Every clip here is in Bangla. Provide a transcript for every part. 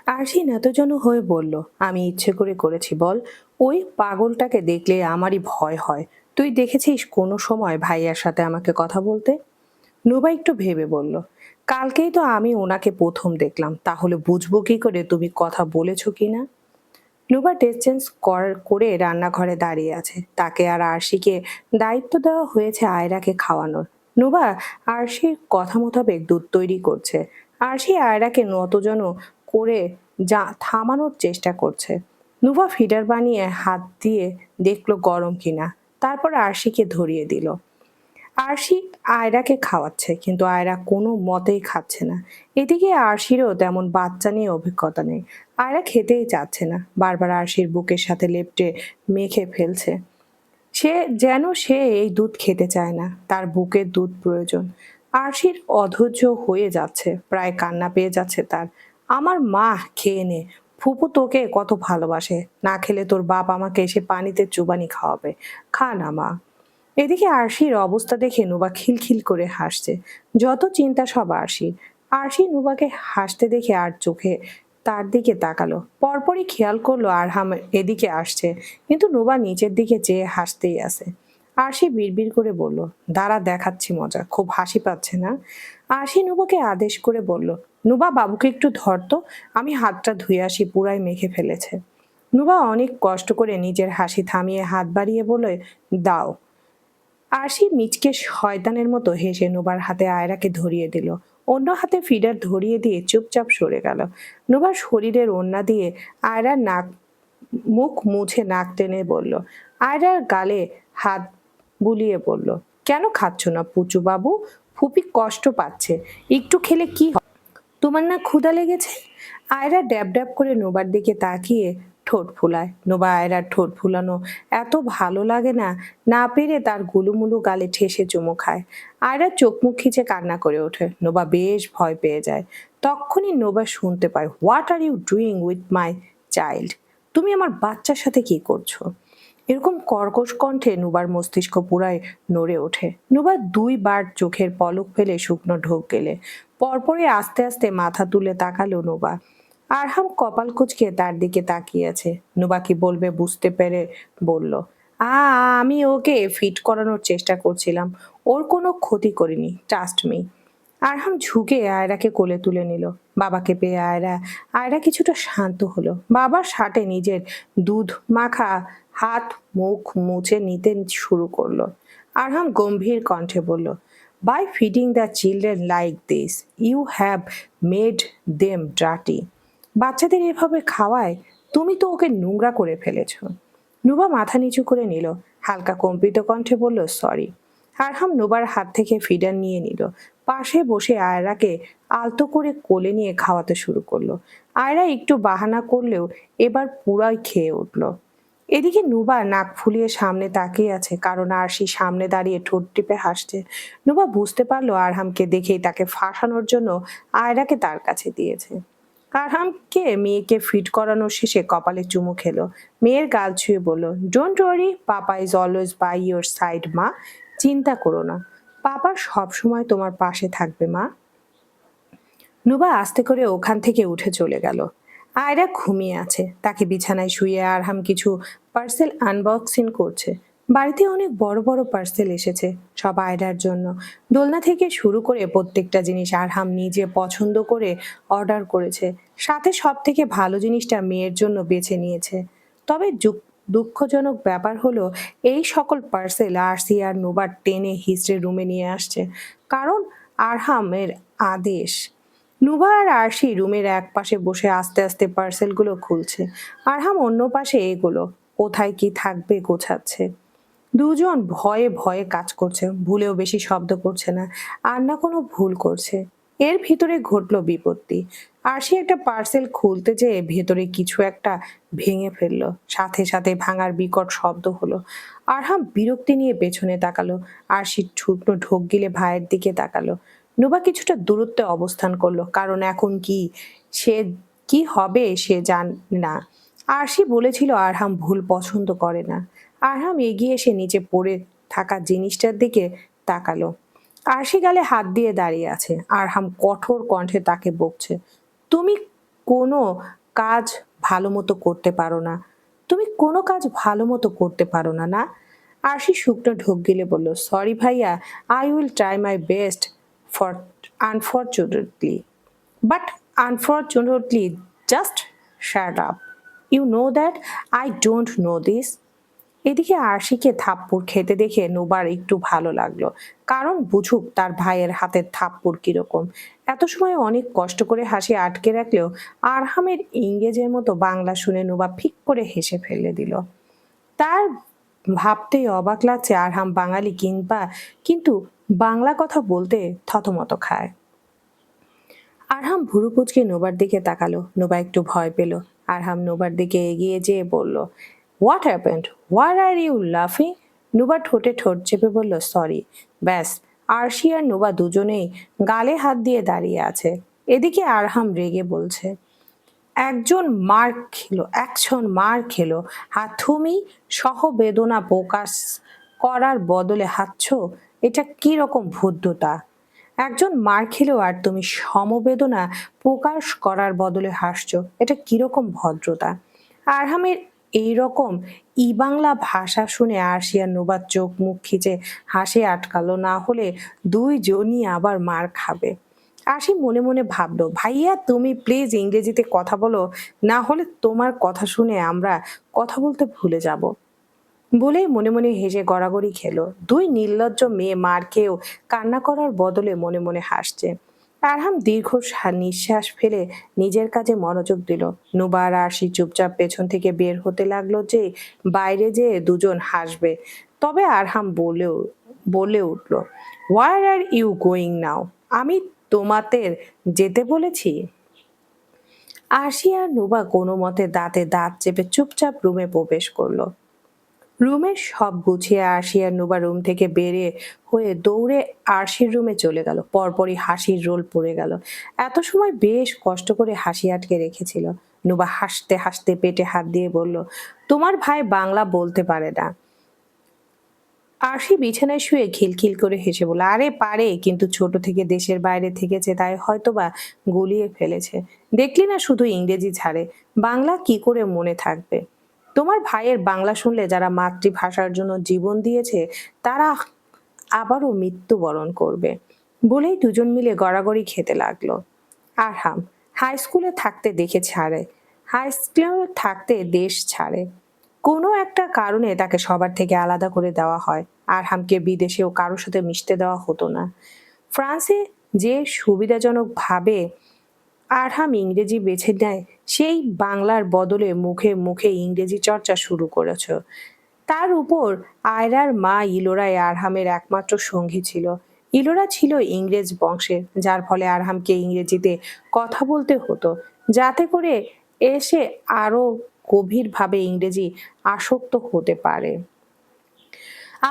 আরশি নতজানু হয়ে বলল, আমি ইচ্ছে করে করেছি বল। ওই পাগলটাকে দেখলে আমারই ভয় হয়। তুই দেখেছিস কোনো সময় ভাইয়ার সাথে আমাকে কথা বলতে? নুবা একটু ভেবে বলল, কালকেই তো আমি ওনাকে প্রথম দেখলাম, তাহলে বুঝবো কি করে তুমি কথা বলেছো কিনা। নুবা ড্রেস চেঞ্জ করে রান্নাঘরে দাঁড়িয়ে আছে। তাকে আর আরশিকে দায়িত্ব দেওয়া হয়েছে আয়রাকে খাওয়ানোর। নুবা আরশির কথা মোতাবেক দুধ তৈরি করছে। আরশি আয়রাকে নতজন করে যা থামানোর চেষ্টা করছে। নুবা ফিডার বানিয়ে হাত দিয়ে দেখলো গরম কিনা, তারপর আরশিকে ধরিয়ে দিল। আরশি আয়রাকে খাওয়াচ্ছে, কিন্তু আয়রা কোনো মতেই খাচ্ছে না। এদিকে আরশিরও তেমন বাচ্চা নিয়ে অভিজ্ঞতা নেই। আয়রা খেতেই চাচ্ছে না, বারবার আরশির বুকের সাথে লেপ্টে মেখে ফেলছে। সে এই দুধ খেতে চায় না, তার বুকের দুধ প্রয়োজন। আরশির অধৈর্য হয়ে যাচ্ছে, প্রায় কান্না পেয়ে যাচ্ছে তার। আমার মা, খেয়ে নে। ফুপু তোকে কত ভালোবাসে, না খেলে তোর বাপ আমাকে এসে পানিতে চুবানি খাওয়াবে। খা না মা। এদিকে আরশির অবস্থা দেখে নুবা খিলখিল করে হাসছে। যত চিন্তা সব আরশির। আরশি নুবাকে হাসতে দেখে আর চোখে তার দিকে তাকালো। পরপরই খেয়াল করলো আরহাম এদিকে আসছে, কিন্তু নুবা নিচের দিকে চেয়ে হাসতেই আছে। আরশি বিড়বিড় করে বলল, দাঁড়া, দেখাচ্ছি মজা। খুব হাসি পাচ্ছে না? আরশি নুবাকে আদেশ করে বলল, নুবা বাবুকে একটু ধরতো, আমি হাতটা ধুয়ে আসি, পুরাই মেখে ফেলেছে। নুবা অনেক কষ্ট করে নিজের হাসি থামিয়ে হাত বাড়িয়ে বলে, দাও। আরশি মিচকে শয়তানের মতো হেসে নুবার হাতে আয়রাকে ধরিয়ে দিল। অন্য হাতে ফিডার ধরিয়ে দিয়ে চুপচাপ সরে গেল। নুবার শরীরের ওড়না দিয়ে আয়রার মুখ মুছে নাক টেনে বলল, আয়রার গালে হাত বুলিয়ে বলল, কেন খাচ্ছ না পুচু বাবু? ফুপি কষ্ট পাচ্ছে, একটু খেলে কি হয়? তোমার না ক্ষুধা লেগেছে? আয়রা ড্যাব ড্যাব করে নোবার দিকে তাকিয়ে ঠোঁট ফুলায়। নোবা আয়রার ঠোঁট ফুলানো এত ভালো লাগে না, না পেরে তার গুলুমুলু গালে ঠেসে চুমু খায়। আয়রা চোখ মুখ খিচে কান্না করে ওঠে। নোবা বেশ ভয় পেয়ে যায়। তখনই নোবা শুনতে পায়, what are you doing with my child? তুমি আমার বাচ্চার সাথে কি করছো? এরকম কর্কশ কণ্ঠে নুবার মস্তিষ্ক পুরাই নড়ে ওঠে। নুবা 2 বার চোখের পলক ফেলে শুকনো ঢোক গেলে পরপরই আস্তে আস্তে মাথা তুলে তাকালো নুবা। আরহাম কপাল কুঁচকে তার দিকে তাকিয়ে আছে। নুবা কি বলবে বুঝতে পেরে বলল, আ আমি ওকে ফিট করানোর চেষ্টা করছিলাম, ওর কোনো ক্ষতি করিনি, ট্রাস্ট মি। আরহাম ঝুঁকে আয়রাকে কোলে তুলে নিল। বাবাকে পেয়ে আয়রা কিছুটা শান্ত হলো। বাবার শার্টে নিজের দুধ মাখা হাত মুখ মুছে নিতে শুরু করলো। আরহাম গম্ভীর কণ্ঠে বলল, by feeding the children like this you have made them dirty. বাচ্চাদের এভাবে খাওয়ায় তুমি তো ওকে নোংরা করে ফেলেছ। নুবা মাথা নিচু করে নিল, হালকা কম্পিত কণ্ঠে বলল, সরি। আরহাম নুবার হাত থেকে ফিডার নিয়ে নিল। পাশে বসে আয়রাকে আলতো করে কোলে নিয়ে খাওয়াতে শুরু করলো। আয়রা একটু বাহানা করলেও এবার পুরাই খেয়ে উঠল। এদিকে নুবা নাক ফুলিয়ে সামনে তাকিয়ে আছে, কারণ আরশি সামনে দাঁড়িয়ে ঠোঁট টিপে হাসছে। নুবা বুঝতে পারলো আরহামকে দেখেই তাকে ফাঁসানোর জন্য আয়রাকে তার কাছে দিয়েছে। আরহামকে মেয়েকে ফিট করানো শেষে কপালে চুমু খেলো। মেয়ের গাল ছুঁয়ে বলল, don't worry, papa is always by your side মা। চিন্তা করো না, পাপা সব সময় তোমার পাশে থাকবে মা। নুবা আস্তে করে ওখান থেকে উঠে চলে গেল। আয়রা ঘুমিয়ে আছে। তাকে বিছানায় শুয়ে আরহাম কিছু পার্সেল আনবক্সিং করছে। বাড়িতে অনেক বড় বড় পার্সেল এসেছে, সব আয়রার জন্য। দোলনা থেকে শুরু করে প্রত্যেকটা জিনিস আরহাম নিজে পছন্দ করে অর্ডার করেছে। সাথে সব থেকে ভালো জিনিসটা মেয়ের জন্য বেছে নিয়েছে। তবে দুঃখজনক ব্যাপার হলো, এই সকল পার্সেল আরসি আর নুবার টেনে হিস্ট্রি রুমে নিয়ে আসছে, কারণ আরহামের আদেশ। নুভা আর আরশি রুমের এক পাশে বসে আস্তে আস্তে পার্সেলগুলো খুলছে। আরহাম অন্য পাশে এগুলো কোথায় কি থাকবে গোছাচ্ছে। দুজন ভয়ে ভয়ে কাজ করছে, ভুলেও বেশি শব্দ করছে না, আর না কোনো ভুল করছে। এর ভিতরে ঘটলো বিপত্তি। আরশি একটা পার্সেল খুলতে যেয়ে ভেতরে কিছু একটা ভেঙে ফেললো। সাথে সাথে ভাঙার বিকট শব্দ হলো। আরহাম বিরক্তি নিয়ে পেছনে তাকালো। আরশির শুকনো ঢোক গিলে ভাইয়ের দিকে তাকালো। নুবা কিছুটা দূরত্বে অবস্থান করলো, কারণ এখন সে কি হবে সে জানে না। আরশি বলেছিল আরহাম ভুল পছন্দ করে না। আরহাম এগিয়ে এসে নিচে পড়ে থাকা জিনিসটার দিকে তাকালো। আরশি গালে হাত দিয়ে দাঁড়িয়ে আছে। আরহাম কঠোর কণ্ঠে তাকে বকছে, তুমি কোনো কাজ ভালো মতো করতে পারো না। তুমি কোনো কাজ ভালো মতো করতে পারো না, না? আরশি শুকনো ঢোক গিলে বলল, সরি ভাইয়া, I will try my best for unfortunately, but unfortunately just shut up, you know that I don't know this. এদিকে আরশিকে থাপ্পড় খেতে দেখে নোবার একটু ভালো লাগলো, কারণ বুঝুক তার ভাইয়ের হাতের থাপ্পড় কিরকম। এত সময় অনেক কষ্ট করে হাসি আটকে রাখলেও আরহামের ইংরেজের মতো বাংলা শুনে নোবা ফিক করে হেসে ফেলে দিল। তার ভাবতেই অবাক লাগছে আরহাম বাঙালি কিন্তু বাংলা কথা বলতে থতমত খায়। আরহাম ভুরু কুচকে নোবার দিকে তাকালো। নোবা একটু ভয় পেল। আরহাম নোবার দিকে এগিয়ে যেয়ে বলল, what happened, why are you লাফিং? নোবা ঠোঁটে ঠোঁট চেপে বলল, সরি। ব্যাস, আরশি আর নোবা দুজনেই গালে হাত দিয়ে দাঁড়িয়ে আছে। এদিকে আরহাম রেগে বলছে, একজন মার খেলো আর তুমি সহবেদনা প্রকাশ করার বদলে হাসছো, এটা কি রকম ভদ্রতা? একজন মার খেলো আর তুমি সমবেদনা প্রকাশ করার বদলে হাসছো, এটা কিরকম ভদ্রতা? আরহামের এইরকম বাংলা ভাষা শুনে আরশিয়া নোবার চোখ মুখ খিচে হাসি আটকালো, না হলে দুইজনই আবার মার খাবে। আশি মনে মনে ভাবলো, ভাইয়া তুমি প্লিজ ইংরেজিতে কথা বলো, না হলে তোমার কথা শুনে আমরা কথা বলতে ভুলে যাব। বলেই মনে মনে হেসে গড়াগড়ি খেলো। দুই নির্লজ্জ মেয়ে মার খেয়েও কান্না করার বদলে মনে মনে হাসছে। আরহাম দীর্ঘ নিঃশ্বাস ফেলে নিজের কাজে মনোযোগ দিল। নুবা আর আরশি চুপচাপ পেছন থেকে বের হতে লাগলো যে বাইরে যেয়ে দুজন হাসবে। তবে আরহাম বলে উঠল, হোয়ার আর ইউ গোয়িং নাও? আমি তোমাদের যেতে বলেছি? আরশি আর নুবা কোনো মতে দাঁতে দাঁত চেপে চুপচাপ রুমে প্রবেশ করলো। রুমের সব গুছিয়ে আরশি আর নুবা রুম থেকে বেরিয়ে হয়ে দৌড়ে আরশির রুমে চলে গেল। পরপরই হাসির রোল পড়ে গেল। এত সময় বেশ কষ্ট করে হাসি আটকে রেখেছিল। নুবা হাসতে হাসতে পেটে হাত দিয়ে বলল, তোমার ভাই বাংলা বলতে পারে না? আরশি বিছানায় শুয়ে খিলখিল করে হেসে বলল, আরে পারে, কিন্তু ছোট থেকে দেশের বাইরে থেকেছে, তাই হয়তোবা গুলিয়ে ফেলেছে। দেখলি না শুধু ইংরেজি ছাড়ে, বাংলা কি করে মনে থাকবে? তোমার ভাইয়ের বাংলা শুনলে যারা মাতৃভাষার জন্য জীবন দিয়েছে তারা আবারও মৃত্যুবরণ করবে। বলেই দুজন মিলে গড়াগড়ি খেতে লাগলো। আরহাম হাই স্কুলে থাকতে হাই স্কুলে থাকতে দেশ ছাড়ে। কোনো একটা কারণে তাকে সবার থেকে আলাদা করে দেওয়া হয়। আরহামকে বিদেশেও কারোর সাথে মিশতে দেওয়া হতো না। ফ্রান্সে যে সুবিধাজনক ভাবে আরহাম ইংরেজি বেছে নেয়, সেই বাংলার বদলে মুখে মুখে ইংরেজি চর্চা শুরু করেছ। তার উপর আয়রার মা ইলোরাই আরহামের একমাত্র সঙ্গী ছিল। ইলোরা ছিল ইংরেজ বংশের, যার ফলে আরহামকে ইংরেজিতে কথা বলতে হতো, যাতে করে এসে আরো গভীরভাবে ইংরেজি আসক্ত হতে পারে।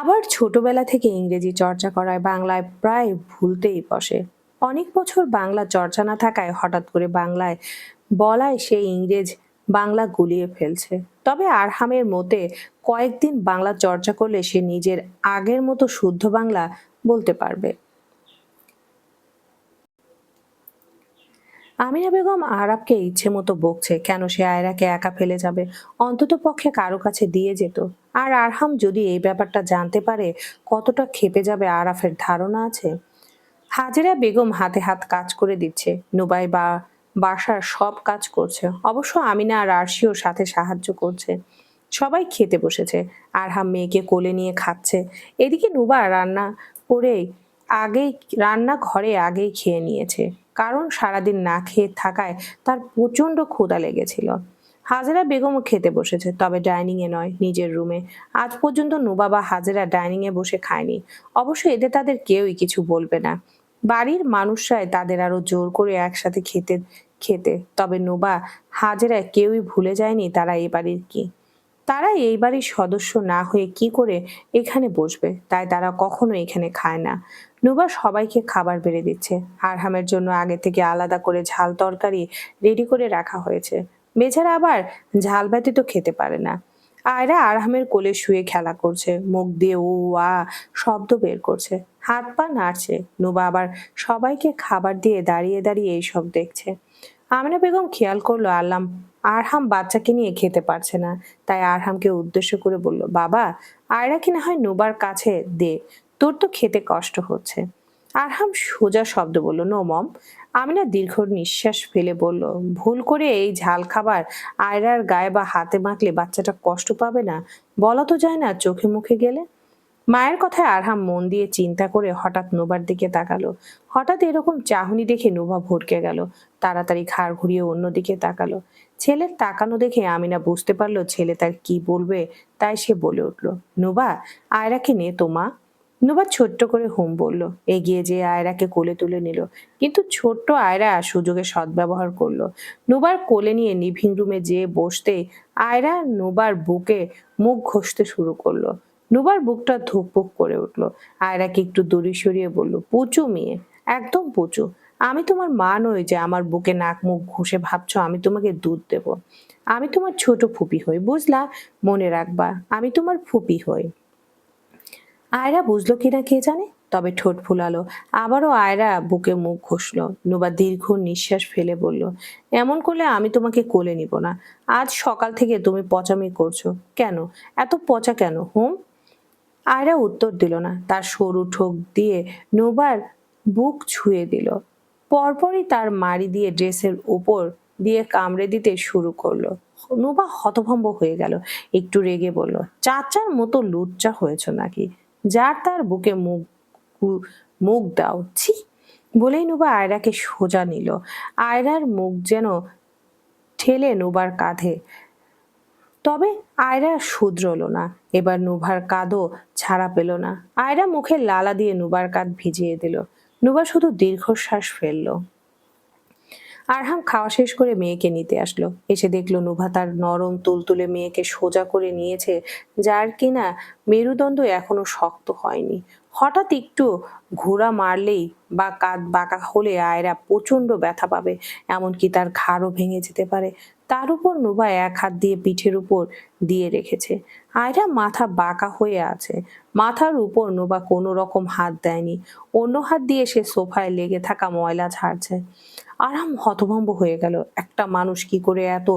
আবার ছোটবেলা থেকে ইংরেজি চর্চা করায় বাংলায় প্রায় ভুলতেই বসে। অনেক বছর বাংলা চর্চা না থাকায় হঠাৎ করে বাংলায় বলায় সে বাংলা গুলিয়ে ফেলছে। তবে আরহামের মতে কয়েকদিন বাংলা চর্চা করলে সে নিজের আগের মতো শুদ্ধ বাংলা বলতে পারবে। আমিনা বেগম আরাবকে ইচ্ছে মতো বকছে কেন, সে আয়রাকে একা ফেলে যাবে? অন্তত পক্ষে কারো কাছে দিয়ে যেত। আর আরহাম যদি এই ব্যাপারটা জানতে পারে কতটা ক্ষেপে যাবে আরাফের ধারণা আছে। হাজেরা বেগম হাতে হাত কাজ করে দিচ্ছে। নুবাই বাসার সব কাজ করছে। অবশ্য আমিনা আর আরশিও সাথে সাহায্য করছে। সবাই খেতে বসেছে। আরহাম মেয়েকে কোলে নিয়ে খাচ্ছে। এদিকে নুবা করে আগেই রান্নাঘরে আগেই খেয়ে নিয়েছে, কারণ সারাদিন না খেয়ে থাকায় তার প্রচন্ড ক্ষুধা লেগেছিল। হাজেরা বেগমও খেতে বসেছে, তবে ডাইনিং এ নয়, নিজের রুমে। আজ পর্যন্ত নুবা বা হাজেরা ডাইনিং এ বসে খায়নি। অবশ্য এতে তাদের কেউই কিছু বলবে না। বাড়ির মানুষরাই তাদের আরো জোর করে একসাথে খেতে। তবে নুবা হাজেরা কেউই ভুলে যায়নি তারা এই বাড়ির সদস্য না হয়ে কি করে এখানে বসবে, তাই তারা কখনো এখানে খায় না। নুবা সবাইকে খাবার বেড়ে দিচ্ছে। আরহামের জন্য আগে থেকে আলাদা করে ঝাল তরকারি রেডি করে রাখা হয়েছে। বেচারা আবার ঝাল ব্যতীত খেতে পারে না। আয়রা আরহামের কোলে শুয়ে খেলা করছে, মুখ দিয়ে ও আ শব্দ বের করছে, হাত পা নাড়ছে। নুবা আবার সবাইকে খাবার দিয়ে দাঁড়িয়ে দাঁড়িয়ে এইসব দেখছে। আমিনা বেগম খেয়াল করলো আরহাম বাচ্চাকে নিয়ে খেতে পারছে না, তাই আরহামকে উদ্দেশ্য করে বলল, বাবা, আয়রা কি না হয় নুবার কাছে দে, তোর তো খেতে কষ্ট হচ্ছে। আরহাম সোজা শব্দ বলল, নো মম। আমিনা দীর্ঘ নিঃশ্বাস ফেলে বলল, ভুল করে এই ঝাল খাবার আয়রার গায়ে বা হাতে মাখলে বাচ্চাটা কষ্ট পাবে না? বলা তো যায় না চোখে মুখে গেলে। মায়ের কথায় আরহাম মন দিয়ে চিন্তা করে হঠাৎ নোবার দিকে তাকালো। হঠাৎ এরকম চাহনি দেখে নোভা ভড়কে গেল। তাড়াতাড়ি ঘাড় ঘুরিয়ে অন্যদিকে তাকালো। ছেলের তাকানো দেখে আমিনা বুঝতে পারলো ছেলে তার কি বলবে, তাই সে বলে উঠল, নোভা, আয়রাকে নে তো মা। নোভা ছোট্ট করে হুম বলল, এগিয়ে যেয়ে আয়রাকে কোলে তুলে নিল। কিন্তু ছোট্ট আয়রা সুযোগে সদ্ব্যবহার করলো। নোবার কোলে নিয়ে লিভিং রুমে যেয়ে বসতে আয়রা নোবার বুকে মুখ ঘষতে শুরু করলো। নুবার বুকটা ধুকপুক করে উঠল। আয়রাকে একটু দড়ি সরিয়ে বলল, পুচু মেয়ে, একদম পুচু। আমি তোমার মা নই যে আমার বুকে নাক মুখ ঘষে ভাবছো আমি তোমাকে দুধ দেব। আমি তোমার ছোট ফুপি হই, বুঝলা? মনে রাখবা, আমি তোমার ফুপি হই। আয়রা বুঝলো কিনা কে জানে, তবে ঠোঁট ফুলালো। আবারও আয়রা বুকে মুখ ঘষলো। নুবা দীর্ঘ নিঃশ্বাস ফেলে বলল, এমন করলে আমি তোমাকে কোলে নিব না। আজ সকাল থেকে তুমি পচামি করছো কেন? এত পচা কেন হুম? আয়রা উত্তর দিল না। তার সরু ঠোক দিয়ে নোবার বুক ছুঁয়ে দিল। পরপরই তার মাড়ি দিয়ে ড্রেসের উপর দিয়ে কামড়ে দিতে শুরু করলো। নোবা হতভম্ব হয়ে গেল। একটু রেগে বলল, চাচার মতো লুচ্চা হয়েছ নাকি? যার তার বুকে মুখ দাও, ছি। বলেই নোবা আয়রাকে সোজা নিল। আয়রার মুখ যেন ঠেলে নোবার কাঁধে। তবে আয়রা শুধরলো না। এবার নুভার কাঁধও ছাড়া পেল না। আয়রা মুখে লালা দিয়ে নুবার কাঁধ ভিজিয়ে দিল। নুবা শুধু দীর্ঘশ্বাস ফেললো। আরহাম খাওয়া শেষ করে মেয়েকে নিতে আসলো। এসে দেখলো নুভা তার নরম তুলতুলে মেয়েকে সোজা করে নিয়েছে, যার কিনা মেরুদণ্ড এখনো শক্ত হয়নি। হঠাৎ একটু ঘোড়া মারলেই বা কাঁধ বাঁকা হলে আয়রা প্রচন্ড ব্যথা পাবে, এমনকি তার ঘাড়ও ভেঙে যেতে পারে। তার উপর নুভা এক হাত দিয়ে পিঠের উপর দিয়ে রেখেছে। আয়রা মাথা বাঁকা হয়ে আছে। মাথার উপর নুভা কোনো রকম হাত দেয়নি। অন্য হাত দিয়ে সে সোফায় লেগে থাকা ময়লা ঝাড়ছে। আরহাম হতভম্ব হয়ে গেল। একটা মানুষ কি করে এত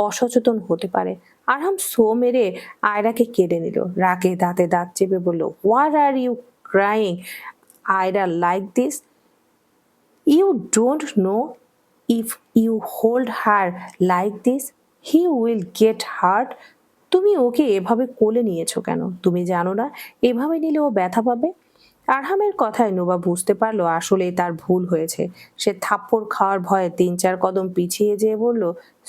অসচেতন হতে পারে? আরহাম সো মেরে আয়রাকে কেড়ে নিল। রাগে দাঁতে দাঁত চেপে বলল, what are you crying Ayra like this? You don't know if you hold her like this he will get hurt. তুমি ওকে এভাবে কোলে নিয়েছো কেন? তুমি জানো না এভাবে নিলে ও ব্যথা পাবে? আরহামের কথায় নোবা বুঝতে পারলো আসলে তার ভুল হয়েছে। সে থাপ্পড় খাওয়ার ভয়ে ৩-৪ কদম পিছিয়ে যেয়ে বলল,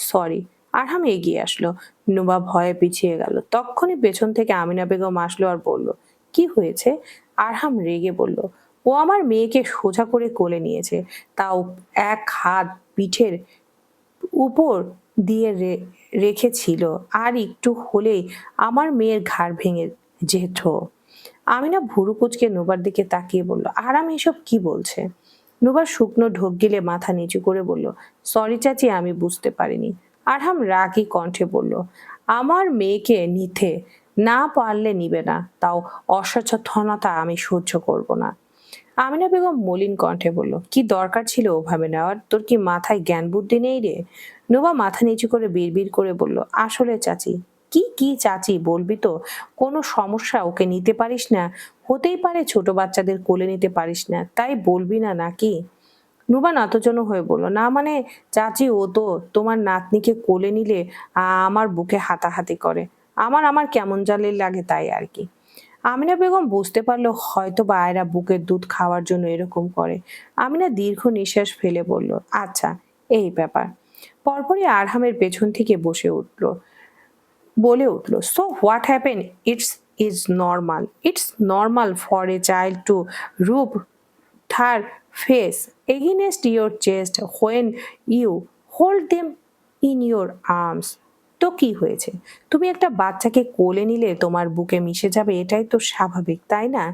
সরি। আরহাম এগিয়ে আসলো। নোবা ভয়ে পিছিয়ে গেল। তক্ষুনি পেছন থেকে আমিনা বেগম আসলো আর বলল, কি হয়েছে? আরহাম রেগে বলল, ও আমার মেয়েকে সোজা করে কোলে নিয়েছে, তাও এক হাত পিঠের উপর দিয়ে রেখেছিল, আর একটু হলেই আমার মেয়ের ঘাড় ভেঙে যেত। আমিনা ভুরু কুচকে নোবার দিকে তাকিয়ে বলল, আরাম এসব কি বলছে? নোবার শুকনো ঢোক গিলে মাথা নিচু করে বলল, সরি চাচি, আমি বুঝতে পারিনি। আরহাম রাগী কণ্ঠে বলল, আমার মেয়েকে নিতে না পারলে নিবে না, তাও অসচেতনতা আমি সহ্য করব না। আমিনা বেগম মলিন কণ্ঠে বলল, কি দরকার ছিল ওভাবে নেওয়ার? তোর কি মাথায় জ্ঞান বুদ্ধি নেই রে? নোবা মাথা নিচু করে বিড়বিড় করে বলল, আসলে চাচি। কি কি চাচি বলবি তো? কোনো সমস্যা? ওকে নিতে পারিস না? হতেই পারে ছোট বাচ্চাদের কোলে নিতে পারিস না, তাই বলবি না নাকি? নুবা নতজন হয়ে বলল, না মানে চাচি, ও তো তোমার নাতনিকে কোলে নিলে আমার বুকে হাতাহাতি করে। আমার আমার কেমন জানি লাগে, তাই আর কি। আমিনা বেগম বুঝতে পারলো হয়তো বা আয়রা বুকের দুধ খাওয়ার জন্য এরকম করে। আমিনা দীর্ঘ নিঃশ্বাস ফেলে বলল, আচ্ছা, এই ব্যাপার। পরপরই আরহামের পেছন থেকে বলে উঠল, so what happen? Is normal. It's normal for a child to rub her face against your chest when you hold them in your arms. তো কি হয়েছে? তুমি একটা বাচ্চাকে কোলে নিলে তোমার বুকে মিশে যাবে, এটাই তো স্বাভাবিক, তাই না?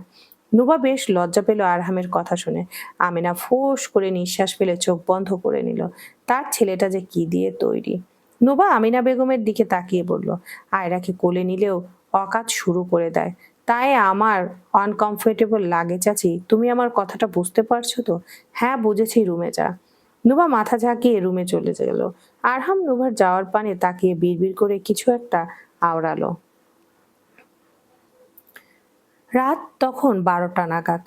নুবা বেশ লজ্জা পেল আরহামের কথা শুনে। আমিনা ফোঁস করে নিঃশ্বাস ফেলে চোখ বন্ধ করে নিল। তার ছেলেটা যে কি দিয়ে তৈরি। নুবা আমিনা বেগমের দিকে তাকিয়ে বলল, আয়রাকে কোলে নিলেও অকাজ শুরু করে দেয়, তাই আমার আনকমফোর্টেবল লাগে চাচি। তুমি আমার কথাটা বুঝতে পারছো তো? হ্যাঁ বুঝেছি, রুমে যা। নুবা মাথা ঝাঁকিয়ে রুমে চলে গেল। আরহাম নুবার যাওয়ার পানে তাকিয়ে বিড়বিড় করে কিছু একটা আওড়ালো। রাত তখন 12টা নাগাদ।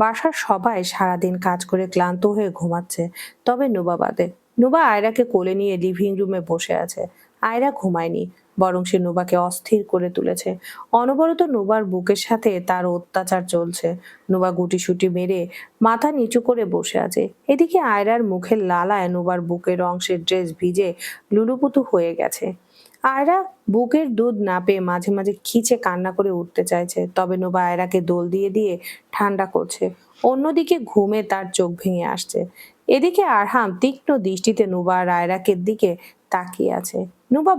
বাসার সবাই সারাদিন কাজ করে ক্লান্ত হয়ে ঘুমাচ্ছে, তবে নুবা বাদে। নুবা আয়রাকে কোলে নিয়ে লিভিং রুমে বসে আছে। আয়রা ঘুমায়নি, বরং সে নুবাকে অস্থির করে তুলেছে। অনবরত নুবার বুকের সাথে তার অত্যাচার চলছে। নুবা গুটিসুটি মেরে মাথা নিচু করে বসে আছে। এদিকে আয়রার মুখের লালায় নুবার বুকের অংশের ড্রেস ভিজে লুলুপুতু হয়ে গেছে। আয়রা বুকের দুধ না পেয়ে মাঝে মাঝে খিচে কান্না করে উঠতে চাইছে, তবে নুবা আয়রাকে দোল দিয়ে দিয়ে ঠান্ডা করছে। অন্যদিকে ঘুমে তার চোখ ভেঙে আসছে। এদিকে আরহাম তীক্ষ্ণ দৃষ্টিতে নুবা আর আয়রাকে দিকে তাকিয়ে আছে। নুবা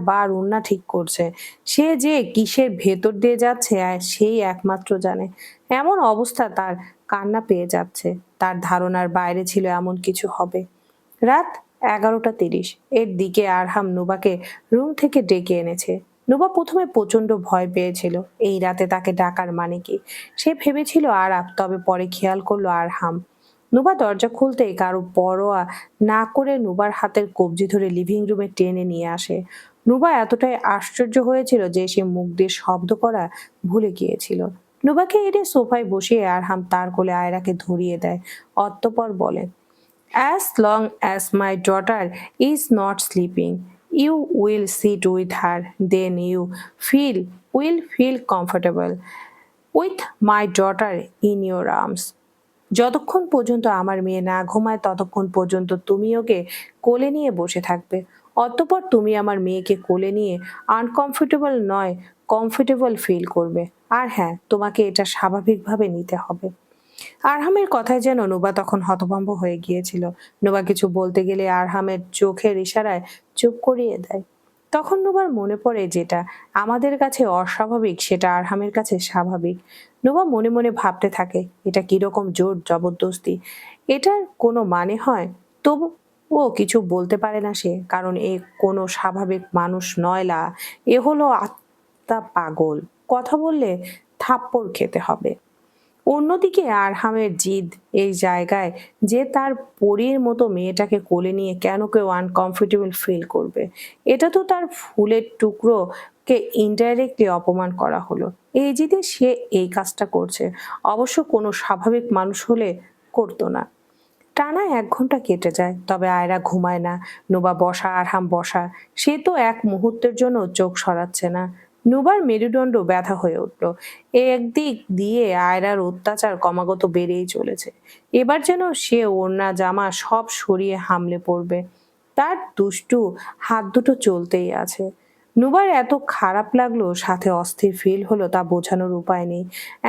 বার ওড়না ঠিক করছে। সে যে কিসের ভেতর দিয়ে যাচ্ছে সেই একমাত্র জানে। এমন অবস্থা তার কান্না পেয়ে যাচ্ছে। তার ধারণার বাইরে ছিল এমন কিছু হবে। রাত 11টা 30 এর দিকে আরহাম নুবাকে রুম থেকে ডেকে এনেছে। নুবা প্রথমে প্রচন্ড ভয় পেয়েছিল। এই রাতে তাকে ডাকার মানে কি? সে ভেবেছিল আরাফ, তবে পরে খেয়াল করলো আরহাম। নুবা দরজা খুলতেই কারো পরোয়া না করে নুবার হাতের কবজি ধরে লিভিং রুমে টেনে নিয়ে আসে। নুবা এতটাই আশ্চর্য হয়েছিল যে সে মুখ দিয়ে শব্দ করা ভুলে গিয়েছিল। নুবাকে এনে সোফায় বসিয়ে আরহাম তার কোলে আয়রাকে ধরিয়ে দেয়। অতঃপর বলে, "As long as my daughter is not sleeping, you will sit with her. Then you will feel comfortable with my daughter in your arms. যতক্ষণ পর্যন্ত আমার মেয়ে না ঘুমায় ততক্ষণ পর্যন্ত তুমি ওকে কোলে নিয়ে বসে থাকবে। অতঃপর তুমি আমার মেয়েকে কোলে নিয়ে আনকমফোর্টেবল নয়, কমফোর্টেবল ফিল করবে। আর হ্যাঁ, তোমাকে এটা স্বাভাবিকভাবে নিতে হবে।" আরহামের কথায় যেন নুবা তখন হতভম্ব হয়ে গিয়েছিল। নুবা কিছু বলতে গেলে আরহামের চোখের ইশারায় চুপ করিয়ে দেয়। তখন নুবার মনে পড়ে যেটা আমাদের কাছে অস্বাভাবিক সেটা আরহামের কাছে স্বাভাবিক। নুবা মনে মনে ভাবতে থাকে, এটা কিরকম জোর জবরদস্তি, এটার কোনো মানে হয়? তবু ও কিছু বলতে পারে না সে, কারণ এ কোনো স্বাভাবিক মানুষ নয়। এ হলো আত্মা পাগল। কথা বললে থাপ্পড় খেতে হবে। অন্যদিকে আরহামের জিদ এই জায়গায় যে তার পরীর মতো মেয়েটাকে কোলে নিয়ে কেন কেউ আনকমফোর্টেবল ফিল করবে। এটা তো তার ফুলের টুকরোকে ইনডাইরেক্টলি অপমান করা হলো। এই জিদে সে এই কাজটা করছে। অবশ্য কোনো স্বাভাবিক মানুষ হলে করতো না। টানা 1 ঘন্টা কেটে যায়, তবে আয়রা ঘুমায় না। নুবা বসা, আরহাম বসা। সে তো এক মুহূর্তের জন্য চোখ সরাচ্ছে না। নুবার মেরুদণ্ড ব্যথা হয়ে উঠল। একদিক দিয়ে আয়রার অত্যাচার ক্রমাগত বেড়েই চলেছে। এবার যেন সে ওড়না জামা সব সরিয়ে হামলে পড়বে। তার দুষ্টু হাত দুটো চলতেই আছে। নুবার এত খারাপ লাগলো, সাথে অস্থির ফিল হলো, তা বোঝানোর উপায় নেই।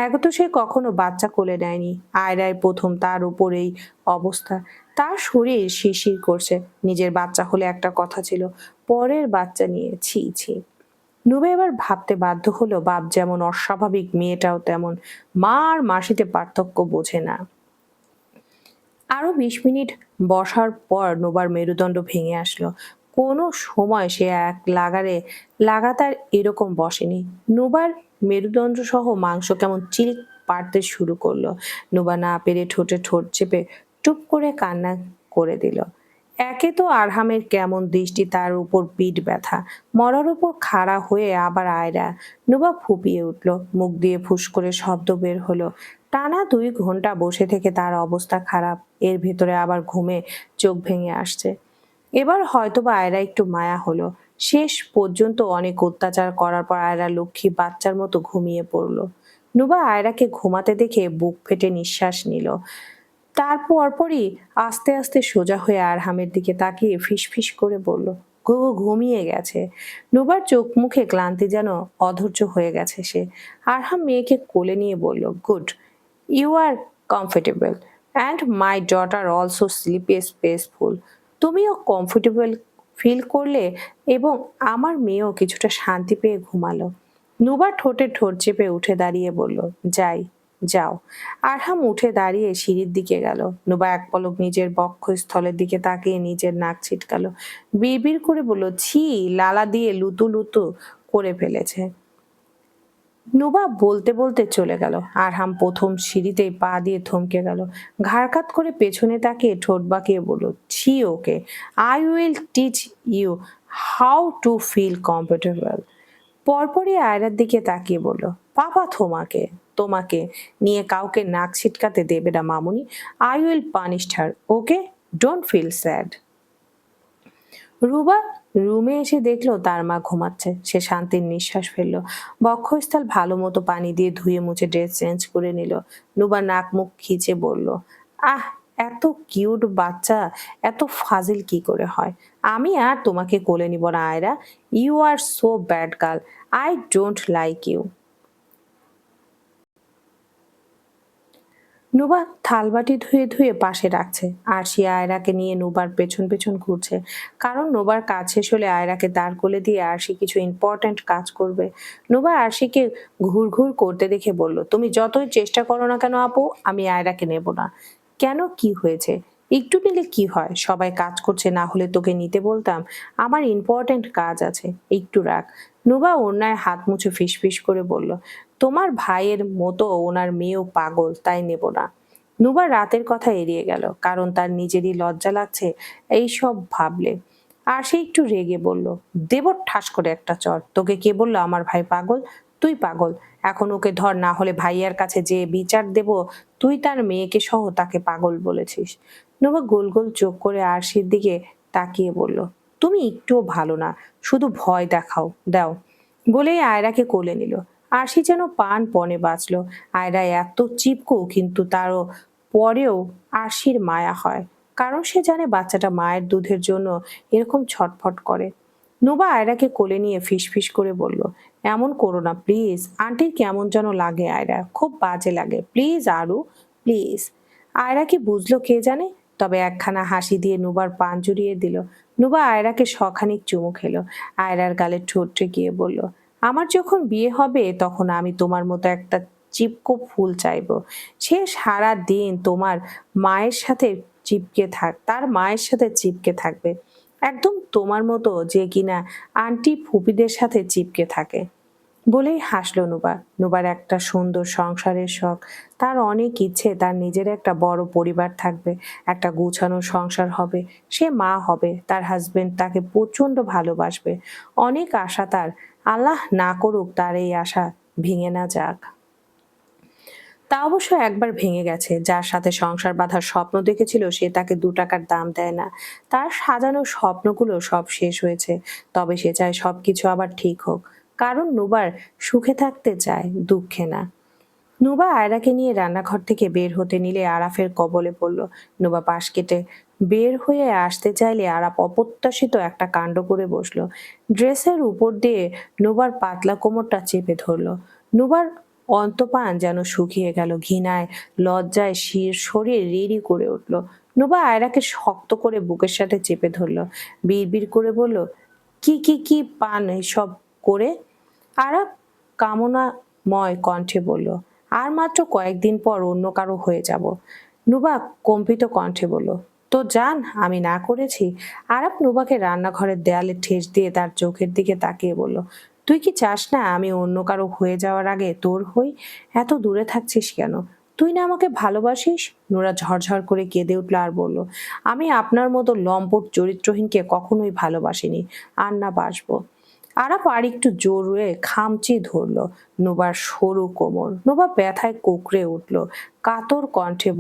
এক তো সে কখনো বাচ্চা কোলে নেয়নি। আয়রাই প্রথম তার উপর এই অবস্থা। তার শরীর শিরশির করছে। নিজের বাচ্চা হলে একটা কথা ছিল, পরের বাচ্চা নিয়ে ছি ছি। নুবা এবার ভাবতে বাধ্য হলো, বাপ যেমন অস্বাভাবিক, মেয়েটাও তেমন। মা আর মাসিতে পার্থক্য বোঝে না। আরো 20 মিনিট বসার পর নুবার মেরুদণ্ড ভেঙে আসলো। কোনো সময় সে লাগাতার এরকম বসেনি। নুবার মেরুদণ্ড সহ মাংস কেমন চিল পাড়তে শুরু করলো। নুবা না পেরে ঠোঁটে ঠোঁট চেপে টুপ করে কান্না করে দিল। একে তো আরহামের কেমন দৃষ্টি, তার উপর পিঠ ব্যথা, মরার উপর খাড়া হয়ে আবার আয়রা। নুবা ফুপিয়ে উঠল, মুখ দিয়ে ফুস করে শব্দ বের হলো। টানা 2 ঘন্টা বসে থেকে তার অবস্থা খারাপ। এর ভেতরে আবার ঘুমে চোখ ভেঙে আসছে। এবার হয়তোবা আয়রা একটু মায়া হলো। শেষ পর্যন্ত অনেক অত্যাচার করার পর আয়রা লক্ষ্মী বাচ্চার মতো ঘুমিয়ে পড়লো। নুবা আয়রাকে ঘুমাতে দেখে বুক ফেটে নিঃশ্বাস নিল। তার পরপরই আস্তে আস্তে সোজা হয়ে আরহামের দিকে তাকিয়ে ফিসফিস করে বলল, ঘুমিয়ে গেছে। নুবার চোখ মুখে ক্লান্তি যেন অধৈর্য হয়ে গেছে সে। আরহাম মেয়েকে কোলে নিয়ে বলল, good, you are comfortable and my daughter also sleepy peaceful. তুমিও কমফোর্টেবল ফিল করলে এবং আমার মেয়েও কিছুটা শান্তি পেয়ে ঘুমালো। নুবা ঠোঁটে ঠোঁট চেপে উঠে দাঁড়িয়ে বলল, যাও। আরহাম উঠে দাঁড়িয়ে সিঁড়ির দিকে গেল। নুবা এক পলক নিজের বক্ষস্থলের দিকে তাকিয়ে নিজের নাক ছিটকালো। বিড়বিড় করে বলল, ছি, লালা দিয়ে লুতু লুতু করে ফেলেছে। নুবা বলতে বলতে চলে গেল। আরহাম প্রথম সিঁড়িতেই পা দিয়ে থমকে গেল। ঘাড় কাত করে পেছনে তাকিয়ে ঠোঁট বাঁকিয়ে বলল, ছি okay, I will teach you how to feel comfortable. পরপরই আয়রার দিকে তাকিয়ে বলল, পাপা তোমাকে তোমাকে নিয়ে কাউকে নাক ছিটকাতে দেবে না মামুনি। I will punish her, okay, don't feel sad. Ruba রুমে এসে দেখলো তার মা ঘুমাচ্ছে। সে শান্তির নিঃশ্বাস ফেললো। বক্ষস্থল ভালো মতো পানি দিয়ে ধুয়ে মুছে ড্রেস চেঞ্জ করে নিল। রুবা নাক মুখ খিচে বলল, আহ, এত কিউট বাচ্চা এত ফাজিল কি করে হয়? আমি আর তোমাকে কোলে নিব না Ayra. You are so bad girl, I don't like you. Nuba থালবাটি ধুয়ে ধুয়ে পাশে রাখছে আর সে আয়রাকে নিয়ে নুবার পেছন পেছন ঘুরছে। কারণ নুবার কাজ শেষ হলে আয়রাকে দাঁড় করে দিয়ে আরশি কিছু ইম্পর্ট্যান্ট কাজ করবে। নুবা আরশিকে ঘুর ঘুর করতে দেখে বলল, তুমি যতই চেষ্টা করো না কেন আপু, আমি আয়রাকে নেব না। কেন, কি হয়েছে? একটু নিলে কি হয়? সবাই কাজ করছে, না হলে তোকে নিতে বলতাম। আমার ইম্পর্ট্যান্ট কাজ আছে, একটু রাখ। নুবা ওড়নায় হাত মুছে ফিসফিস করে বলল, তোমার ভাইয়ের মতো ওনার মেয়েও পাগল, তাই নেব না। নুবা রাতের কথা এড়িয়ে গেল, কারণ তার নিজেরই লজ্জা লাগছে এইসব ভাবলে। আর সে একটু রেগে বলল, দেব ঠাস করে একটা চর। তোকে কে বললো আমার ভাই পাগল? তুই পাগল। এখন ওকে ধর, না হলে ভাইয়ার কাছে যে বিচার দেব তুই তার মেয়েকে সহ তাকে পাগল বলেছিস। নুবা গোল গোল চোখ করে আরশির দিকে তাকিয়ে বলল, তুমি একটুও ভালো না, শুধু ভয় দেখাও দাও। বলেই আয়রাকে কোলে নিল। আরশি যেন পান পণে বাঁচল। আয়রা এত চিপকো, কিন্তু তারও পরেও আরশির মায়া হয়, কারণ সে জানে বাচ্চাটা মায়ের দুধের জন্য এরকম ছটফট করে। নুবা আয়রাকে কোলে নিয়ে ফিসফিস করে বলল, এমন করো না প্লিজ, আন্টির কেমন যেন লাগে আয়রা, খুব বাজে লাগে, প্লিজ আরু, প্লিজ। আয়রা কি বুঝলো কে জানে, তবে একখানা হাসি দিয়ে নুবার পান জুড়িয়ে দিল। নুবা আয়রাকে শখানিক চুমু খেলো। আয়রার গালে ঠোঁট ঠেকিয়ে বলল, আমার যখন বিয়ে হবে তখন আমি তোমার মতো একটা চিপকো ফুল চাইবো। সে সারা দিন তোমার মায়ের সাথে তার মায়ের সাথে চিপকে থাকবে, একদম তোমার মতো, যে কিনা আন্টি ফুপিদের সাথে চিপকে থাকে। বলেই হাসলো নুবা। নুবার একটা সুন্দর সংসারের শখ, তার অনেক ইচ্ছে তার নিজের একটা বড় পরিবার থাকবে, একটা গুছানো সংসার হবে, সে মা হবে, তার হাজবেন্ড তাকে প্রচন্ড ভালোবাসবে। অনেক আশা তার, আল্লাহ না করুক তার এই আশা ভেঙে না যাক। তা অবশ্য একবার ভেঙে গেছে। যার সাথে সংসার বাঁধার স্বপ্ন দেখেছিল সে তাকে 2 টাকার দাম দেয় না। তার সাজানো স্বপ্নগুলো সব শেষ হয়েছে। তবে সে চায় সবকিছু আবার ঠিক হোক, কারণ নুবার সুখে থাকতে চায়, দুঃখে না। নুবা আয়রাকে নিয়ে রান্নাঘর থেকে বের হতে নিলে আরাফের কবলে পড়ল। নুবা পাশ কেটে বের হয়ে আসতে চাইলে আরাফ অপ্রত্যাশিত একটা কাণ্ড করে বসলো। ড্রেসের উপর দিয়ে নুবার পাতলা কোমরটা চেপে ধরলো। নুবার অন্তপান যেন শুকিয়ে গেল। ঘৃণায় লজ্জায় শরীর রিরি করে উঠল। নুবা আয়রাকে শক্ত করে বুকের সাথে চেপে ধরলো। বিড়বিড় করে বলল, কি কি কি পান এসব করে? আরাফ কামনাময় কণ্ঠে বলল, আর মাত্র কয়েকদিন পর অন্য কারো হয়ে যাব। নুবা কম্পিত কণ্ঠে বলল, তো জান আমি না করেছি? আরাফ নুবাকে রান্নাঘরের দেয়ালে ঠেস দিয়ে তার চোখের দিকে তাকিয়ে বলল, তুই কি চাস না আমি অন্য কারো হয়ে যাওয়ার আগে তোর হই? এত দূরে থাকছিস কেন? তুই না আমাকে ভালোবাসিস? নোরা ঝরঝর করে কেঁদে উঠল আর বলল, আমি আপনার মতো লম্পট চরিত্রহীনকে কখনোই ভালোবাসিনি, আর না বাসবো। আরাফ আর একটু জোরে খামচি ধরলো নোবার সরু কোমর। নোবা ব্যথায় কুকড়ে উঠল, কাতর কণ্ঠে,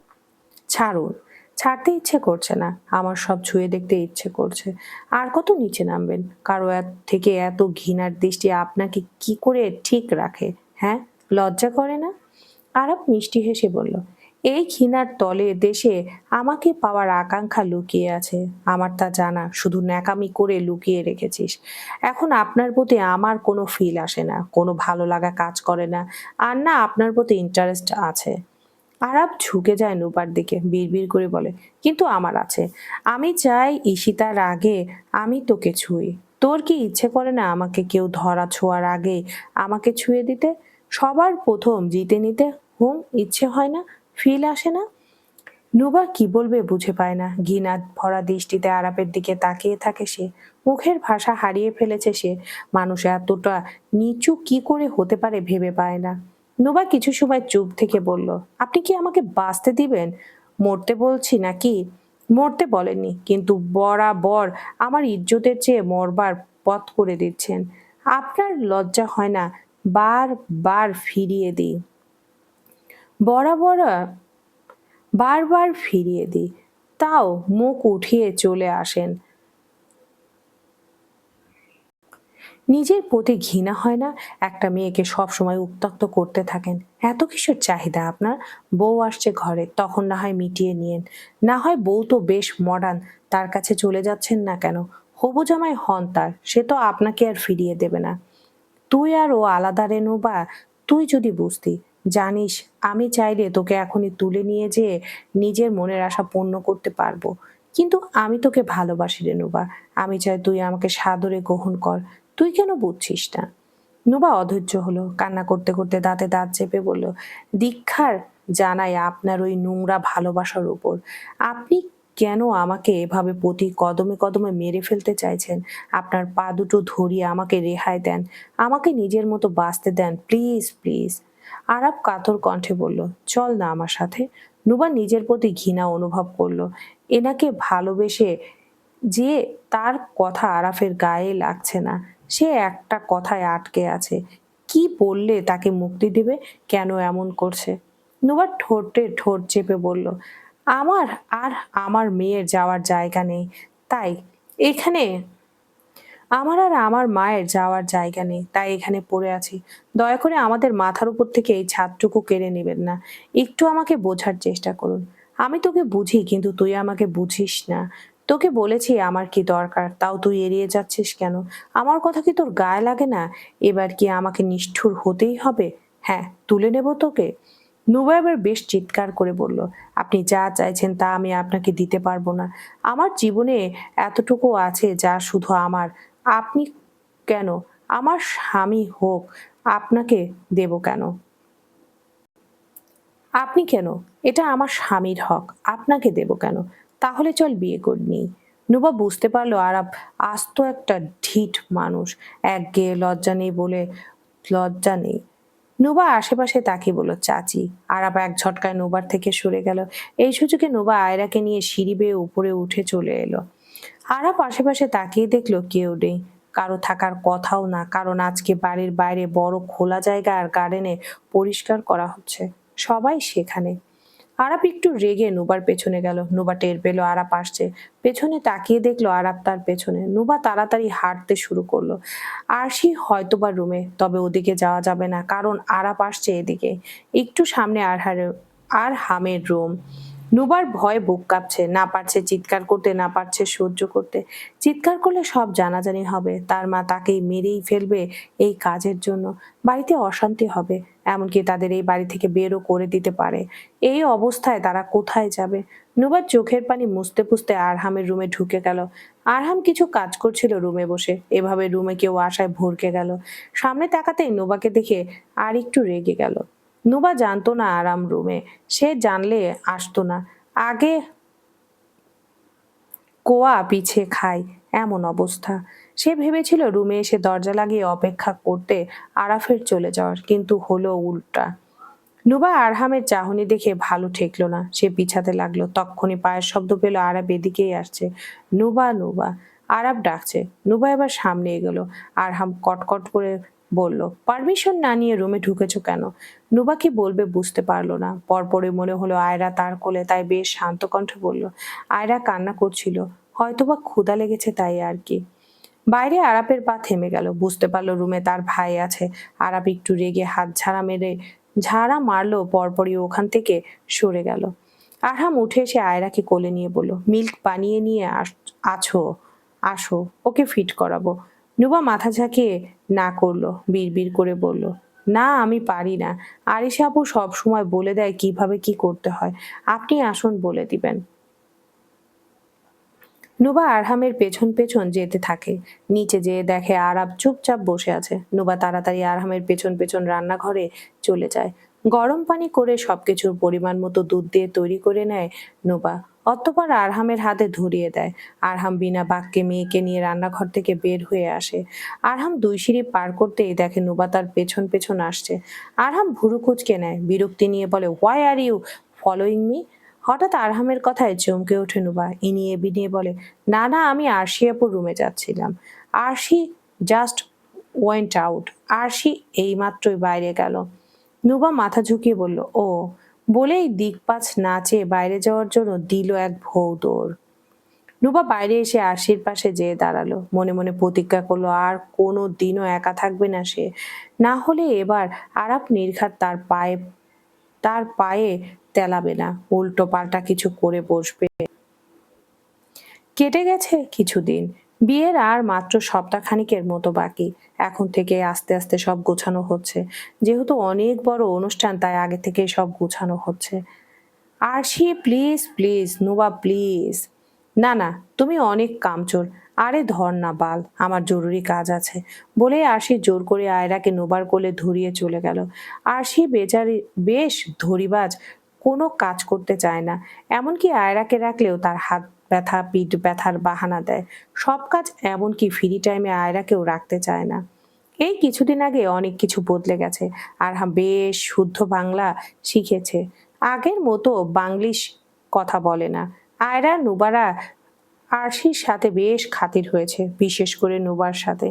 ছাড়ুন। ছাড়তে ইচ্ছে করছে না, আমার সব ছুঁয়ে দেখতে ইচ্ছে করছে। আর কত নিচে নামবেন? কারো থেকে এত ঘৃণার দৃষ্টি আপনাকে কি করে ঠিক রাখে? হ্যাঁ, লজ্জা করে না? আরাপ মিষ্টি হেসে বলল, এই ঘৃণার তলে দেশে আমাকে পাওয়ার আকাঙ্ক্ষা লুকিয়ে আছে। আমার তা জানা, শুধু ন্যাকামি করে লুকিয়ে রেখেছিস। এখন আপনার প্রতি আমার কোনো ফিল আসে না, কোনো ভালো লাগা কাজ করে না, আর না আপনার প্রতি ইন্টারেস্ট আছে। আরাপ ঝুঁকে যায় নুবার দিকে, বিড়বিড় করে বলে, কিন্তু আমার আছে। আমি চাই ঈশিতার আগে আমি তোকে ছুঁই। তোর কি ইচ্ছে করে না আমাকে কেউ ধরা ছোঁয়ার আগে আমাকে ছুঁয়ে দিতে? সবার প্রথম জিতে নিতে? ইচ্ছে হয় না? ফিল আসে না? নুবা কি বলবে বুঝে পায় না। ঘৃণা ভরা দৃষ্টিতে আরাপের দিকে তাকিয়ে থাকে সে। মুখের ভাষা হারিয়ে ফেলেছে সে। মানুষ এতটা নিচু কি করে হতে পারে ভেবে পায় না। নুবা কিছু সময় চুপ থেকে বলল, আপনি কি আমাকে বাঁচতে দিবেন? মরতে বলছি নাকি? মরতে বলেননি, কিন্তু বরাবর আমার ইজ্জতের চেয়ে মরবার পথ করে দিচ্ছেন। আপনার লজ্জা হয় না? বার ফিরিয়ে দিই, বরাবর বারবার ফিরিয়ে দিই, তাও মুখ উঠিয়ে চলে আসেন। নিজের প্রতি ঘৃণা হয় না? একটা মেয়েকে সব সময় উত্ত্যক্ত করতে থাকেন। এত কিসের চাহিদা আপনার? বউ আসছে ঘরে, তখন না হয় মিটিয়ে নিয়েন। না হয় বউ তো বেশ মডার্ন, তার কাছে চলে যাচ্ছেন না কেন? হবু জামাই হন তার, সে তো আপনাকে আর ফিরিয়ে দেবে না। তুই আর ও আলাদা রে নুবা। তুই যদি বুঝতি, জানিস আমি চাইলে তোকে এখনই তুলে নিয়ে যেয়ে নিজের মনের আশা পূর্ণ করতে পারবো। কিন্তু আমি তোকে ভালোবাসি রে নুবা। আমি চাই তুই আমাকে সাদরে গ্রহণ কর। তুই কেন বুঝছিস না? নুবা অধৈর্য হলো, কান্না করতে করতে দাঁতে দাঁত চেপে বলল, দীক্ষার জানাই আপনার ওই নোংরা ভালোবাসার উপর। আপনি কেন আমাকে এভাবে প্রতি কদমে কদমে মেরে ফেলতে চাইছেন? আপনার পা দুটো ধরিয়ে আমাকে রেহাই দেন, আমাকে নিজের মতো বাঁচতে দেন, প্লিজ প্লিজ। আরাপ কাতর কণ্ঠে বলল, চল না আমার সাথে। নুবা নিজের প্রতি ঘৃণা অনুভব করলো। এনাকে ভালোবেসে যে তার কথা আরাফের গায়ে লাগছে না। সে একটা কথায় আটকে আছে। কি বললে তাকে মুক্তি দিবে? কেন এমন করছে? নুবার ঠোঁটে ঠোঁট চেপে বলল, আমার আর আমার মেয়ের যাওয়ার জায়গা নেই, তাই এখানে আমার মায়ের যাওয়ার জায়গা নেই, তাই এখানে পড়ে আছি। দয়া করে আমাদের মাথার উপর থেকে এই ছাদটুকু কেড়ে নেবেন না। একটু আমাকে বোঝার চেষ্টা করুন। আমি তোকে বুঝি, কিন্তু তুই আমাকে বুঝিস না। তোকে বলেছি আমার কি দরকার, তাও তুই এড়িয়ে যাচ্ছিস কেন? আমার কথা কি তোর গায়ে লাগে না? এবার কি আমাকে নিষ্ঠুর হতেই হবে? হ্যাঁ, তুলে নেব তোকে। নুবা এবার বেশ চিৎকার করে বলল, আপনি যা চাইছেন তা আমি আপনাকে দিতে পারবো না। আমার জীবনে এতটুকু আছে যা শুধু আমার। আপনি কেন? আমার স্বামী হোক, আপনাকে দেব কেন? আপনি কেন? এটা আমার স্বামীর হক, আপনাকে দেব কেন? তাহলে চল বিয়ে করে নিই। নুবা বুঝতে পারলো আরাপ আস্ত একটা ঢিঠ মানুষ। একঘেয়ে লজ্জা নেই বলে লজ্জা নেই। নুবা আশেপাশে তাকিয়ে বলল, চাচি। আরাপ এক ঝটকায় নুবার থেকে সরে গেল। এই সুযোগে নুবা আয়রাকে নিয়ে সিঁড়ি বেয়ে উপরে উঠে চলে এলো। আরাপ আশেপাশে তাকিয়ে দেখলো কেউ নেই, কারো থাকার কথাও না, কারণ আজকে বাড়ির বাইরে বড় খোলা জায়গা আর গার্ডেনে পরিষ্কার করা হচ্ছে, সবাই সেখানে। আরাপ একটু রেগে নুবার পেছনে গেল। নুবা টের পেলো আরাপ আসছে, পেছনে তাকিয়ে দেখলো আরাপ তার পেছনে। নুবা তাড়াতাড়ি হাঁটতে শুরু করলো। আরশি হয়তোবা রুমে, তবে ওদিকে যাওয়া যাবে না, কারণ আরাপ আসছে এদিকে। একটু সামনে আর হামের রুম। নুবার ভয়ে বুক কাঁপছে, না পারছে চিৎকার করতে, না পারছে সহ্য করতে। চিৎকার করলে সব জানাজানি হবে, তার মা তাকেই মেরেই ফেলবে এই কাজের জন্য। বাড়িতে অশান্তি হবে, এমনকি তাদের এই বাড়ি থেকে বেরও করে দিতে পারে। এই অবস্থায় তারা কোথায় যাবে? নুবার চোখের পানি মুছতে মুছতে আরহামের রুমে ঢুকে গেল। আরহাম কিছু কাজ করছিল রুমে বসে। এভাবে রুমে কেউ আসায় ভরকে গেল। সামনে তাকাতেই নুবাকে দেখে আর একটু রেগে গেল। নুবা জানতো না আরাম রুমে, সে জানলে আসতো না। আগে কোয়া পিছে খায় এমন অবস্থা। সে ভেবেছিল রুমে এসে দরজা লাগিয়ে অপেক্ষা করতে আরাফের চলে যাওয়ার, কিন্তু হলো উল্টা। নুবা আরহামের চাহনি দেখে ভালো ঠেকলো না, সে পিছাতে লাগলো। তক্ষুনি পায়ের শব্দ পেল, আরাব এদিকেই আসছে। নুবা নুবা, আরাব ডাকছে। নুবা এবার সামনে এগোলো। আরহাম কটকট করে বলল, পারমিশন না নিয়ে রুমে ঢুকেছো কেন? নুবা কি বলবে বুঝতে পারলো না। পরপরই মনে হলো আয়রা তার কোলে, তাই বেশ শান্ত কণ্ঠে বলল, আয়রা কান্না করছিল, হয়তোবা ক্ষুধা লেগেছে তাই আর কি। বাইরে আরাপের পা থেমে গেল, বুঝতে পারলো রুমে তার ভাই আছে। আরাপ একটু রেগে হাত ঝাড়া মারলো, পরপরই ওখান থেকে সরে গেল। আরহাম উঠে এসে আয়রাকে কোলে নিয়ে বলল, মিল্ক বানিয়ে নিয়ে আছো, আসো, ওকে ফিট করাবো। নুবা মাথা ঝাঁকিয়ে না করলো, বিড়বিড় করে বলল, না আমি পারি না। আরিশা আপু সব সময় বলে দেয় কিভাবে কি করতে হয়, আপনি আসুন বলে দিবেন। নুবা আরহামের পেছন পেছন যেতে থাকে। নিচে যেয়ে দেখে আরাব চুপচাপ বসে আছে। নুবা তাড়াতাড়ি আরহামের পেছন পেছন রান্নাঘরে চলে যায়। গরম পানি করে সবকিছুর পরিমাণ মতো দুধ দিয়ে তৈরি করে নেয় নোবা। অতঃপর আরহামের হাতে ধরিয়ে দেয়। আরহাম বিনা বাক্যে মেয়েকে নিয়ে রান্নাঘর থেকে বের হয়ে আসে। আরহাম 2 সিঁড়ি পার করতেই দেখে নোবা তার পেছন পেছন আসছে। আরহাম ভুরু কুঁচকে নেয়, বিরক্তি নিয়ে বলে, why are you following me? হঠাৎ আরহামের কথায় চমকে ওঠে নোবা, ইনিয়ে বিনিয়ে বলে, না না, আমি আরশি আপুর রুমে যাচ্ছিলাম। আরশি জাস্ট ওয়েন্ট আউট। আরশি এইমাত্রই বাইরে গেল। নুবা মাথা ঝুঁকিয়ে বলল, ও, বলেই দিকপাছ না চেয়ে বাইরে যাওয়ার জন্য দিল এক ভৌ দৌড়। নুবা বাইরে এসে আরশির পাশে যেয়ে দাঁড়ালো। মনে মনে প্রতিজ্ঞা করলো আর কোনো দিনও একা থাকবে না সে। না হলে এবার আরাপ নির্ঘাত তার পায়ে তেলাবে না, উল্টো পাল্টা কিছু করে বসবে। কেটে গেছে কিছুদিন। বিয়ের আর মাত্র সপ্তাহখানিকের মতো বাকি। এখন থেকে আস্তে আস্তে সব গোছানো হচ্ছে। যেহেতু অনেক বড় অনুষ্ঠান, তাই আগে থেকে সব গোছানো হচ্ছে। আরশি প্লিজ প্লিজ, নুবা প্লিজ। না না, তুমি অনেক কামচোর। আরে ধর না বাল, আমার জরুরি কাজ আছে। বলে আরশি জোর করে আয়রাকে নুবার কোলে ধরিয়ে চলে গেল। আরশি বেচারি বেশ ধরিবাজ, কোনো কাজ করতে চায় না। এমনকি আয়রাকে রাখলেও তার হাত ব্যথা পিঠ ব্যথার বাহানা দেয়। সব কাজ, এমনকি ফ্রি টাইমে আয়রাকেও রাখতে চায় না। এই কিছুদিন আগে অনেক কিছু বদলে গেছে। আর বেশ শুদ্ধ বাংলা শিখেছে। আগের মতো বাংলিশ কথা বলে না। আয়রা নুবারা আরশির সাথে বেশ খাতির হয়েছে, বিশেষ করে নুবার সাথে।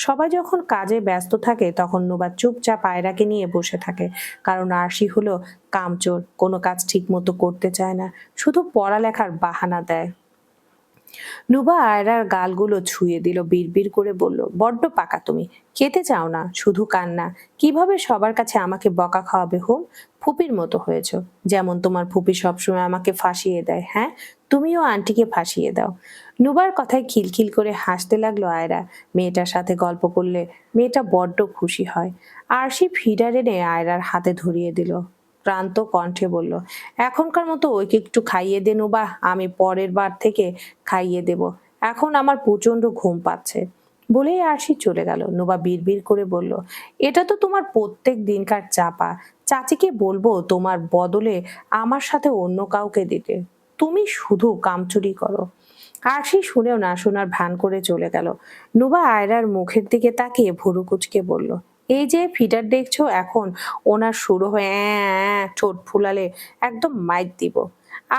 সবাই যখন কাজে ব্যস্ত থাকে তখন নুবা চুপচাপ আয়রাকে নিয়ে বসে থাকে। কারণ আরশি হলো কামচোর, কোনো কাজ ঠিক মতো করতে চায় না, শুধু পড়ালেখার বাহানা দেয়। নুবা আয়রার গালগুলো ছুঁয়ে দিল, বিড়বিড় করে বলল, বড্ড পাকা তুমি, খেতে চাও না, শুধু কান্না। কিভাবে সবার কাছে আমাকে বকা খাওয়াবে হোম? ফুপির মতো হয়েছ। যেমন তোমার ফুপি সবসময় আমাকে ফাঁসিয়ে দেয়। হ্যাঁ, তুমিও আন্টিকে ফাঁসিয়ে দাও। নুবার কথায় খিলখিল করে হাসতে লাগলো আয়রা। মেয়েটার সাথে গল্প করলে মেয়েটা বড্ড খুশি হয়। আরশি ফিডার এনে আয়রার হাতে ধরিয়ে দিল, ক্লান্ত কণ্ঠে বলল, এখনকার মতো ওকে একটু খাইয়ে দে নুবা, আমি পরের বার থেকে খাইয়ে দেব। এখন আমার প্রচন্ড ঘুম পাচ্ছে। বলেই আরশি চলে গেল। নুবা বিড়বিড় করে বলল, এটা তো তোমার প্রত্যেক দিনকার চাপা। চাচিকে বলবো তোমার বদলে আমার সাথে অন্য কাউকে দিতে। তুমি শুধু কামচুরি করো। আরশি শুনেও না শোনার ভান করে চলে গেল। নুবা আয়রার মুখের দিকে তাকিয়ে ভুরু কুচকে বলল, এই যে ফিডার দেখছো, এখন ওনার শুরু হয়ে ঠোঁট ফুলালে একদম মাইর দিব।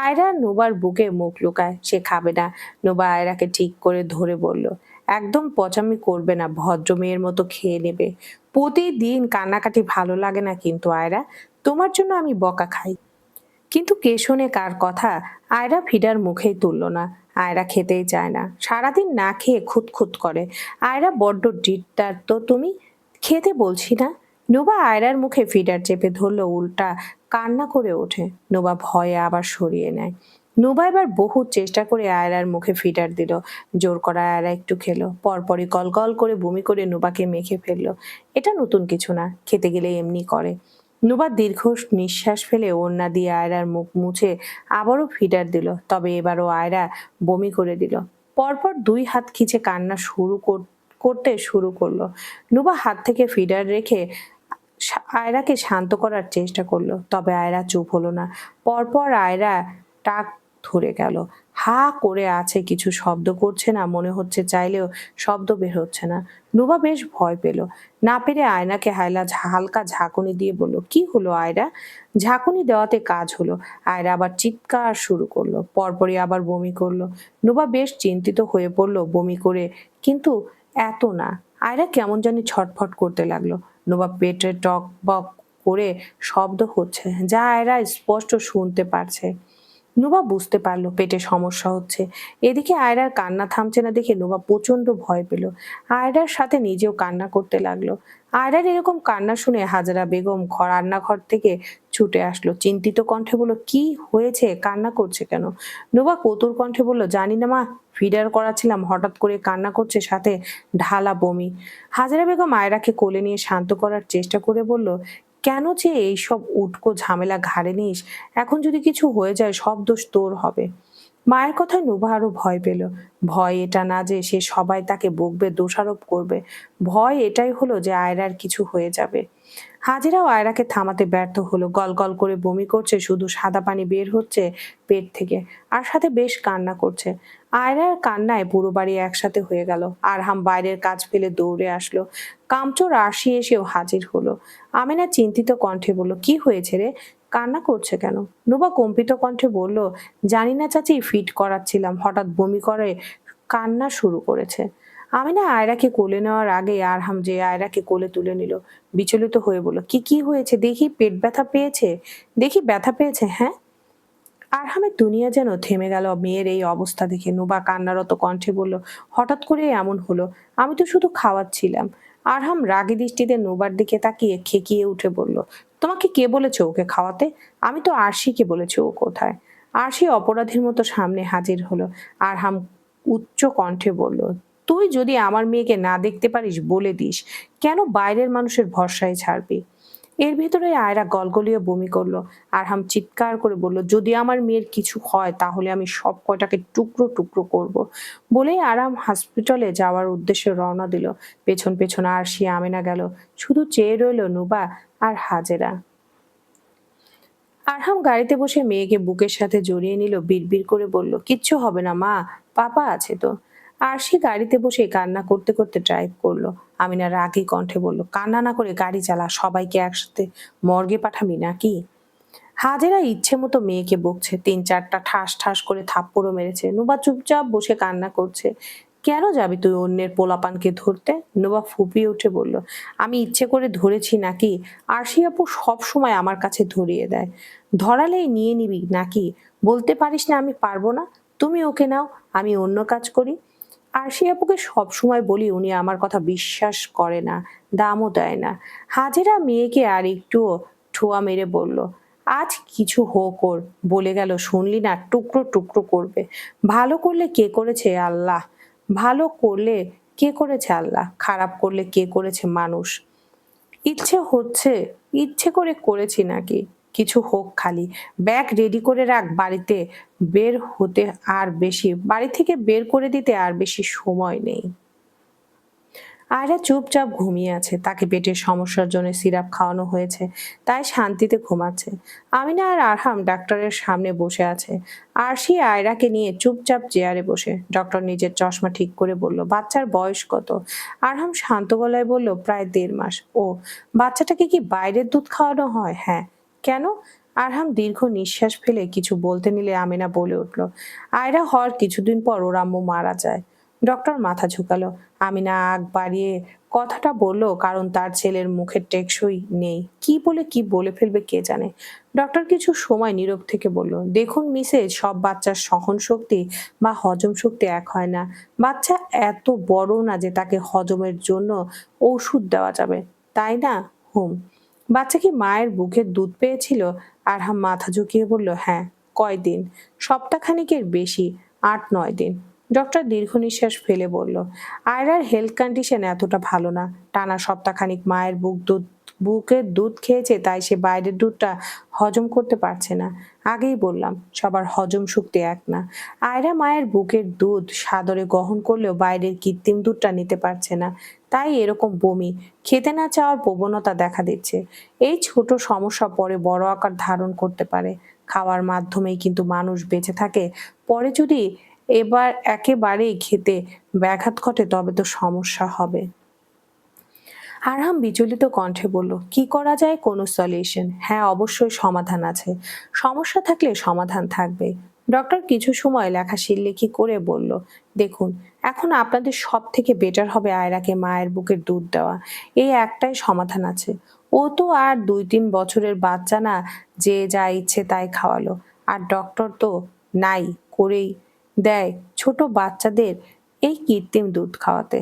আয়রা নুবার বুকে মুখ লুকায়, সে খাবে না। নুবা আয়রাকে ঠিক করে ধরে বলল, একদম পচামি করবে না, ভদ্র মেয়ের মতো খেয়ে নেবে। প্রতিদিন কান্নাকাটি ভালো লাগে না কিন্তু আয়রা, তোমার জন্য আমি বকা খাই। কিন্তু কে শোনে কার কথা? আয়রা ফিডার মুখেই তুলল না। আয়রা খেতেই চায় না, সারাদিন না খেয়ে খুঁতখুত করে। আয়রা বড্ড ডিটটার তো তুমি, খেতে বলছি না। নোবা আয়রার মুখে ফিডার চেপে ধরলো, উল্টা কান্না করে ওঠে। নোবা ভয়ে আবার সরিয়ে নেয়। নোবা এবার বহু চেষ্টা করে আয়রার মুখে ফিডার দিল। জোর করা আয়রা একটু খেলো, পরপরই গল করে বমি করে নোবাকে মেখে ফেললো। এটা নতুন কিছু না, খেতে গেলে এমনি করে। নুবা দীর্ঘ নিঃশ্বাস ফেলে ওড়না দিয়ে আয়রার মুখ মুছে আবারও ফিডার দিল, তবে এবারও আয়রা বমি করে দিল। পরপর 2 হাত খিচে কান্না করতে শুরু করলো। নুবা হাত থেকে ফিডার রেখে আয়রাকে শান্ত করার চেষ্টা করলো, তবে আয়রা চুপ হলো না। পরপর আয়রা টাক ধরে গেল। হা করে আছে, কিছু শব্দ করছে না, মনে হচ্ছে চাইলেও শব্দ বের হচ্ছে না। নুবা বেশ ভয় পেল। না পেরে আয়নাকে হালকা ঝাঁকুনি দিয়ে বলল, কি হলো আয়রা? ঝাঁকুনি দেওয়াতে কাজ হলো। আয়রা আবার চিৎকার শুরু করলো, পরপরই আবার বমি করলো। নুবা বেশ চিন্তিত হয়ে পড়লো, বমি করে কিন্তু এত না। আয়রা কেমন জানি ছটফট করতে লাগলো। নুবা পেটে টক বক করে শব্দ হচ্ছে, যা আয়রা স্পষ্ট শুনতে পারছে। নুবা বুঝতে পারলো পেটে সমস্যা হচ্ছে। এদিকে আয়রার কান্না থামছে না দেখে নুবা প্রচন্ড ভয় পেল। আয়রার সাথে নিজেও কান্না করতে লাগলো। আয়রার এরকম কান্না শুনে হাজরা বেগম রান্নাঘর থেকে ছুটে আসলো, চিন্তিত কণ্ঠে বলল, কি হয়েছে, কান্না করছে কেন? নুবা কতুর কণ্ঠে বলল, জানি না মা, ফিডার করাছিলাম, হঠাৎ করে কান্না করছে, সাথে ঢালা বমি। হাজরা বেগম আয়রাকে কোলে নিয়ে শান্ত করার চেষ্টা করে বলল, কেন যে এইসব উটকো ঝামেলা ঘাড়ে নিস? এখন যদি কিছু হয়ে যায় সব দোষ তোর হবে। মায়ের কথায় নুভা আরো ভয় পেল। ভয় এটা না যে সে সবাই তাকে বকবে, দোষারোপ করবে। ভয় এটাই হলো যে আয়রার কিছু হয়ে যাবে। হাজিরাও আয়রাকে থামাতে ব্যর্থ হলো। গল গল করে বমি করছে, শুধু সাদা পানি বের হচ্ছে পেট থেকে, আর সাথে বেশ কান্না করছে। আয়রার কান্নায় পুরো বাড়ি একসাথে হয়ে গেল। আরহাম বাইরের কাজ ফেলে দৌড়ে আসলো। কামচোর আরশি এসেও হাজির হলো। আমিনা চিন্তিত কণ্ঠে বলল, কি হয়েছে রে, কান্না করছে কেন? নুবা কম্পিত কণ্ঠে বলল, জানি না চাচি, ফিট করাচ্ছিলাম, হঠাৎ বমি করে কান্না শুরু করেছে। আমিনা আয়রাকে কোলে নেওয়ার আগে আরহাম যে আয়রাকে কোলে তুলে নিল। বিচলিত হয়ে বলল, কি কি হয়েছে দেখি, পেট ব্যথা পেয়েছে? দেখি ব্যথা পেয়েছে, হ্যাঁ? আরহামের দুনিয়া যেন থেমে গেল মেয়ের এই অবস্থা দেখে। নুবা কান্নারত কণ্ঠে বলল, হঠাৎ করে এমন হলো, আমি তো শুধু খাওয়াচ্ছিলাম। আরহাম রাগী দৃষ্টিতে নুবার দিকে তাকিয়ে খেকিয়ে উঠে বলল, তোমাকে কে বলেছে ওকে খাওয়াতে? আমি তো আরশিকে বলেছি। ও কোথায়? আরশি অপরাধীর মতো সামনে হাজির হলো। আরহাম উচ্চ কণ্ঠে বলল, তুই যদি আমার মেয়েকে না দেখতে পারিস বলে দিস, কেন বাইরের মানুষের ভরসায় ছাড়বি? এর ভেতরে আয়রা গলগলিয়ে বমি করলো। আরহাম চিৎকার করে বলল, যদি আমার মেয়ের কিছু হয় তাহলে আমি সব কয়টাকে টুকরো টুকরো করব। বলেই আরাম হসপিটালে যাওয়ার উদ্দেশ্যে রওনা দিল। পেছন পেছন আরশি আমেনা গেল। শুধু চেয়ে রইল নুবা আর হাজেরা। আরহাম গাড়িতে বসে মেয়েকে বুকের সাথে জড়িয়ে নিল। বিড়বিড় করে বলল, কিচ্ছু হবে না মা, পাপা আছে তো। আরশি গাড়িতে বসে কান্না করতে করতে ড্রাইভ করলো। আমিনা রাগী কণ্ঠে বলল, কান্না না করে গাড়ি চালা, সবাইকে একসাথে মর্গে পাঠাবি নাকি? হাজেরা ইচ্ছে মতো মেয়েকে বকছে, 3-4টা ঠাস ঠাস করে থাপ্পড়ও মেরেছে। নুবা চুপচাপ বসে কান্না করছে। কেন যাবি তুই অন্যের পোলাপানকে ধরতে? নুবা ফুপিয়ে উঠে বলল, আমি ইচ্ছে করে ধরেছি নাকি? আরশি আপু সব সময় আমার কাছে ধরিয়ে দেয়। ধরালেই নিয়ে নিবি নাকি? বলতে পারিস না আমি পারবো না? তুমি ওকে নাও, আমি অন্য কাজ করি। আরশি আপুকে সবসময় বলি, উনি আমার কথা বিশ্বাস করে না, দামও দেয় না। হাজেরা মেয়েকে আর একটুও ঠোয়া মেরে বলল, আজ কিছু হোক ওর, বলে গেল শুনলি না, টুকরো টুকরো করবে। ভালো করলে কে করেছে? আল্লাহ। ভালো করলে কে করেছে? আল্লাহ। খারাপ করলে কে করেছে? মানুষ। ইচ্ছে হচ্ছে, ইচ্ছে করে করেছি নাকি? কিছু হোক, খালি ব্যাগ রেডি করে রাখ, বাড়িতে বের হতে আর বেশি, বাড়ি থেকে বের করে দিতে আর বেশি সময় নেই। আয়রা চুপচাপ ঘুমিয়ে আছে। তাকে পেটের সমস্যার জন্য সিরাপ খাওয়ানো হয়েছে, তাই শান্তিতে ঘুমাচ্ছে। আমিনা আর আরহাম ডাক্তারের সামনে বসে আছে। আরশি আয়রাকে নিয়ে চুপচাপ চেয়ারে বসে। ডক্টর নিজের চশমা ঠিক করে বলল, বাচ্চার বয়স কত? আরহাম শান্ত গলায় বলল, প্রায় 1.5 মাস। ও, বাচ্চাটাকে কি বাইরের দুধ খাওয়ানো হয়? হ্যাঁ। কেন? আরহাম দীর্ঘ নিঃশ্বাস ফেলে কিছু বলতে নিলে আমিনা বলে উঠল, আয়রা হওয়ার কিছুদিন পর ওর আম্মু মারা যায়। ডক্টর মাথা ঝুঁকালো। আমিনা আগ বাড়িয়ে কথাটা বলল, কারণ তার ছেলের মুখের টেকসই নেই। কি বলে কি বলে ফেলবে কে জানে। ডক্টর কিছু সময় নীরব থেকে বলল, দেখুন মিসেস, সব বাচ্চার সহন শক্তি বা হজম শক্তি এক হয় না। বাচ্চা এত বড় না যে তাকে হজমের জন্য ওষুধ দেওয়া যাবে, তাই না? হুম। বাচ্চা কি মায়ের বুকের দুধ পেয়েছিল? আরহাম মাথা ঝুঁকিয়ে বলল, হ্যাঁ। কয়দিন? সপ্তাহখানেকের বেশি, 8-9 দিন। ডক্টর দীর্ঘ নিঃশ্বাস ফেলে বলল, আয়রার হেলথ কন্ডিশন এতটা ভালো না। টানা সপ্তাহখানিক মায়ের বুকের দুধ খেয়েছে, তাই সে বাইরের দুধটা হজম করতে পারছে না। আগেই বললাম, সবার হজম শক্তি এক না। আয়রা মায়ের বুকের দুধ সাদরে গ্রহণ করলেও বাইরের কৃত্রিম দুধটা নিতে পারছে না, তাই এরকম বমি, খেতে না চাওয়ার প্রবণতা দেখা দিচ্ছে। এই ছোট সমস্যা পরে বড় আকার ধারণ করতে পারে। খাওয়ার মাধ্যমেই কিন্তু মানুষ বেঁচে থাকে। পরে যদি এবার একেবারেই খেতে ব্যাঘাত ঘটে তবে তো সমস্যা হবে। আরহাম বিচলিত কণ্ঠে বলল, কি করা যায়? কোনো সলিউশন? হ্যাঁ, অবশ্যই সমাধান আছে। সমস্যা থাকলে সমাধান থাকবে। ডক্টর কিছু সময় লেখাশিল্লেখি করে বলল, দেখুন, এখন আপনাদের সব থেকে বেটার হবে আয়রাকে মায়ের বুকের দুধ দেওয়া। এই একটাই সমাধান আছে। ও তো আর 2-3 বছরের বাচ্চা না যে যা ইচ্ছে তাই খাওয়ালো। আর ডক্টর তো নাই করেই দেয় ছোট বাচ্চাদের এই কৃত্রিম দুধ খাওয়াতে।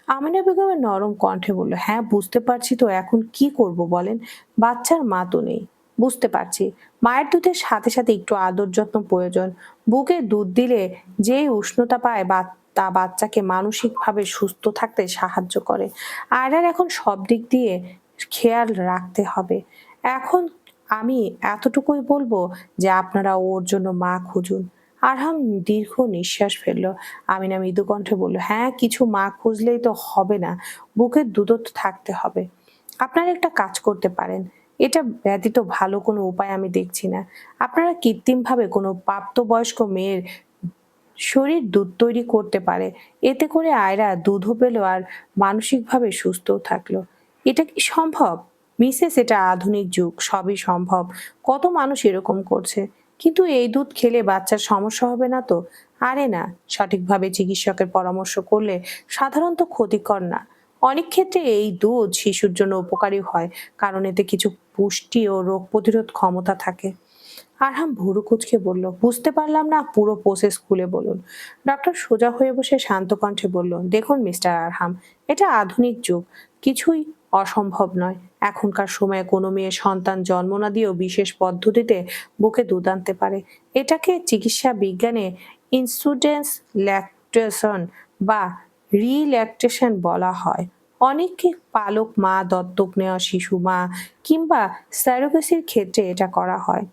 আমিনা বেগমের নরম কণ্ঠে বলল, হ্যাঁ বুঝতে পারছি, তো এখন কি করব বলেন? বাচ্চার মা তো নেই। বুঝতে পারছি। মায়ের দুধের সাথে সাথে একটু আদর যত্ন প্রয়োজন। বুকে দুধ দিলে যেই উষ্ণতা পায় তা বাচ্চাকে মানসিকভাবে সুস্থ থাকতে সাহায্য করে। আয়রার এখন সব দিক দিয়ে খেয়াল রাখতে হবে। এখন আমি এতটুকুই বলবো যে আপনারা ওর জন্য মা খুঁজুন। আরহাম দীর্ঘ নিঃশ্বাস ফেললো। আমিনা মৃদু কণ্ঠে বলল, হ্যাঁ, কিছু মা খুঁজলেই তো হবে না, বুকের দুধও তো থাকতে হবে। আপনারা একটা কাজ করতে পারেন, এটা ব্যতীত ভালো কোনো উপায় আমি দেখছি না। আপনারা কৃত্রিমভাবে কোনো প্রাপ্তবয়স্ক মেয়ের শরীর দুধ তৈরি করতে পারে, এতে করে আয়রা দুধও পেল আর মানসিকভাবে সুস্থও থাকলো। এটা কি সম্ভব মিসেস? এটা আধুনিক যুগ, সবই সম্ভব। কত মানুষ এরকম করছে। কিন্তু এই দুধ খেলে বাচ্চার সমস্যা হবে না তো? আরে না, সঠিকভাবে চিকিৎসকের পরামর্শ করলে সাধারণত ক্ষতিকর না। অনেক ক্ষেত্রে এই দুধ শিশুর জন্য উপকারী হয়, কারণ এতে কিছু পুষ্টি ও রোগ প্রতিরোধ ক্ষমতা থাকে। আরহাম ভুরু কুঁচকে বলল, বুঝতে পারলাম না, পুরো প্রসেস খুলে বলুন। ডক্টর সোজা হয়ে বসে শান্ত কণ্ঠে বলল, দেখুন মিস্টার আরহাম, এটা আধুনিক যুগ, কিছুই অসম্ভব নয়। এখনকার সময়ে কোনো মেয়ে সন্তান জন্ম না দিয়েও বিশেষ পদ্ধতিতে বুকে দুধ আনতে পারে। এটাকে চিকিৎসা বিজ্ঞানে ইনসুডেন্স ল্যাকটেশন বা রিল্যাকটেশন বলা হয়। অনেকে পালক মা, দত্তক নেওয়া শিশু মা কিংবা স্যারোগেসির ক্ষেত্রে এটা করা হয়।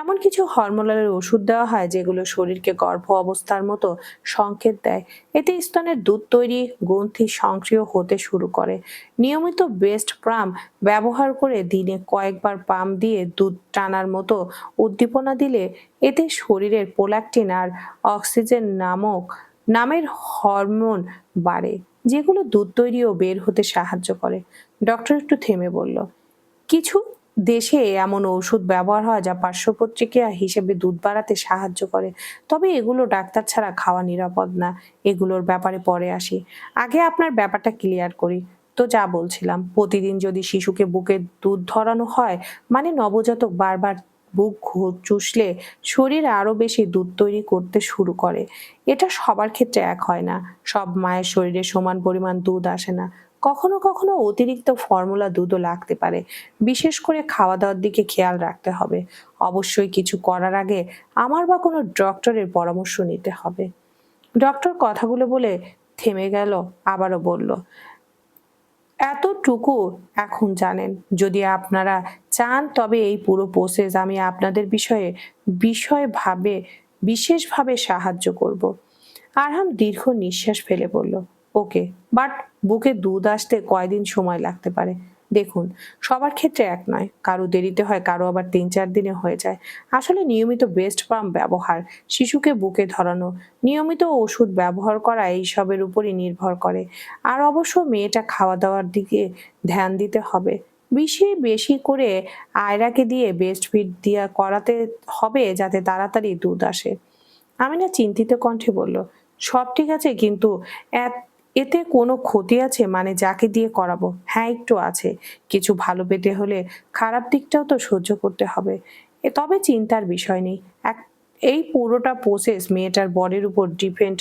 এমন কিছু হরমোনাল ওষুধ দেওয়া হয় যেগুলো শরীরকে গর্ভ অবস্থার মতো সংকেত দেয়। এতে স্তনের দুধ তৈরি, গ্রন্থি সক্রিয় হতে শুরু করে। নিয়মিত ব্রেস্ট পাম্প ব্যবহার করে দিনে কয়েকবার পাম্প দিয়ে দুধ টানার মতো উদ্দীপনা দিলে এতে শরীরের প্রোল্যাক্টিন আর অক্সিজেন নামের হরমোন বাড়ে, যেগুলো দুধ তৈরি ও বের হতে সাহায্য করে। ডক্টর একটু থেমে বলল, কিছু দেশে এমন ওষুধ ব্যবহার হয় যা পার্শ্ব প্রতিক্রিয়া হিসেবে দুধ বাড়াতে সাহায্য করে, তবে এগুলো ডাক্তার ছাড়া খাওয়া নিরাপদ না। এগুলোর ব্যাপারে পরে আসি, আগে আপনার ব্যাপারটা ক্লিয়ার করি। তো যা বলছিলাম, প্রতিদিন যদি শিশুকে বুকে দুধ ধরানো হয়, মানে নবজাতক বারবার বুক চুষলে শরীর আরো বেশি দুধ তৈরি করতে শুরু করে। এটা সবার ক্ষেত্রে এক হয় না, সব মায়ের শরীরে সমান পরিমাণ দুধ আসে না। কখনো কখনো অতিরিক্ত ফর্মুলা দুধও লাগতে পারে। বিশেষ করে খাওয়া দাওয়ার দিকে খেয়াল রাখতে হবে। অবশ্যই কিছু করার আগে আমার বা কোনো ডক্টরের পরামর্শ নিতে হবে। ডক্টর কথাগুলো বলে থেমে গেল, আবারও বলল, এতটুকু এখন জানেন। যদি আপনারা চান তবে এই পুরো প্রসেস আমি আপনাদের বিষয়ভাবে বিশেষভাবে সাহায্য করব। আরহাম দীর্ঘ নিঃশ্বাস ফেলে বলল, ওকে, বাট বুকে দুধ আসতে কয়দিন সময় লাগতে পারে? দেখুন, সবার ক্ষেত্রে এক নয়, কারো দেরিতে হয়, কারো আবার 3-4 দিনে হয়ে যায়। আসলে নিয়মিত ব্রেস্ট পাম্প ব্যবহার, শিশুকে বুকে ধরানো, নিয়মিত ওষুধ ব্যবহার করা এইসবের উপরই নির্ভর করে। আর অবশ্য মেয়েটা খাওয়া দাওয়ার দিকে ধ্যান দিতে হবে। বেশি বেশি করে আয়রাকে দিয়ে ব্রেস্ট ফিড দিয়া করাতে হবে যাতে তাড়াতাড়ি দুধ আসে। আমিনা চিন্তিত কণ্ঠে বলল, সব ঠিক আছে, কিন্তু এতে কোনো ক্ষতি আছে? মানে যাকে দিয়ে করাবো? হ্যাঁ, একটু আছে। কিছু ভালো পেতে হলে খারাপ দিকটাও তো সহ্য করতে হবে। তবে চিন্তার বিষয় নেই। এই পুরোটা প্রসেস মেয়েটার বডির উপর ডিপেন্ড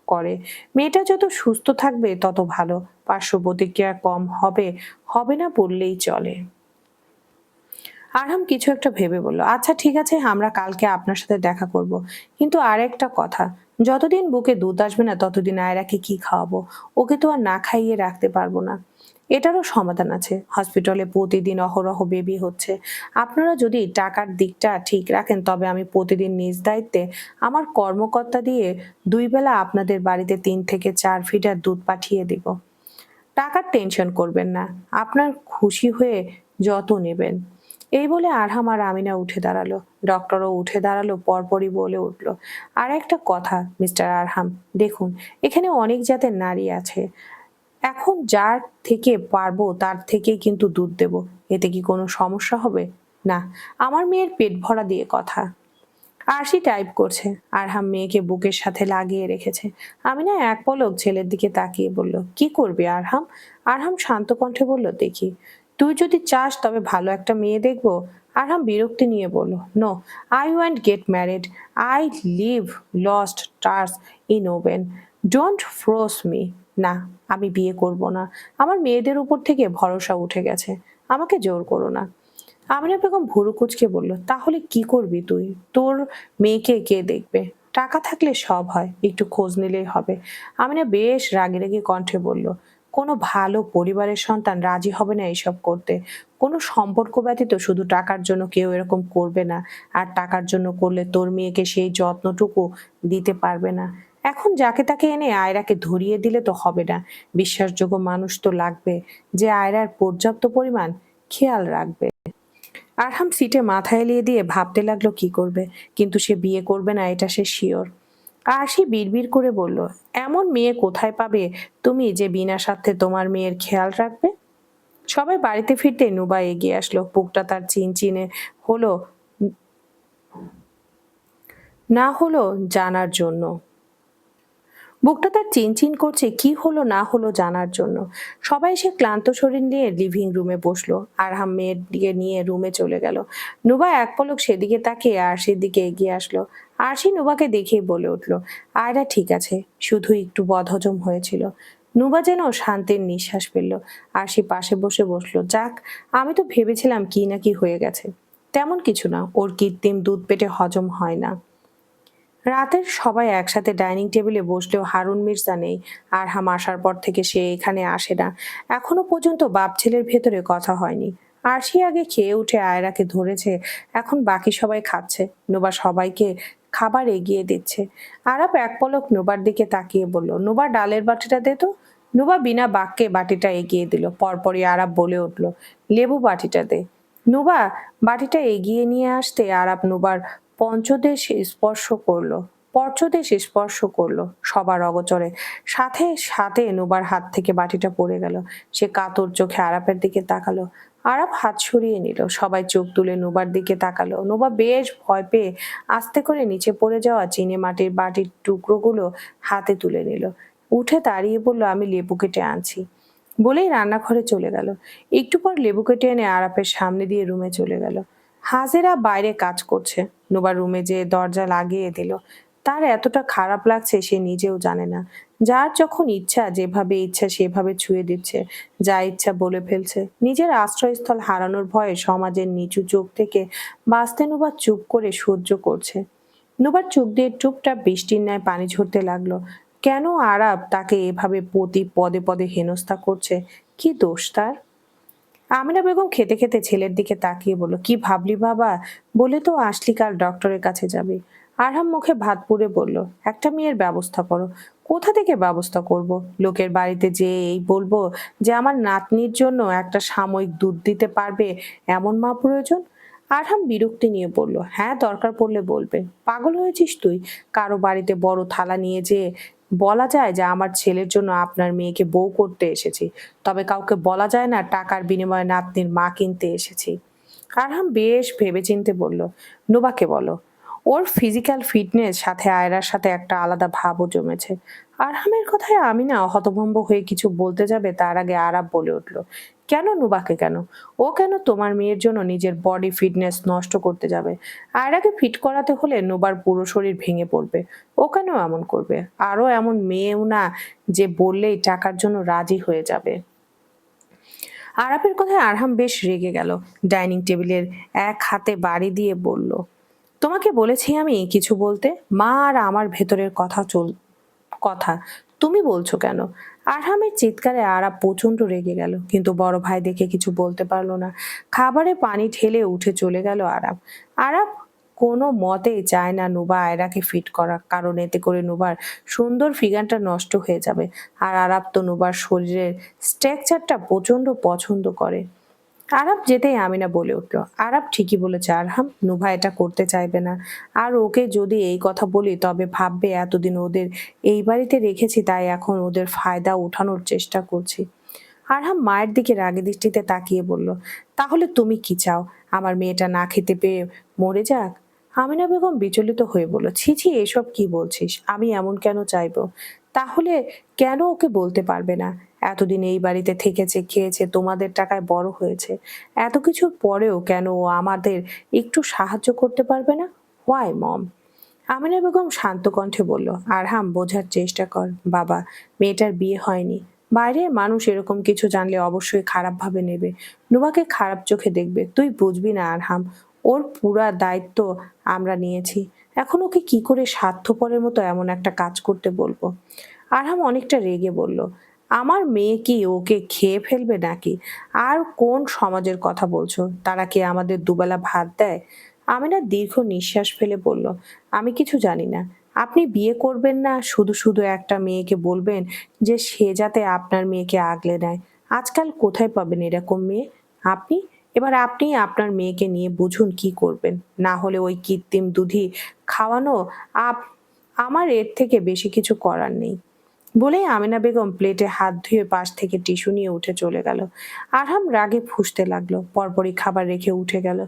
করে। মেয়েটা যত সুস্থ থাকবে তত ভালো। পার্শ্ব প্রতিক্রিয়া কম হবে হবে না বললেই চলে। আরহাম কিছু একটা ভেবে বলল, আচ্ছা ঠিক আছে, আমরা কালকে আপনার সাথে দেখা করব। কিন্তু আর একটা কথা, যতদিন বুকে দুধ আসবে না ততদিন আয়রাকে কি খাওয়াবো? ওকে তো আর না খাইয়ে রাখতে পারবো না। এটারও সমাধান আছে। হসপিটালে প্রতিদিন অহরহ বেবি হচ্ছে। আপনারা যদি টাকার দিকটা ঠিক রাখেন তবে আমি প্রতিদিন নিজ দায়িত্বে আমার কর্মকর্তা দিয়ে 2 বেলা আপনাদের বাড়িতে 3 থেকে 4 ফিটার দুধ পাঠিয়ে দিব। টাকার টেনশন করবেন না, আপনার খুশি হয়ে যত নেবেন। এই বলে আরহাম আর আমিনা উঠে দাঁড়ালো। ডক্টরও উঠে দাঁড়ালো, পরপরই বলে উঠল, আর একটা কথা মিস্টার আরহাম, দেখুন, এখানে অনেক জাতের নারী আছে। এখন যার থেকে পারবো তার থেকেই কিন্তু দুধ দেব। এতে কি কোনো সমস্যা হবে? না, আমার মেয়ের পেট ভরা দিয়ে কথা। আরশি টাইপ করছে। আরহাম মেয়েকে বুকের সাথে লাগিয়ে রেখেছে। আমিনা এক পলক ছেলের দিকে তাকিয়ে বলল, কি করবে আরহাম? আরহাম শান্ত কণ্ঠে বলল, দেখি, তুই যদি চাস তবে ভালো একটা মেয়ে দেখবো। আরহাম বিরক্তি নিয়ে বলল, no, I want get married. I live lost tars in oven. Don't force me. না, আমি বিয়ে করব না। আমার মেয়েদের উপর থেকে ভরসা উঠে গেছে, আমাকে জোর করো না। আমিনা বেগম ভুরু কুঁচকে বলল, তাহলে কি করবি তুই? তোর মেয়েকে কে দেখবে? টাকা থাকলে সব হয়, একটু খোঁজ নিলেই হবে। আমিনা বেশ রাগে রাগে কণ্ঠে বলল, কোনো ভালো পরিবারের সন্তান রাজি হবে না এসব করতে। কোনো সম্পর্ক ব্যতীত শুধু টাকার জন্য কেউ এরকম করবে না। আর টাকার জন্য করলে তোর মেয়েকে সেই যত্নটুকু দিতে পারবে না। এখন যাকে তাকে এনে আয়রাকে ধরিয়ে দিলে তো হবে না। বিশ্বাসযোগ্য মানুষ তো লাগবে, যে আয়রার পর্যাপ্ত পরিমাণ খেয়াল রাখবে। আরহাম সিটে মাথা এলিয়ে দিয়ে ভাবতে লাগলো কি করবে, কিন্তু সে বিয়ে করবে না এটা সে শিওর। আর সে বিড়বিড় করে বলল, এমন মেয়ে কোথায় পাবে তুমি যে বিনা স্বার্থে তোমার মেয়ের খেয়াল রাখবে? সবাই বাড়িতে ফিরতে নুবা এগিয়ে আসলো। বুকটা তার চিনচিনে হলো না হলো জানার জন্য। বুকটা তার চিনচিন করছে কি হলো না হলো জানার জন্য। সবাই এসে ক্লান্ত শরীর নিয়ে লিভিং রুমে বসলো। আরহাম মেয়ের দিকে নিয়ে রুমে চলে গেল। নুবা এক পলক সেদিকে তাকিয়ে আরশির দিকে এগিয়ে আসলো। আরশি নুবাকে দেখেই বলে উঠলো, আয়রা ঠিক আছে, শুধু একটু বদহজম হয়েছিল। নুবা যেন শান্তির নিঃশ্বাস ফেলল। আরশি পাশে বসলো। যাক, আমি তো ভেবেছিলাম কি না কি হয়ে গেছে। তেমন কিছু না, ওর কৃত্রিম দুধ পেটে হজম হয় না। রাতের সবাই একসাথে ডাইনিং টেবিলে বসলেও হারুন মির্জা নেই। আরহাম আসার পর থেকে সে এখানে আসে না। এখনো পর্যন্ত বাপ ছেলের ভেতরে কথা হয়নি। আরশি আগে খেয়ে উঠে আয়রাকে ধরেছে, এখন বাকি সবাই খাচ্ছে। নোবা সবাইকে খাবার এগিয়ে দিচ্ছে। আরাপ এক পলক নোবার দিকে তাকিয়ে বলল, নোবা ডালের বাটিটা দে তো। নোবা বিনা বাক্যে বাটিটা এগিয়ে দিল। পরপরই আরাপ বলে উঠল, লেবু বাটিটা দে। নোবা বাটিটা এগিয়ে নিয়ে আসতে আরাপ নোবার পঞ্চদেশ স্পর্শ করলো পর্চদেশ স্পর্শ করলো সবার অগোচরে। সাথে সাথে নুবার হাত থেকে বাটিটা পড়ে গেল। সে কাতর চোখে আরাপের দিকে তাকালো। আরাপ হাত সরিয়ে নিল। সবাই চোখ তুলে নুবার দিকে তাকালো। নুবা বেশ ভয় পেয়ে আস্তে করে নিচে পড়ে যাওয়া চিনে মাটির বাটির টুকরোগুলো হাতে তুলে নিল। উঠে দাঁড়িয়ে বলল, আমি লেবু কেটে আনছি বলেই রান্নাঘরে চলে গেল। একটু পর লেবু কেটে এনে আরাপের সামনে দিয়ে রুমে চলে গেল। হাজেরা বাইরে কাজ করছে। নুবা রুমে যেয়ে দরজা লাগিয়ে দিল। তার এতটা খারাপ লাগছে সে নিজেও জানে না। যার যখন ইচ্ছা যেভাবে ইচ্ছা সেভাবে ছুঁয়ে দিচ্ছে, যা ইচ্ছা বলে ফেলছে। নিজের আশ্রয়স্থল হারানোর ভয়ে সমাজের নিচু চোখ থেকে বাঁচতে নুবা চুপ করে সহ্য করছে। নুবার চোখ দিয়ে টুপটাপ বৃষ্টির ন্যায় পানি ঝরতে লাগলো। কেন আরাব তাকে এভাবে প্রতি পদে পদে হেনস্থা করছে? কি দোষ তার? আমিনা বেগম খেতে খেতে ছেলের দিকে তাকিয়ে বলল, কি ভাবলি বাবা? বলে তো আসলি কাল ডক্টরের কাছে যাবি। আরহাম মুখে ভাত পুড়ে বলল, একটা মেয়ের ব্যবস্থা করো। কোথা থেকে ব্যবস্থা করব? লোকের বাড়িতে যে এই বলবো যে আমার নাতনির জন্য একটা সাময়িক দুধ দিতে পারবে এমন মা প্রয়োজন? আরহাম বিরক্তি নিয়ে বলল, হ্যাঁ দরকার পড়লে বলবে। পাগল হয়েছিস তুই? কারো বাড়িতে বড় থালা নিয়ে যে বলা যায় যে আমার ছেলের জন্য আপনার মেয়েকে বউ করতে এসেছি, তবে কাউকে বলা যায় না টাকার বিনিময়ে নাতনির মা কিনতে এসেছি। আরহাম বেশ ভেবেচিন্তে বলল, নোবাকে বলো। ওর ফিজিক্যাল ফিটনেস সাথে আয়রার সাথে একটা আলাদা ভাবও জমেছে। আরহামের কথায় আমি না হতভম্ব হয়ে কিছু বলতে যাবে তার আগে আরাব বলে উঠল, কেন নুবাকে কেন? ও কেন তোমার মেয়ের জন্য নিজের বডি ফিটনেস নষ্ট করতে যাবে? আয়রাকে ফিট করাতে হলে নুবার পুরো শরীর ভেঙে পড়বে। ও কেন এমন করবে? আরো এমন মেয়েও না যে বললেই টাকার জন্য রাজি হয়ে যাবে। আরাপের কথায় আরহাম বেশ রেগে গেল। ডাইনিং টেবিলের এক হাতে বাড়ি দিয়ে বলল, তোমাকে বলেছি আমি কিছু বলতে? মা আর আমার ভেতরের কথা তুমি বলছো কেন? আরহামের চিৎকারে আরাপ প্রচন্ড রেগে গেল, কিন্তু বড় ভাই দেখে কিছু বলতে পারলো না। খাবারে পানি ঢেলে উঠে চলে গেল আরাপ। আরাপ কোনো মতেই চায় না নুবা আয়রাকে ফিট করা, কারণ এতে করে নুবার সুন্দর ফিগারটা নষ্ট হয়ে যাবে। আর আরাপ তো নুবার শরীরের স্ট্রাকচারটা প্রচন্ড পছন্দ করে। আরাব যেতেই আমিনা বলে উঠল, আরাব ঠিকই বলেছে আরহাম, নুভা এটা করতে চাইবে না। আর ওকে যদি এই কথা বলি তবে ভাববে এতদিন ওদের এই বাড়িতে রেখেছি তাই এখন ওদের ফায়দা উঠানোর চেষ্টা করছি। আরহাম মায়ের দিকে রাগী দৃষ্টিতে তাকিয়ে বলল, তাহলে তুমি কি চাও? আমার মেয়েটা না খেতে পেয়ে মরে যাক? আমিনা বেগম বিচলিত হয়ে বলল, ছি ছি, এসব কি বলছিস? আমি এমন কেন চাইবো? তাহলে কেন ওকে বলতে পারবে না? এতদিন এই বাড়িতে থেকেছে, খেয়েছে, তোমাদের টাকায় বড় হয়েছে, এত কিছুর পরেও কেন ও আমাদের একটু সাহায্য করতে পারবে না? হোয়াই মম? আমিনা বেগম শান্ত কণ্ঠে বলল, আরহাম বোঝার চেষ্টা কর বাবা, মেয়েটার বিয়ে হয়নি। বাইরের মানুষ এরকম কিছু জানলে অবশ্যই খারাপ ভাবে নেবে, নুবাকে খারাপ চোখে দেখবে। তুই বুঝবি না আরহাম, ওর পুরা দায়িত্ব আমরা নিয়েছি। এখন ওকে কি করে স্বার্থপরের মতো এমন একটা কাজ করতে বলবো? আরহাম অনেকটা রেগে বলল, আমার মেয়ে কি ওকে খেয়ে ফেলবে নাকি? আর কোন সমাজের কথা বলছো? তারা কি আমাদের দুবেলা ভাত দেয়? আমিনা দীর্ঘ নিঃশ্বাস ফেলে বলল, আমি কিছু জানি না। আপনি বিয়ে করবেন না, শুধু শুধু একটা মেয়েকে বলবেন যে সে যাতে আপনার মেয়েকে আগলে নেয়। আজকাল কোথায় পাবেন এরকম মেয়ে? আপনি আপনি আপনার মেয়েকে নিয়ে বুঝুন কি করবেন। না হলে ওই কৃত্রিম দুধই খাওয়ানো। আপ আমার এর থেকে বেশি কিছু করার নেই। বলেই আমিনা বেগম প্লেটে হাত ধুয়ে পাশ থেকে টিস্যু নিয়ে উঠে চলে গেল। আরহাম রাগে ফুঁসতে লাগলো, পরপরই খাবার রেখে উঠে গেল।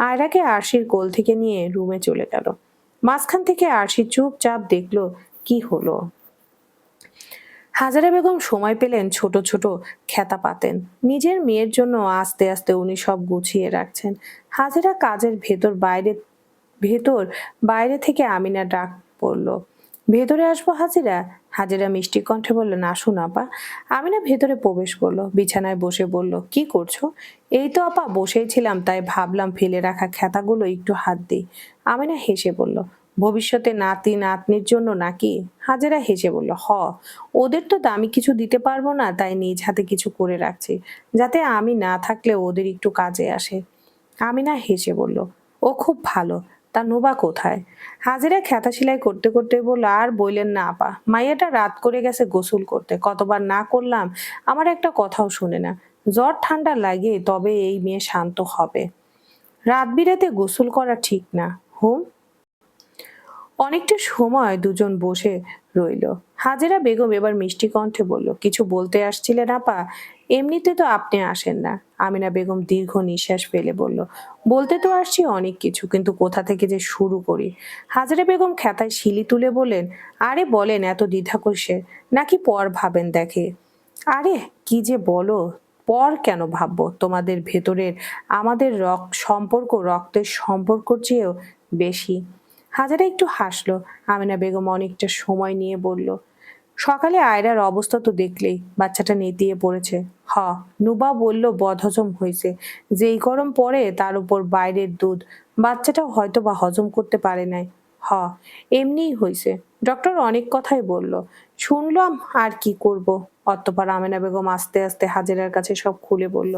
আয়রাকে আরশির কোল থেকে নিয়ে রুমে চলে গেল। মাঝখান থেকে আরশি চুপচাপ দেখলো কি হলো। হাজারা বেগম সময় পেলেন ছোট ছোট খেতা পাতেন। নিজের মেয়ের জন্য আস্তে আস্তে উনি সব গুছিয়ে রাখছেন। হাজারা কাজের ভেতর বাইরে থেকে আমিনা ডাক পড়ল, ভেতরে আসবো হাজিরা? হাজিরা মিষ্টি কণ্ঠে বললেন, আসুন আপা। আমিনা ভেতরে প্রবেশ করলো, বিছানায় বসে বলল, কি করছো? এই তো আপা বসেই ছিলাম, তাই ভাবলাম ফেলে রাখা খেতাগুলো একটু হাত দিই। আমিনা হেসে বলল, ভবিষ্যতে নাতি নাতনির জন্য নাকি? হাজেরা হেসে বলল, ওদের তো দামি কিছু দিতে পারবো না, তাই নিজ হাতে কিছু করে রাখছি, যাতে আমি না থাকলে ওদের একটু কাজে আসে। আমিনা হেসে বলল, ও খুব ভালো। তা নোবা কোথায়? হাজিরা খেতা সেলাই করতে করতে বলল, আর বললেন না আপা, মাইয়াটা রাত করে গেছে গোসল করতে, কতবার না করলাম, আমার একটা কথাও শুনে না। জ্বর ঠান্ডা লাগে তবে এই মেয়ে শান্ত হবে। রাত বিরাতে গোসল করা ঠিক না। হুম। অনেকটা সময় দুজন বসে রইল। হাজেরা বেগম এবার মিষ্টি কণ্ঠে বলল, কিছু বলতে আসছিলেন আপা? এমনিতে তো আপনি আসেন না। আমিনা বেগম দীর্ঘ নিঃশ্বাস ফেলে বলল, বলতে তো আসছি অনেক কিছু, কিন্তু কোথা থেকে যে শুরু করি। হাজেরা বেগম খেতায় শিলি তুলে বলেন, আরে বলেন, এত দ্বিধা কিসে? নাকি পর ভাবেন দেখে? আরে কি যে বলো, পর কেন ভাববো? তোমাদের ভেতরের আমাদের সম্পর্ক রক্তের সম্পর্কর চেয়েও বেশি। হাজারা একটু হাসলো। আমিনা বেগম অনেকটা সময় নিয়ে বলল, সকালে আয়রার অবস্থা তো দেখলেই, বাচ্চাটা নেতিয়ে পড়েছে। নুবা বলল বদহজম হয়েছে, যেই গরম পড়ে তার উপর বাইরের দুধ, বাচ্চাটাও হয়তো বা হজম করতে পারে নাই। হ এমনিই হয়েছে, ডক্টর অনেক কথাই বলল, শুনলাম, আর কি করব। অতঃপর আমেনা বেগম আস্তে আস্তে হাজেরার কাছে সব খুলে বলল।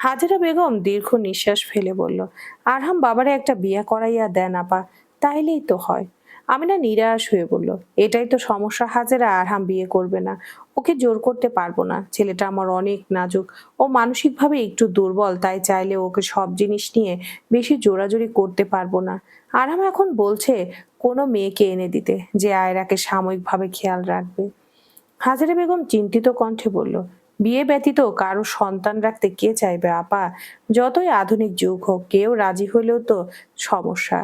হাজেরা বেগম দীর্ঘ নিঃশ্বাস ফেলে বলল, আরহাম বাবারে একটা বিয়ে করাইয়া দেন আপা, তাইলেই তো হয়। আমিনা নিরাশ হয়ে বলল, এটাই তো সমস্যা হাজেরা, আরহাম বিয়ে করবে না। ওকে জোর করতে পারবো না, ছেলেটা আমার অনেক নাজুক, ও মানসিকভাবে একটু দুর্বল, তাই চাইলে ওকে সব জিনিস নিয়ে বেশি জোরাজুরি করতে পারবো না। আরহাম এখন বলছে কোনো মেয়েকে এনে দিতে, যে আয়রাকে সাময়িকভাবে খেয়াল রাখবে। হাজারা বেগম চিন্তিত কণ্ঠে বলল, বিয়ে ব্যতীত কারো সন্তান রাখতে কে চাইবে আপা? যতই আধুনিক যুগ হোক, কেউ রাজি হলেও তো সমস্যা।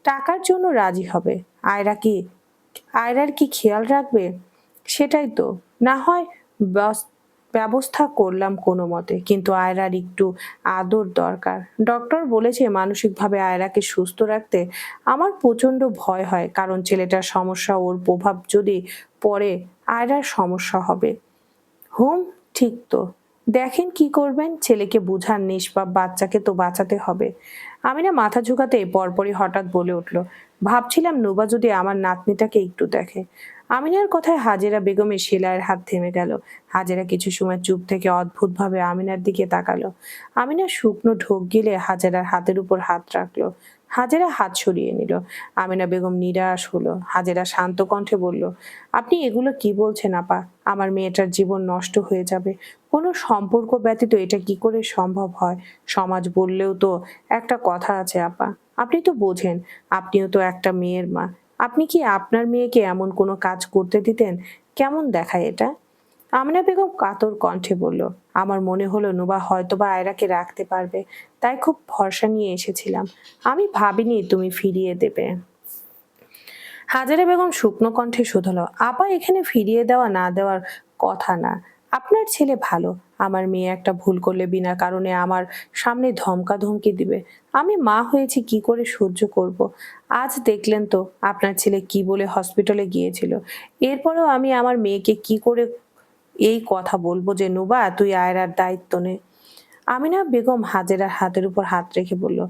টাকার জন্য রাজি হবে। আয়রা কি আয়রার কি খেয়াল রাখবে? সেটাই তো। না হয় ব্যবস্থা করলাম কোনো মতে, কিন্তু আয়রার একটু আদর দরকার। ডক্টর বলেছে মানসিকভাবে আয়রাকে সুস্থ রাখতে। আমার প্রচন্ড ভয় হয়, কারণ ছেলেটার সমস্যা, ওর প্রভাব যদি পড়ে আয়রার সমস্যা হবে। হুম, ঠিক তো। দেখেন কি করবেন, ছেলেকে বুঝান, নিষ্পাপ বাচ্চাকে তো বাঁচাতে হবে। আমিনা মাথা ঝুঁকাতে পরপরই হঠাৎ বলে উঠল, ভাবছিলাম নুবা যদি আমার নাতনিটাকে একটু দেখে। আমিনার কথায় হাজেরা বেগমের সেলাইয়ের হাত থেমে গেল। হাজেরা কিছু সময় চুপ থেকে অদ্ভুতভাবে আমিনার দিকে তাকালো। আমিনা শুকনো ঢোক গিলে হাজেরার হাতের উপর হাত রাখলো। হাজেরা হাত সরিয়ে নিল। আমিনা বেগম নিরাশ হলো। হাজেরা শান্ত কণ্ঠে বলল, আপনি এগুলো কি বলছেন আপা? আমার মেয়েটার জীবন নষ্ট হয়ে যাবে। কোনো সম্পর্ক ব্যতীত এটা কি করে সম্ভব হয়? সমাজ বললেও তো একটা কথা আছে আপা, আপনি তো বোঝেন, আপনিও তো একটা মেয়ের মা। আপনি কি আপনার মেয়েকে এমন কোনো কাজ করতে দিতেন? কেমন দেখায় এটা? আমিনা বেগম কাতর কণ্ঠে বলল, আমার মনে হলো নুবা হয়তোবা আয়রাকে রাখতে পারবে, তাই খুব ভরসা নিয়ে এসেছিলাম। আমি ভাবিনি তুমি ফিরিয়ে দেবে। হাজারা বেগম শুকনো কণ্ঠে শুধালো, আপা এখানে ফিরিয়ে দেওয়া না দেওয়ার কথা না। আপনার ছেলে ভালো, আমার মেয়ে একটা ভুল করলে বিনা কারণে আমার সামনে ধমকা ধমকি দিবে। আমি মা হয়েছি, কি করে সহ্য করব। আজ দেখলেন তো আপনার ছেলে কি বলে হসপিটালে গিয়েছিল। এরপরেও আমি আমার মেয়েকে কি করে এই কথা বলবো যে নুবা তুই আয়রার দায়িত্ব নে। আমিনা বেগম হাজেরার হাতের উপর হাত রেখে বলল,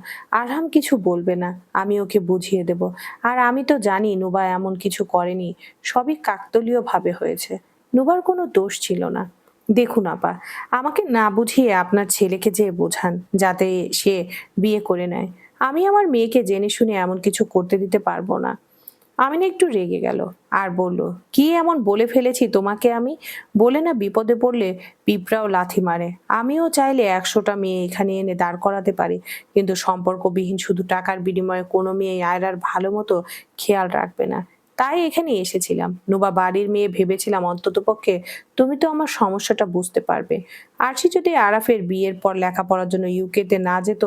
আরহাম কিছু বলবে না, আমি ওকে বুঝিয়ে দেব। আর আমি তো জানি নুবা এমন কিছু করেনি, সবই কাকতালীয় ভাবে হয়েছে। নুবার কোনো দোষ ছিল না। দেখুন আপা, আমাকে না বুঝিয়ে আপনার ছেলেকে যে বোঝান, যাতে সে বিয়ে করে নেয়। আমি আমার মেয়েকে জেনে শুনে এমন কিছু করতে দিতে পারবো না। আমিনা একটু রেগে গেল আর বলল, কি এমন বলে ফেলেছি তোমাকে আমি? বলে না বিপদে পড়লে পিঁপড়াও লাথি মারে। আমিও চাইলে 100টা মেয়ে এখানে এনে দাঁড় করাতে পারি, কিন্তু সম্পর্কবিহীন শুধু টাকার বিনিময়ে কোনো মেয়ে আয়রার ভালো মতো খেয়াল রাখবে না। তাই এখানে এসেছিলাম। নুবা বাড়ির মেয়ে ভেবেছিলাম অন্ততপক্ষে তুমি তো আমার সমস্যাটা বুঝতে পারবে। আরশি যদি আরাফের বিয়ের পর লেখাপড়ার জন্য ইউকেতে না যেত,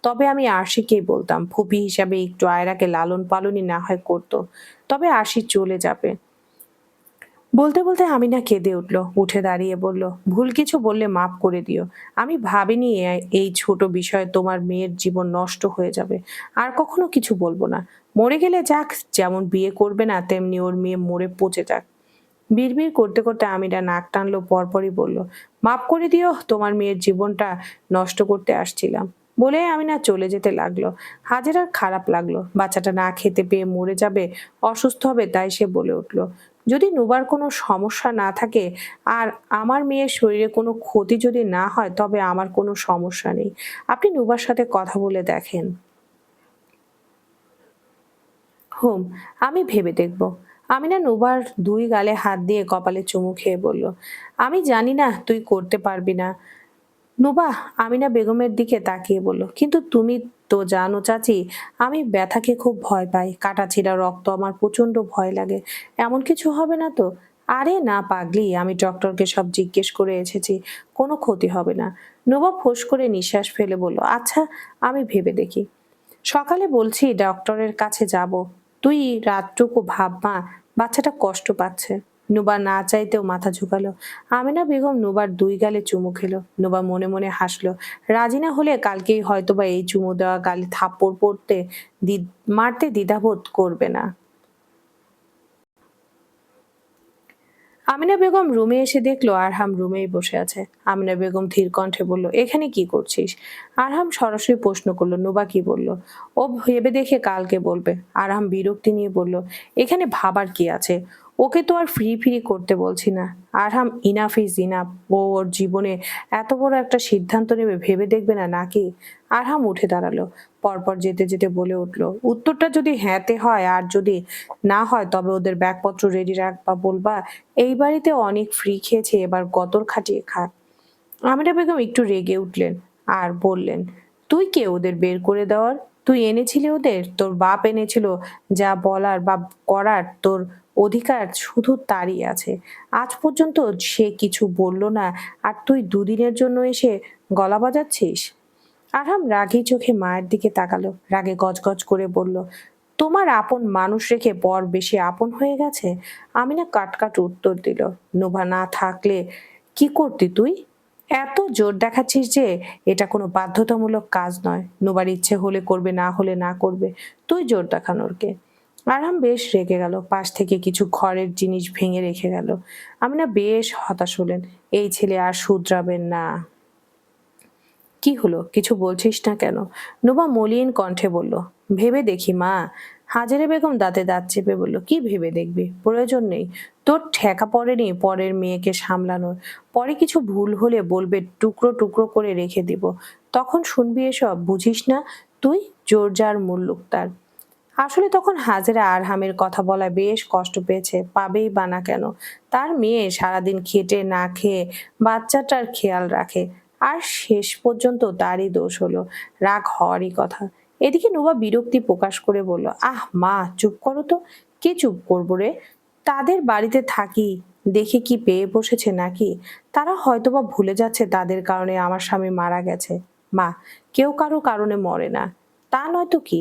তবে আমি আরশিকেই বলতাম ফুপি হিসাবে একটু আয়রাকে লালন পালনই না হয় করতো। তবে আরশি চলে যাবে। বলতে বলতে আমিনা কেঁদে উঠল, উঠে দাঁড়িয়ে বলল, ভুল কিছু বললে মাফ করে দিও। আমি ভাবিনি এই ছোট বিষয়ে তোমার মেয়ের জীবন নষ্ট হয়ে যাবে। আর কখনো কিছু বলবো না। মরে গেলে যাক, যেমন বিয়ে করবে না তেমনি ওর মেয়ে মরে পচে যাক। বিড়বিড় করতে করতে আমিরা নাক টানলো, পরপরই বলল, মাফ করে দিও, তোমার মেয়ের জীবনটা নষ্ট করতে আসছিলাম। বলে আমিনা চলে যেতে লাগলো। হাজেরার খারাপ লাগলো, বাচ্চাটা না খেতে পেয়ে মরে যাবে, অসুস্থ হবে, তাই সে বলে উঠল, যদি নুবার কোনো সমস্যা না থাকে আর আমার মেয়ের শরীরে কোনো ক্ষতি যদি না হয়, তবে আমার কোনো সমস্যা নেই। আপনি নুবার সাথে কথা বলে দেখেন। হুম, আমি ভেবে দেখব। আমিনা নুবার 2 গালে হাত দিয়ে কপালে চুমু খেয়ে বলল, আমি জানি না তুই করতে পারবি না। নুবাহ আমিনা বেগমের দিকে তাকিয়ে বলল, কিন্তু তুমি তো জানো চাচি, আমি ব্যথাকে খুব ভয় পাই। কাটাছিঁড়া রক্ত আমার প্রচন্ড ভয় লাগে। এমন কিছু হবে না তো? আরে না পাগলি, আমি ডক্টরকে সব জিজ্ঞেস করে এসেছি, কোনো ক্ষতি হবে না। নুবা ফোঁস করে নিঃশ্বাস ফেলে বলল, আচ্ছা, আমি ভেবে দেখি। সকালে বলছি ডক্টরের কাছে যাব। তুই রাতটুকু ভাব মা, বাচ্চাটা কষ্ট পাচ্ছে। নুবা না চাইতেও মাথা ঝুঁকালো। আমিনা বেগম নুবার 2 গালে চুমু খেলো। নুবা মনে মনে হাসলো। রাজি না হলে কালকেই হয়তোবা এই চুমু দেওয়া গালে থাপ্পড় পড়তে মারতে দ্বিধাবোধ করবে না। আমিনা বেগম রুমে এসে দেখলো আরহাম রুমেই বসে আছে। আমিনা বেগম ধীর কণ্ঠে বলল, এখানে কি করছিস? আরহাম সরাসরি প্রশ্ন করলো, নুবা কি বলল? ও ভেবে দেখে কালকে বলবে। আরহাম বিরক্তি নিয়ে বলল, এখানে ভাবার কি আছে? ওকে তো আর ফ্রি ফ্রি করতে বলছি না। আরহাম, ইনাফ ইজ ইনাফ। ও ওর জীবনে এত বড় একটা সিদ্ধান্ত নেবে, ভেবে দেখবে না নাকি? আরহাম উঠে দাঁড়ালো, পরপর যেতে যেতে বলে উঠলো, উত্তরটা যদি হ্যাঁতে হয়, আর যদি না হয় তবে ওদের ব্যাগপত্র রেডি রাখবা, বলবা এই বাড়িতে অনেক ফ্রি খেয়েছে, এবার গতর খাটিয়ে খাক। আমিরা বেগম একটু রেগে উঠলেন আর বললেন, তুই কে ওদের বের করে দেওয়ার? তুই এনেছিলি ওদের, তোর বাপ এনেছিল। যা বলার বা করার তোর অধিকার শুধু তারই আছে। আজ পর্যন্ত সে কিছু বলল না, আর তুই দুদিনের জন্য এসে গলা বাজাচ্ছিস? আরহাম রাগী চোখে মায়ের দিকে তাকালো, রাগে গজগজ করে বলল, তোমার আপন মানুষ রেখে পর বেশি আপন হয়ে গেছে? আমিনা কাটকাট উত্তর দিল, নোভা না থাকলে কি করতি তুই? এত জোর দেখাচ্ছিস যে এটা কোনো বাধ্যতামূলক কাজ নয়। নোবার ইচ্ছে হলে করবে, না হলে না করবে। তুই জোর দেখানোর কে? আরহাম বেশ রেগে গেল, পাশ থেকে কিছু ঘরের জিনিস ভেঙে রেখে গেল। আমিনা বেশ হতাশ হলেন, এই ছেলে আর শুধরাবেন না। কি হলো, কিছু বলছিস না কেন? নুবা মলিন কণ্ঠে বলল, ভেবে দেখি মা। হাজারে বেগম দাঁতে দাঁত চেপে বলল, কি ভেবে দেখবি? প্রয়োজন নেই। তোর ঠেকা পড়েনি পরের মেয়েকে সামলানোর। পরে কিছু ভুল হলে বলবে টুকরো টুকরো করে রেখে দিব, তখন শুনবি এসব, বুঝিস না তুই? জোর যার মুল্লুক তার। আসলে তখন হাজেরা আরহামের কথা বলায় বেশ কষ্ট পেয়েছে, পাবেই বা না কেন। তার মেয়ে সারাদিন খেটে না খেয়ে বাচ্চাটার খেয়াল রাখে, আর শেষ পর্যন্ত তারই দোষ হলো। রাগ হওয়ারই কথা। এদিকে নুবা বিরক্তি প্রকাশ করে বলল, আহ মা, চুপ করো তো। কে চুপ করবো রে? তাদের বাড়িতে থাকি দেখে কি পেয়ে বসেছে নাকি? তারা হয়তোবা ভুলে যাচ্ছে তাদের কারণে আমার স্বামী মারা গেছে। মা, কেউ কারো কারণে মরে না, তা নয়তো কি?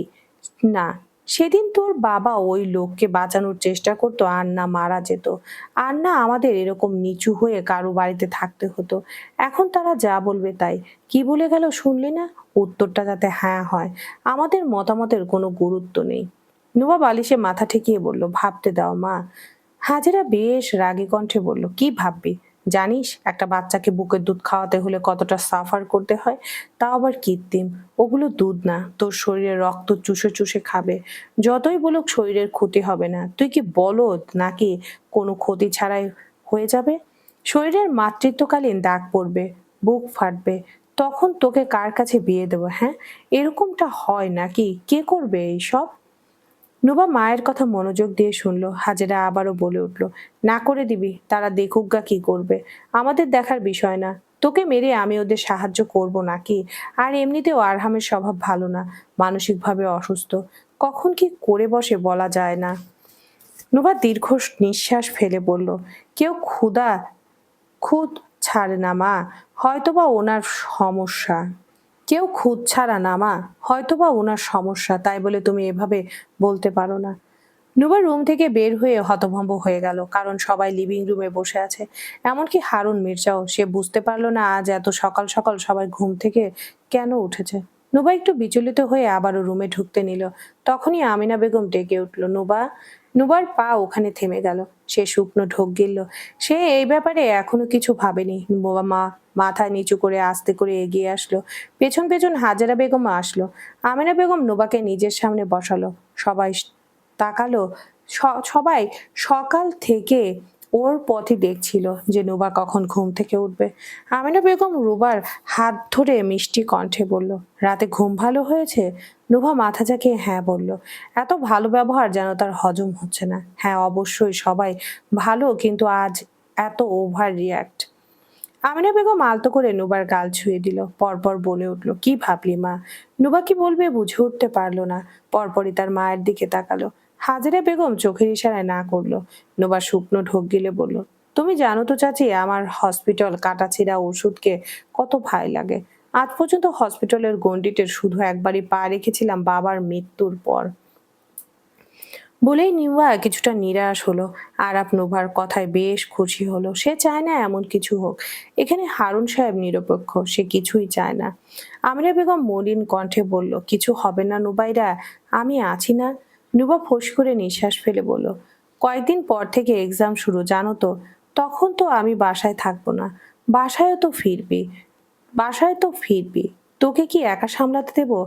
না, সেদিন তোর বাবা ওই লোককে বাঁচানোর চেষ্টা করতো, আর না মারা যেত, আর না আমাদের এরকম নিচু হয়ে কারো বাড়িতে থাকতে হতো। এখন তারা যা বলবে তাই। কি বলে গেল শুনলি না? উত্তরটা যাতে হ্যাঁ হয়। আমাদের মতামতের কোনো গুরুত্ব নেই। নুবা বালিশে মাথা ঠেকিয়ে বলল, ভাবতে দাও মা। হাজেরা বেশ রাগী কণ্ঠে বলল, কি ভাববি? জানিস একটা বাচ্চাকে বুকের দুধ খাওয়াতে হলে কতটা সাফার করতে হয়? তাও আবার কৃত্রিম। ওগুলো দুধ না, তোর শরীরে রক্ত চুষে চুষে খাবে। যতই বলুক শরীরের ক্ষতি হবে না, তুই কি বলদ নাকি কোনো ক্ষতি ছাড়াই হয়ে যাবে, শরীরের মাতৃত্বকালীন দাগ পড়বে, বুক ফাটবে, তখন তোকে কার কাছে বিয়ে দেবো? হ্যাঁ, এরকমটা হয় নাকি? কে করবে এইসব? নুবা মায়ের কথা মনোযোগ দিয়ে শুনলো। হাজেরা আবারও বলে উঠল, না করে দিবি, তারা দেখুক গা কি করবে, আমাদের দেখার বিষয় না। তোকে মেরে আমি ওদের সাহায্য করব নাকি? আর এমনিতেও আরহামের স্বভাব ভালো না, মানসিকভাবে অসুস্থ, কখন কি করে বসে বলা যায় না। নুবা দীর্ঘ নিঃশ্বাস ফেলে বলল, কেউ খুদ ছাড়ে না মা, হয়তোবা ওনার সমস্যা। কেউ খুদ ছাড়া না মা, হয়তোবা ওনার সমস্যা, তাই বলে তুমি এভাবে বলতে পারো না। নুবা রুম থেকে বের হয়ে হতভম্ব হয়ে গেল, কারণ সবাই লিভিং রুমে বসে আছে, এমনকি হারুন মির্জাও। সে বুঝতে পারলো না আজ এত সকাল সকাল সবাই ঘুম থেকে কেন উঠেছে। নুবা একটু বিচলিত হয়ে আবারও রুমে ঢুকতে নিল, তখনই আমিনা বেগম ডেকে উঠল, নুবা। নুবার পা ওখানে থেমে গেল, সে শুকনো ঢোক গিলল। সে এই ব্যাপারে এখনো কিছু ভাবেনি। মাথা নিচু করে আস্তে করে এগিয়ে আসলো, পেছন পেছন হাজেরা বেগম আসলো। আমিনা বেগম নুবাকে নিজের সামনে বসালো। তাকালো সবাই সকাল থেকে ওর পথে দেখছিল যে নুবা কখন ঘুম থেকে উঠবে। আমিনা বেগম রুবার হাত ধরে মিষ্টি কণ্ঠে বলল, রাতে ঘুম ভালো হয়েছে? নুবা মাথা ঝাঁকিয়ে হ্যাঁ বলল। এত ভালো ব্যবহার যেন তার হজম হচ্ছে না। হ্যাঁ অবশ্যই সবাই ভালো, কিন্তু আজ এত ওভার রিয়াক্ট। আমিনা বেগম আলতো করে নুবার গাল ছুঁয়ে দিল, পরপর বলে উঠল, কি ভাবলি মা? নুবা কি বলবে বুঝে উঠতে পারলো না, পরপরই তার মায়ের দিকে তাকালো। হাজেরা বেগম চোখের ইশারায় না করলো। নুবা শুকনো ঢোক গিলে বলল, তুমি জানো তো চাচি, আমার হসপিটাল কাটাছিড়া ওষুধকে কত ভয় লাগে। আজ পর্যন্ত হসপিটালের গণ্ডিতে শুধু একবারই পা রেখেছিলাম বাবার মৃত্যুর পর। বলেই নিউয়া কিছুটা নিরাশ হলো। আরাপ নোভার কথায় বেশ খুশি হলো। সে চায় না এমন কিছু হোক, এখানে হারুন সাহেব নিরপেক্ষ, সে কিছুই চায় না। আমিরা বেগম মলিন কণ্ঠে বলল, কিছু হবে না নুবাইরা, আমি আছি না। নুবা ফোঁস করে নিঃশ্বাস ফেলে বলল, কয়েকদিন পর থেকে এক্সাম শুরু জানো তো, তখন তো আমি বাসায় থাকবো না। বাসায় তো ফিরবি, তোকে কি একা সামলাতে দেবো?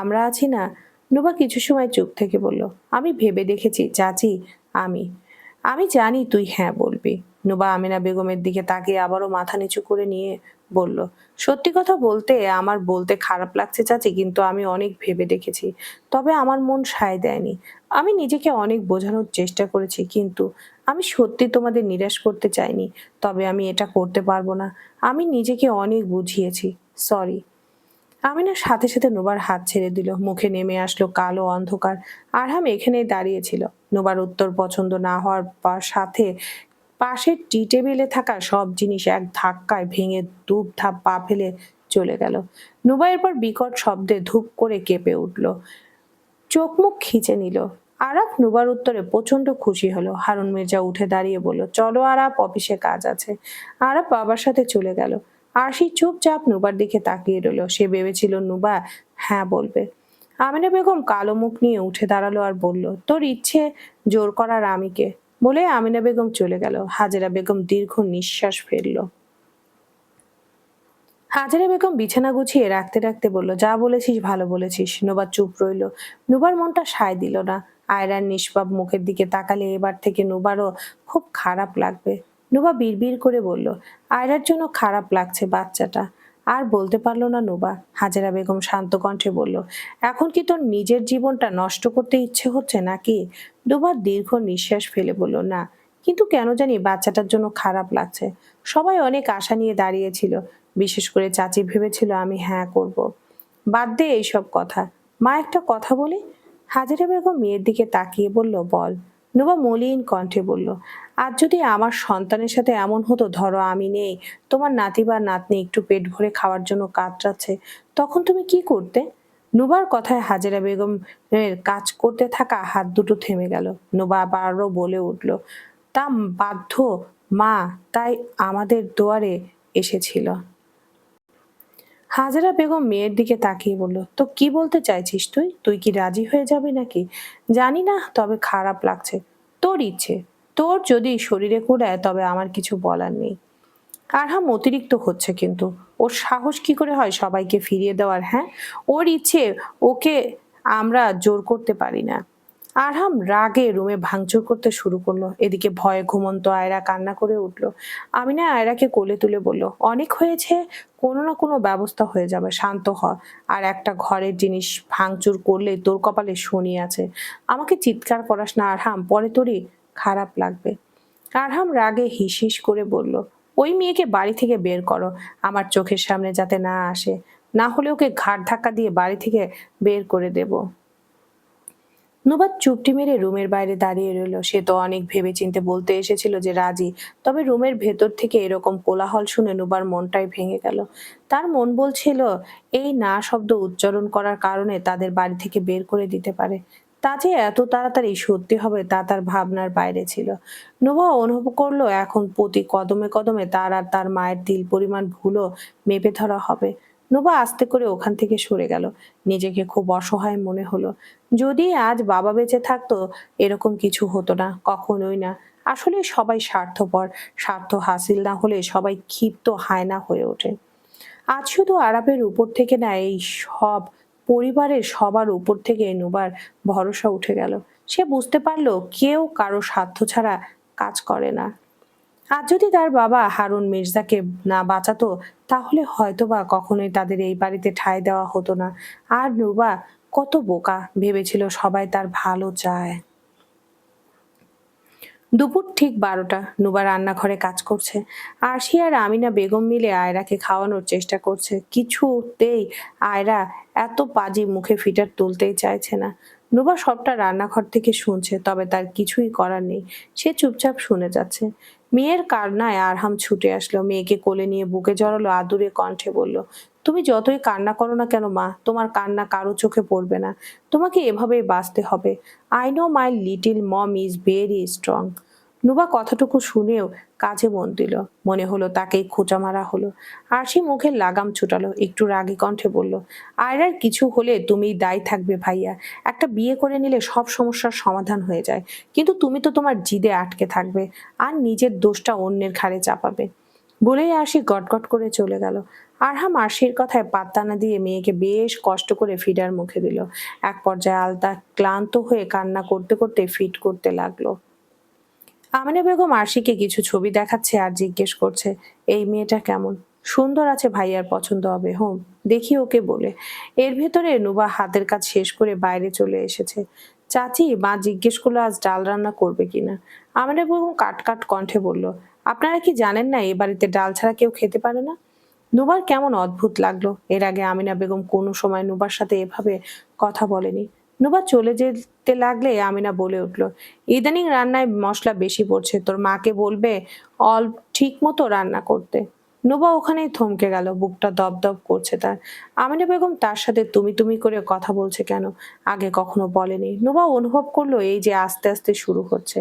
আমরা আছি না। নুবা কিছু সময় চুপ থেকে বলল, আমি ভেবে দেখেছি চাচি, আমি আমি জানি তুই হ্যাঁ বলবি। নুবা আমিনা বেগমের দিকে তাকিয়ে আবারও মাথা নিচু করে নিয়ে বলল, সত্যি কথা বলতে আমার বলতে খারাপ লাগছে চাচি, কিন্তু আমি অনেক ভেবে দেখেছি, তবে আমার মন সায় দেয়নি। আমি নিজেকে অনেক বোঝানোর চেষ্টা করেছি, কিন্তু আমি সত্যি তোমাদের নিরাশ করতে চাইনি, তবে আমি এটা করতে পারবো না। আমি নিজেকে অনেক বুঝিয়েছি, সরি। আমিনার সাথে সাথে নোবার হাত ছেড়ে দিল। মুখে নেমে আসলো কালো অন্ধকার। আরহাম এখানেই দাঁড়িয়েছিল। নোবার উত্তর পছন্দ না হওয়ার সাথে পাশের টি টেবিলে থাকা সব জিনিস এক ধাক্কায় ভেঙে ধূপ ধাপ পা ফেলে চলে গেল। নোবা এরপর বিকট শব্দে ধূপ করে কেঁপে উঠল, চোখ মুখ খিচে নিল। আরাফ নুবার উত্তরে প্রচন্ড খুশি হলো। হারুন মির্জা উঠে দাঁড়িয়ে বলল, চলো আরাফ, অফিসে কাজ আছে। আরাফ বাবার সাথে চলে গেল। আরশি চুপচাপ নুবার দিকে তাকিয়ে রইল। সে ভেবেছিল নুবা হ্যাঁ বলবে। আমিনা বেগম কালো মুখ নিয়ে উঠে দাঁড়ালো আর বলল, তোর ইচ্ছে জোর করার আমি কে? বলে আমিনা বেগম চলে গেল। হাজেরা বেগম দীর্ঘ নিঃশ্বাস ফেলল। হাজেরা বেগম বিছানা গুছিয়ে রাখতে রাখতে বলল, যা বলেছিস ভালো বলেছিস। নোবা চুপ রইল। নোবার মনটা সায় দিল না। আয়রার নিষ্পাপ মুখের দিকে তাকালে এবার থেকে নোবারও খুব খারাপ লাগবে। নোবা বিড়বিড় করে বলল, আয়রার জন্য খারাপ লাগছে বাচ্চাটা। আর বলতে পারলো না নোবা। হাজেরা বেগম শান্ত কণ্ঠে বলল, এখন কি তোর নিজের জীবনটা নষ্ট করতে ইচ্ছে হচ্ছে নাকি? নোবা দীর্ঘ নিঃশ্বাস ফেলে বলল, না, কিন্তু কেন জানি বাচ্চাটার জন্য খারাপ লাগছে। সবাই অনেক আশা নিয়ে দাঁড়িয়েছিল, বিশেষ করে চাচি ভেবেছিল আমি হ্যাঁ করব। বাদ দে এইসব কথা, মা একটা কথা বলি। হাজেরা বেগম মেয়ের দিকে তাকিয়ে বলল, বল। নুবা মলিন কণ্ঠে বলল, আজ যদি আমার সন্তানের সাথে এমন হতো, ধরো আমি নেই, তোমার নাতি বা নাতনি একটু পেট ভরে খাওয়ার জন্য কাতরাচ্ছে, তখন তুমি কি করতে? নুবার কথায় হাজেরা বেগম এর কাজ করতে থাকা হাত দুটো থেমে গেল। নুবা আবারও বলে উঠল, তা বাধ্য মা তাই আমাদের দুয়ারে এসেছিল। হাজেরা বেগম মেয়ের দিকে তাকিয়ে বলল, তো কি বলতে চাইছিস তুই? তুই কি রাজি হয়ে যাবি নাকি? জানি না, তবে খারাপ লাগছে। তোর ইচ্ছে, তোর যদি শরীরে কুড়ায় তবে আমার কিছু বলার নেই। আরহাম অতিরিক্ত হচ্ছে কিন্তু, ওর সাহস কি করে হয় সবাইকে ফিরিয়ে দেওয়ার? হ্যাঁ, ওর ইচ্ছে, ওকে আমরা জোর করতে পারি না। আরহাম রাগে রুমে ভাঙচুর করতে শুরু করলো। এদিকে ভয়ে ঘুমন্ত আয়রা কান্না করে উঠলো। আমিনা আয়রাকে কোলে তুলে বলল, অনেক হয়েছে, কোনো না কোনো ব্যবস্থা হয়ে যাবে, শান্ত হ। আর একটা ঘরের জিনিস ভাঙচুর করলে তোর কপালে শনি আছে। আমাকে চিৎকার করাস না আরহাম, পরে তোরই খারাপ লাগবে। আরহাম রাগে হিস হিস করে বলল, ওই মেয়েকে বাড়ি থেকে বের করো, আমার চোখের সামনে যাতে না আসে, না হলে ওকে ঘাড় ধাক্কা দিয়ে বাড়ি থেকে বের করে দেব। নুবাত চুপটি মেরে রুমের বাইরে দাঁড়িয়ে রইল। সে তো অনেক ভেবেচিন্তে বলতে এসেছিল যে রাজি, তবে রুমের ভেতর থেকে এরকম কোলাহল শুনে নুবার মনটাই ভেঙে গেল। তার মন বলছিল এই না শব্দ উচ্চারণ করার কারণে তাদের বাড়ি থেকে বের করে দিতে পারে। তা যে এত তাড়াতাড়ি সত্যি হবে তা তার ভাবনার বাইরে ছিল। নুবা অনুভব করলো এখন প্রতি কদমে কদমে তার আর তার মায়ের দিল পরিমাণ ভুলও মেপে ধরা হবে। নুবা আস্তে করে ওখান থেকে সরে গেল। নিজেকে খুব অসহায় মনে হলো। যদি আজ বাবা বেঁচে থাকতো এরকম কিছু হতো না, কখনোই না। আসলে সবাই স্বার্থপর, স্বার্থ হাসিল না হলে সবাই ক্ষিপ্ত হায়না হয়ে ওঠে। আজ শুধু আরাপের উপর থেকে না, এই সব পরিবারের সবার উপর থেকে নুবার ভরসা উঠে গেল। সে বুঝতে পারলো কেউ কারো স্বার্থ ছাড়া কাজ করে না। আর যদি তার বাবা হারুন মির্জাকে না বাঁচাতো তাহলে হয়তোবা কখনোই তাদের এই বাড়িতে ঠাঁই দেওয়া হতো না। আর নুবা কত বোকা, ভেবেছিল সবাই তার ভালো চায়। দুপুর ঠিক 12টা। নুবা রান্নাঘরে কাজ করছে। আরশি আর আমিনা বেগম মিলে আয়রাকে খাওয়ানোর চেষ্টা করছে। কিছুতেই আয়রা এত পাজি মুখে ফিটার তুলতেই চাইছে না। নুবা সবটা রান্নাঘর থেকে শুনছে, তবে তার কিছুই করার নেই। সে চুপচাপ শুনে যাচ্ছে। মেয়ের কান্নায় আরহাম ছুটে আসলো, মেয়েকে কোলে নিয়ে বুকে জড়ালো, আদুরে কণ্ঠে বলল, তুমি যতই কান্না করো না কেন মা, তোমার কান্না কারো চোখে পড়বে না। তোমাকে এভাবেই বাঁচতে হবে। I know my little mom is very strong. Nuba কথাটুকু শুনেও কাজে মন দিল। মনে হলো তাকেই খোঁচা মারা হলো। আরশি মুখের লাগাম ছুটালো, একটু রাগী কণ্ঠে বলল, আয়রার কিছু হলে তুমিই দায়ী থাকবে ভাইয়া। একটা বিয়ে করে নিলে সব সমস্যার সমাধান হয়ে যায়, কিন্তু তুমি তো তোমার জিদে আটকে থাকবে আর নিজের দোষটা অন্যের ঘাড়ে চাপাবে। বলেই আরশি গটগট করে চলে গেল। আরহাম আরশির কথায় পাত্তা না দিয়ে মেয়েকে বেশ কষ্ট করে ফিডার মুখে দিল। এক পর্যায়ে আলতা ক্লান্ত হয়ে কান্না করতে করতে ফিট করতে লাগলো। আমিনা বেগম আরশিকে কিছু ছবি দেখাচ্ছে আর জিজ্ঞেস করছে, এই মেয়েটা কেমন? সুন্দর আছে, ভাইয়ার পছন্দ হবে, হোম দেখি ওকে বলে। এর ভেতরে নুবা হাতের কাজ শেষ করে বাইরে চলে এসেছে। চাচি, মা জিজ্ঞেস করলো আজ ডাল রান্না করবে কিনা। আমিনা বেগম কাট কাট কণ্ঠে বলল, আপনারা কি জানেন না এ বাড়িতে ডাল ছাড়া কেউ খেতে পারে না? নুবার কেমন অদ্ভুত লাগলো। এর আগে আমিনা বেগম কোনো সময় নুবার সাথে এভাবে কথা বলেনি। নুবা চলে যেতে লাগলে আমিনা বলে উঠল, ইদানিং রান্নায় মশলা বেশি পড়ছে, তোর মাকে বলবে অল ঠিক মতো রান্না করতে। নুবা ওখানেই থমকে গেল, বুকটা দপদপ করছে তার। আমিনা বেগম তার সাথে তুমি তুমি করে কথা বলছে কেন, আগে কখনো বলেনি। নুবা অনুভব করলো এই যে আস্তে আস্তে শুরু হচ্ছে।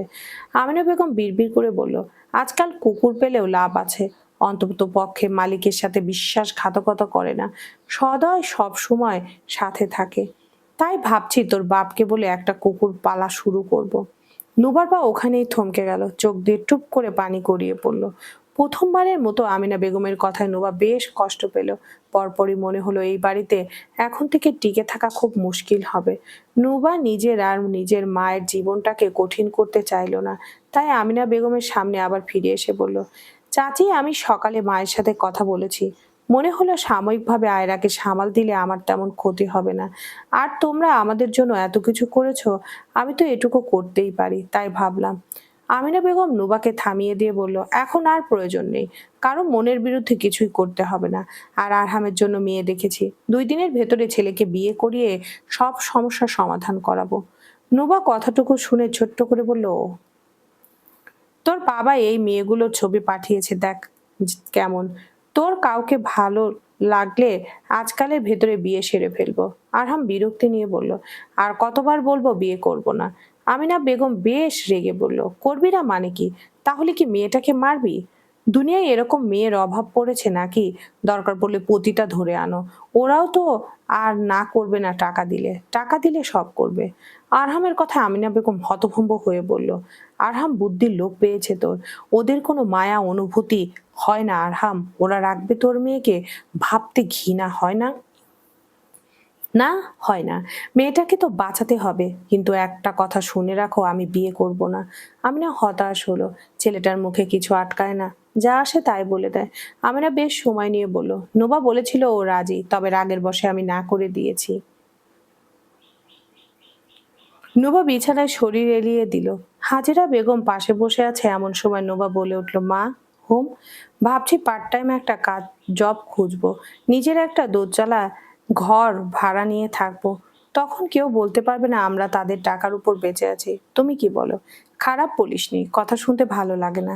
আমিনা বেগম বিড়বিড় করে বলল, আজকাল কুকুর পেলেও লাভ আছে, অন্তত পক্ষে মালিকের সাথে বিশ্বাসঘাতকতা করে না, সদয় সব সময় সাথে থাকে। তাই ভাবছি তোর বাপকে বলে একটা কুকুর পালা শুরু করব। নুবার পা ওখানেই থমকে গেল, চোখ দিয়ে টুপ করে পানি গড়িয়ে পড়লো। প্রথমবারের মতো আমিনা বেগমের কথায় নুবা বেশ কষ্ট পেল। পরপরই মনে হলো এই বাড়িতে এখন থেকে টিকে থাকা খুব মুশকিল হবে। নুবা নিজের আর নিজের মায়ের জীবনটাকে কঠিন করতে চাইলো না। তাই আমিনা বেগমের সামনে আবার ফিরে এসে বলল, চাচি, আমি সকালে মায়ের সাথে কথা বলেছি, মনে হলো সাময়িকভাবে আয়রাকে সামাল দিলে আমার তেমন ক্ষতি হবে না। আর তোমরা আমাদের জন্য এত কিছু করেছো, আমি তো এটুকু করতেই পারি, তাই ভাবলাম। আমিনা বেগম নুবাকে থামিয়ে দিয়ে বলল, এখন আর প্রয়োজন নেই, কারো মনের বিরুদ্ধে কিছুই করতে হবে না। আর আরহামের জন্য মেয়ে দেখেছি, 2 দিনের ভেতরে ছেলেকে বিয়ে করিয়ে সব সমস্যার সমাধান করাবো। নুবা কথাটুকু শুনে ছোট্ট করে বলল, তোর বাবা এই মেয়েগুলোর ছবি পাঠিয়েছে, দেখ কেমন। তোর কাউকে ভালো লাগলে আজকালের ভেতরে বিয়ে সেরে ফেলবো। আরহাম বিরক্তি নিয়ে বলল, আর কতবার বলবো বিয়ে করব না। আমিনা বেগম বেশ রেগে বলল, করবি না মানে কি? তাহলে কি মেয়েটাকে মারবি? দুনিয়ায় এরকম মেয়ের অভাব পড়েছে নাকি? দরকার পড়লে পতিতা ধরে আনো, ওরাও তো আর না করবে না। টাকা দিলে, টাকা দিলে সব করবে। আরহামের কথা আমিনা বেগম হতভম্ব হয়ে বলল, আরহাম, বুদ্ধির লোক পেয়েছে তোর, ওদের কোনো মায়া অনুভূতি হয় না আরহাম, ওরা রাখবে তোর মেয়েকে, ভাবতে ঘৃণা হয় না? না, হয় না। মেয়েটাকে তো বাঁচাতে হবে, কিন্তু একটা কথা শুনে রাখো, আমি বিয়ে করব না। আমি না হতাশ হলো। ছেলেটার মুখে কিছু আটকায় না, যা আসে তাই বলে দেয়। আমি না বেশ সময় নিয়ে বলল, নোবা বলেছিল ও রাজি, তবে রাগের বশে আমি না করে দিয়েছি। নোবা বিছানায় শরীর এলিয়ে দিল। হাজেরা বেগম পাশে বসে আছে, এমন সময় নোবা বলে উঠল, মা, হুম, ভাবছি পার্ট টাইম একটা কাজ জব খুঁজবো, নিজের একটা দোতলা ঘর ভাড়া নিয়ে থাকবো। তখন কেউ বলতে পারবে না আমরা তাদের টাকার উপর বেঁচে আছি। তুমি কি বলো? খারাপ বলিসনি, কথা শুনতে ভালো লাগে না।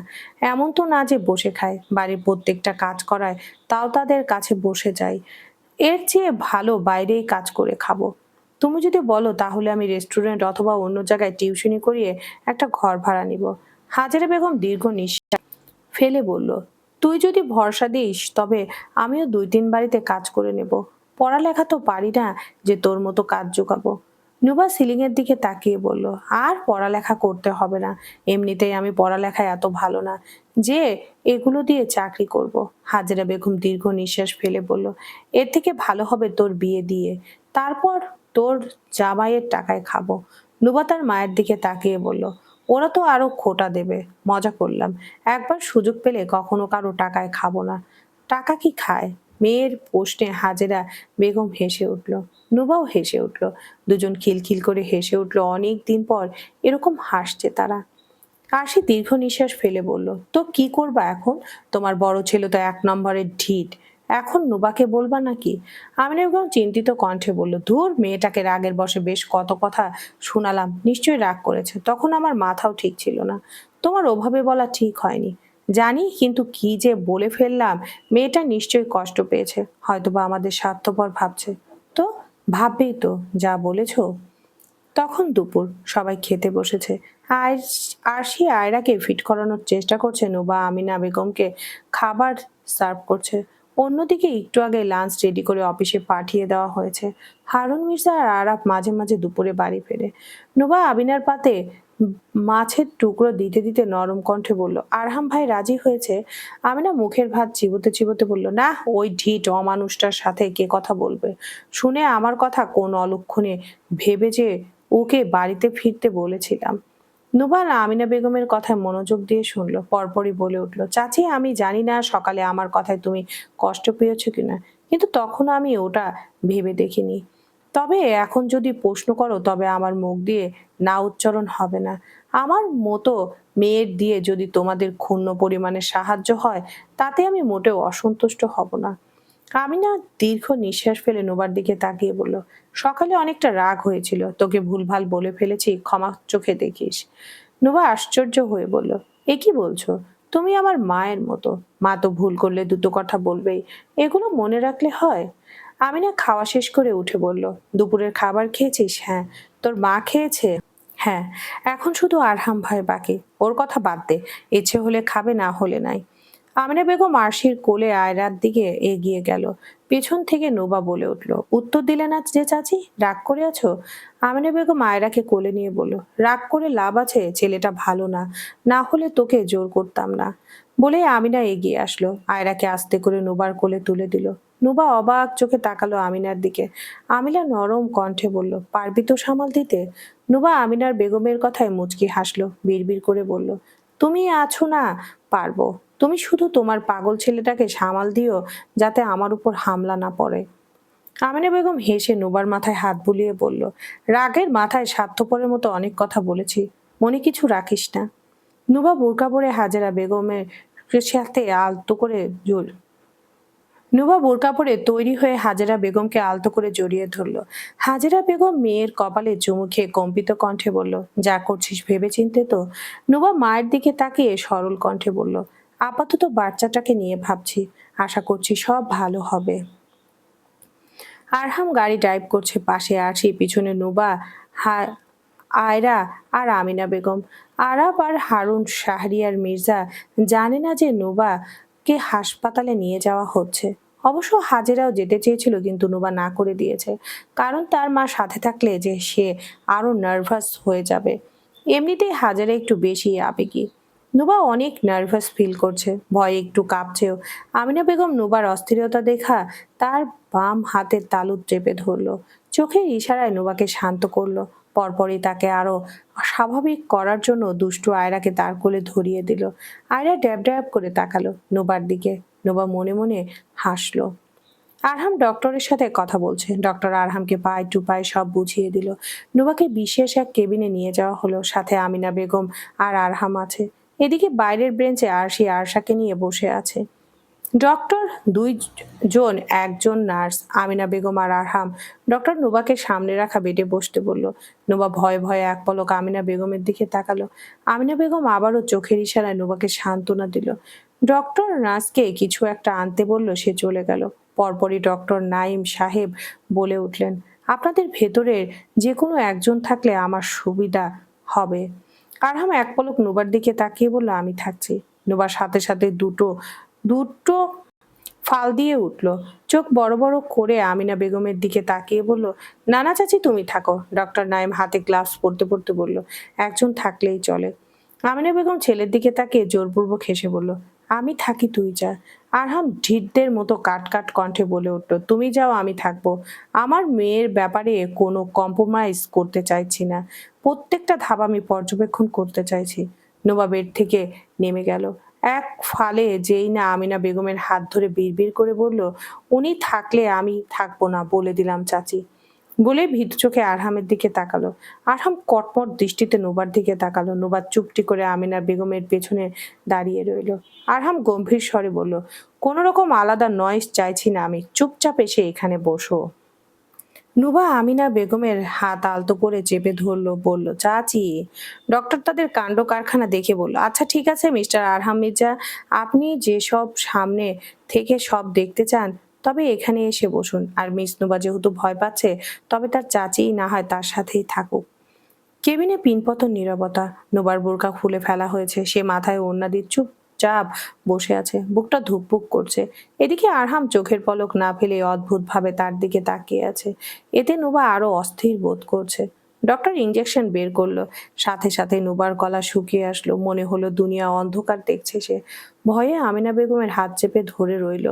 এমন তো না যে বসে খায়, বাড়ির প্রত্যেকটা কাজ করায়, তাও তাদের কাছে বসে যাই। এর চেয়ে ভালো বাইরেই কাজ করে খাবো। তুমি যদি বলো তাহলে আমি রেস্টুরেন্ট অথবা অন্য জায়গায় টিউশনি করিয়ে একটা ঘর ভাড়া নিব। হাজেরা বেগম দীর্ঘ নিঃশ্বাস ফেলে বলল, তুই যদি ভরসা দিস তবে আমিও 2-3 বাড়িতে কাজ করে নেব। পড়ালেখা তো পারি না যে তোর মতো কাজ জোগাবো। নুবা সিলিং এর দিকে তাকিয়ে বলল, আর পড়ালেখা করতে হবে না, এমনিতেই আমি পড়ালেখায় এত ভালো না যে এগুলো দিয়ে চাকরি করব। হাজেরা বেগম দীর্ঘ নিঃশ্বাস ফেলে বলল, এর থেকে ভালো হবে তোর বিয়ে দিয়ে, তারপর তোর জামাইয়ের টাকায় খাবো। নুবা তার মায়ের দিকে তাকিয়ে বলল, ওরা তো আরো খোটা দেবে। মজা করলাম, একবার সুযোগ পেলে কখনো কারো টাকায় খাবো না। টাকা কি খায়? মেয়ের প্রশ্নে হাজেরা বেগম হেসে উঠল। নুবাও হেসে উঠল। দুজন খিলখিল করে হেসে উঠল। অনেক দিন পর এরকম হাসছে তারা। আশি দীর্ঘ নিঃশ্বাস ফেলে বলল, তো কি করবা এখন? তোমার বড় ছেলে তো 1 নম্বরের ঢিঠ, এখন নুবাকে বলবা নাকি? আমিনা বেগম চিন্তিত কণ্ঠে বলল, ধুর, মেয়েটাকে রাগের বশে বেশ কত কথা শোনালাম, নিশ্চয়ই রাগ করেছে। তখন আমার মাথাও ঠিক ছিল না। তোমার ওভাবে বলা ঠিক হয়নি জানি, কিন্তু কি যে বলে ফেললাম। মেয়েটা নিশ্চয়ই কষ্ট পেয়েছে, হয়তোবা আমাদের স্বার্থপর ভাবছে। তো ভাববেই তো, যা বলেছো। তখন দুপুর, সবাই খেতে বসেছে। আরশি আয়রাকে ফিট করানোর চেষ্টা করছে, নুবা আমিনা বেগমকে খাবার সার্ভ করছে। অন্যদিকে একটু আগে লাঞ্চ রেডি করে অফিসে পাঠিয়ে দেওয়া হয়েছে। হারুন মির্জা আর আরাফ মাঝে মাঝে দুপুরে বাড়ি ফেরে। নুবা আমিনার পাতে মাছের টুকরো দিতে দিতে নরম কণ্ঠে বলল, আরহাম ভাই রাজি হয়েছে? আমিনা মুখের ভাত চিবোতে চিবোতে বলল, না, ওই ঢিঠ অমানুষটার সাথে কে কথা বলবে? শুনে আমার কথা কোন অলক্ষণে ভেবে যে ওকে বাড়িতে ফিরতে বলেছিলাম। নুবাল আমিনা বেগমের কথায় মনোযোগ দিয়ে শুনলো, পরপরই বলে উঠল, চাচি, আমি জানি না সকালে আমার কথায় তুমি কষ্ট পেয়েছো কিনা, কিন্তু তখন আমি ওটা ভেবে দেখিনি। তবে এখন যদি প্রশ্ন করো, তবে আমার মুখ দিয়ে না উচ্চারণ হবে না। আমার মতো মেয়ের দিয়ে যদি তোমাদের ক্ষুণ্ণ পরিমাণে সাহায্য হয়, তাতে আমি মোটেও অসন্তুষ্ট হব না। আমিনা দীর্ঘ নিঃশ্বাস ফেলে নোবার দিকে তাকিয়ে বলল, সকালে অনেকটা রাগ হয়েছিল, তোকে ভুলভাল বলে ফেলেছি, ক্ষমা চোখে দেখিস। নোবা আশ্চর্য হয়ে বলল, এ কি বলছো? তুমি আমার মায়ের মতো, মা তো ভুল করলে দুটো কথা বলবেই, এগুলো মনে রাখলে হয়? আমিনা খাওয়া শেষ করে উঠে বলল, দুপুরের খাবার খেয়েছিস? হ্যাঁ। তোর মা খেয়েছে? হ্যাঁ। এখন শুধু আরহাম ভাই বাকি, ওর কথা বাদ দে, ইচ্ছে হলে খাবে, না হলে নাই। আমিনা বেগম আরশির কোলে আয়রার দিকে এগিয়ে গেল। পেছন থেকে নোবা বলে উঠল, উত্তর দিলে না যে চাচি, রাগ করে আছো? আমিনা বেগম আয়রাকে কোলে নিয়ে বলল, রাগ করে লাভ আছে, ছেলেটা ভালো না, না হলে তোকে জোর করতাম না। বলে আমিনা এগিয়ে আসলো, আয়রাকে আস্তে করে নোবার কোলে তুলে দিল। নোবা অবাক চোখে তাকালো আমিনার দিকে। আমিনা নরম কণ্ঠে বলল, পারবি তো সামাল দিতে? নোবা আমিনার বেগমের কথায় মুচকি হাসলো, বিড়বিড় করে বলল, তুমি আছো না, পারবো। তুমি শুধু তোমার পাগল ছেলেটাকে সামাল দিও, যাতে আমার উপর হামলা না পড়ে। আমিনা বেগম হেসে নোবার মাথায় হাত বুলিয়ে বলল, রাগের মাথায় স্বার্থপরের মতো অনেক কথা বলেছি, মনে কিছু রাখিস না। নুবা বোরকা পরে হাজেরা বেগমের সাথে আলতো করে জোর নুবা বোরকা পরে তৈরি হয়ে হাজেরা বেগমকে আলতো করে জড়িয়ে ধরলো। হাজেরা বেগম মেয়ের কপালে চুমু খেয়ে কম্পিত কণ্ঠে বলল, যা করছিস ভেবেচিন্তে তো? নুবা মায়ের দিকে তাকিয়ে সরল কণ্ঠে বলল, আপাতত বাচ্চাটাকে নিয়ে ভাবছি, আশা করছি সব ভালো হবে। আরহাম গাড়ি ড্রাইভ করছে, পাশে আরশি, পিছনে নুবা, আয়রা আর আমিনা বেগম। আরাব আর হারুন, শাহরিয়ার মির্জা জানে না যে নুবাকে হাসপাতালে নিয়ে যাওয়া হচ্ছে। অবশ্য হাজেরাও যেতে চেয়েছিল, কিন্তু নুবা না করে দিয়েছে, কারণ তার মা সাথে থাকলে যে সে আরো নার্ভাস হয়ে যাবে। এমনিতেই হাজেরা একটু বেশি আবেগী। নুবা অনেক নার্ভাস ফিল করছে, ভয়ে একটু কাঁপছেও। আমিনা বেগম নুবার অস্থিরতা দেখা তার বাম হাতের তালু চেপে ধরলো, চোখের ইশারায় নুবাকে শান্ত করলো। পরপরই তাকে আরো স্বাভাবিক করার জন্য দুষ্টু আয়রাকে তার কোলে ধরিয়ে দিল। আয়রা ড্যাব ড্যাব করে তাকালো নুবার দিকে। নুবা মনে মনে হাসলো। আরহাম ডক্টরের সাথে কথা বলছে। ডক্টর আরহামকে পাই টু পাই সব বুঝিয়ে দিল। নুবাকে বিশেষ এক কেবিনে নিয়ে যাওয়া হলো, সাথে আমিনা বেগম আর আরহাম আছে। এদিকে বাইরের বেঞ্চে আরশি আরশাকে নিয়ে বসে আছে। ডক্টর দুইজন, একজন নার্স, আমিনা বেগম আর আরহাম। ডক্টর নুবাকে সামনে রাখা বেডে বসতে বলল। নুবা ভয়ে ভয়ে এক পলক আমিনা বেগমের দিকে তাকালো। আমিনা বেগম আবারও চোখের ইশারায় নুবাকে সান্ত্বনা দিল। ডক্টর নার্সকে কিছু একটা আনতে বলল, সে চলে গেল। পরপরই ডক্টর নাইম সাহেব বলে উঠলেন, আপনাদের ভেতরের যে কোনো একজন থাকলে আমার সুবিধা হবে। আরহাম এক পলক নুবার দিকে তাকিয়ে বলল, আমি থাকছি। নুবার সাথে সাথে দুটো দুটো ফাল দিয়ে উঠল। চোখ বড় বড় করে আমিনা বেগমের দিকে তাকিয়ে বলল, নানা চাচি তুমি থাকো। ডক্টর নাইম হাতে গ্লাভস পরতে পরতে বলল, একজন থাকলেই চলে। আমিনা বেগম ছেলের দিকে তাকিয়ে জোরপূর্বক হেসে বলল, আমি থাকি তুই যা। আরহাম ঢিডদের মতো কাট কাট কণ্ঠে বলে উঠল, তুমি যাও আমি থাকবো। আমার মেয়ের ব্যাপারে কোনো কম্প্রোমাইজ করতে চাইছি না। প্রত্যেকটা ধাপ আমি পর্যবেক্ষণ করতে চাইছি। নোবা বেড থেকে নেমে গেল। এক ফালে যেই না আমিনা বেগমের হাত ধরে বিড়বিড় করে বলল, উনি থাকলে আমি থাকবো না, বলে দিলাম চাচি। বলে ভীতু চোখে আরহামের দিকে তাকালো। আরহাম কটমট দৃষ্টিতে নোবার দিকে তাকালো। নোবার চুপটি করে আমিনা বেগমের পেছনে দাঁড়িয়ে রইল। আরহাম গম্ভীর স্বরে বলল, কোনো রকম আলাদা নয়েজ চাইছি না আমি, চুপচাপ এসে এখানে বসো। নুবা আমিনা বেগমের হাত আলতো করে চেপে ধরলো, বলল, চাচি। ডক্টর তাদের কাণ্ড কারখানা দেখে বলল, আচ্ছা ঠিক আছে মিস্টার আরহাম মির্জা, আপনি যেসব সামনে থেকে সব দেখতে চান তবে এখানে এসে বসুন। আর মিস নুবা যেহেতু ভয় পাচ্ছে, তবে তার চাচিই না হয় তার সাথেই থাকুক। কেবিনে পিনপতন নীরবতা। নুবার বোরকা খুলে ফেলা হয়েছে, সে মাথায় ওড়না দিয়ে চুপচাপ বসে আছে, বুকটা ধুকপুক করছে। এদিকে আরহাম চোখের পলক না ফেলে অদ্ভুত ভাবে তার দিকে তাকিয়ে আছে। এতে নুবা আরো অস্থির বোধ করছে। ডক্টর ইঞ্জেকশন বের করলো, সাথে সাথে নুবার গলা শুকিয়ে আসলো। মনে হলো দুনিয়া অন্ধকার দেখছে সে। ভয়ে আমিনা বেগমের হাত চেপে ধরে রইল।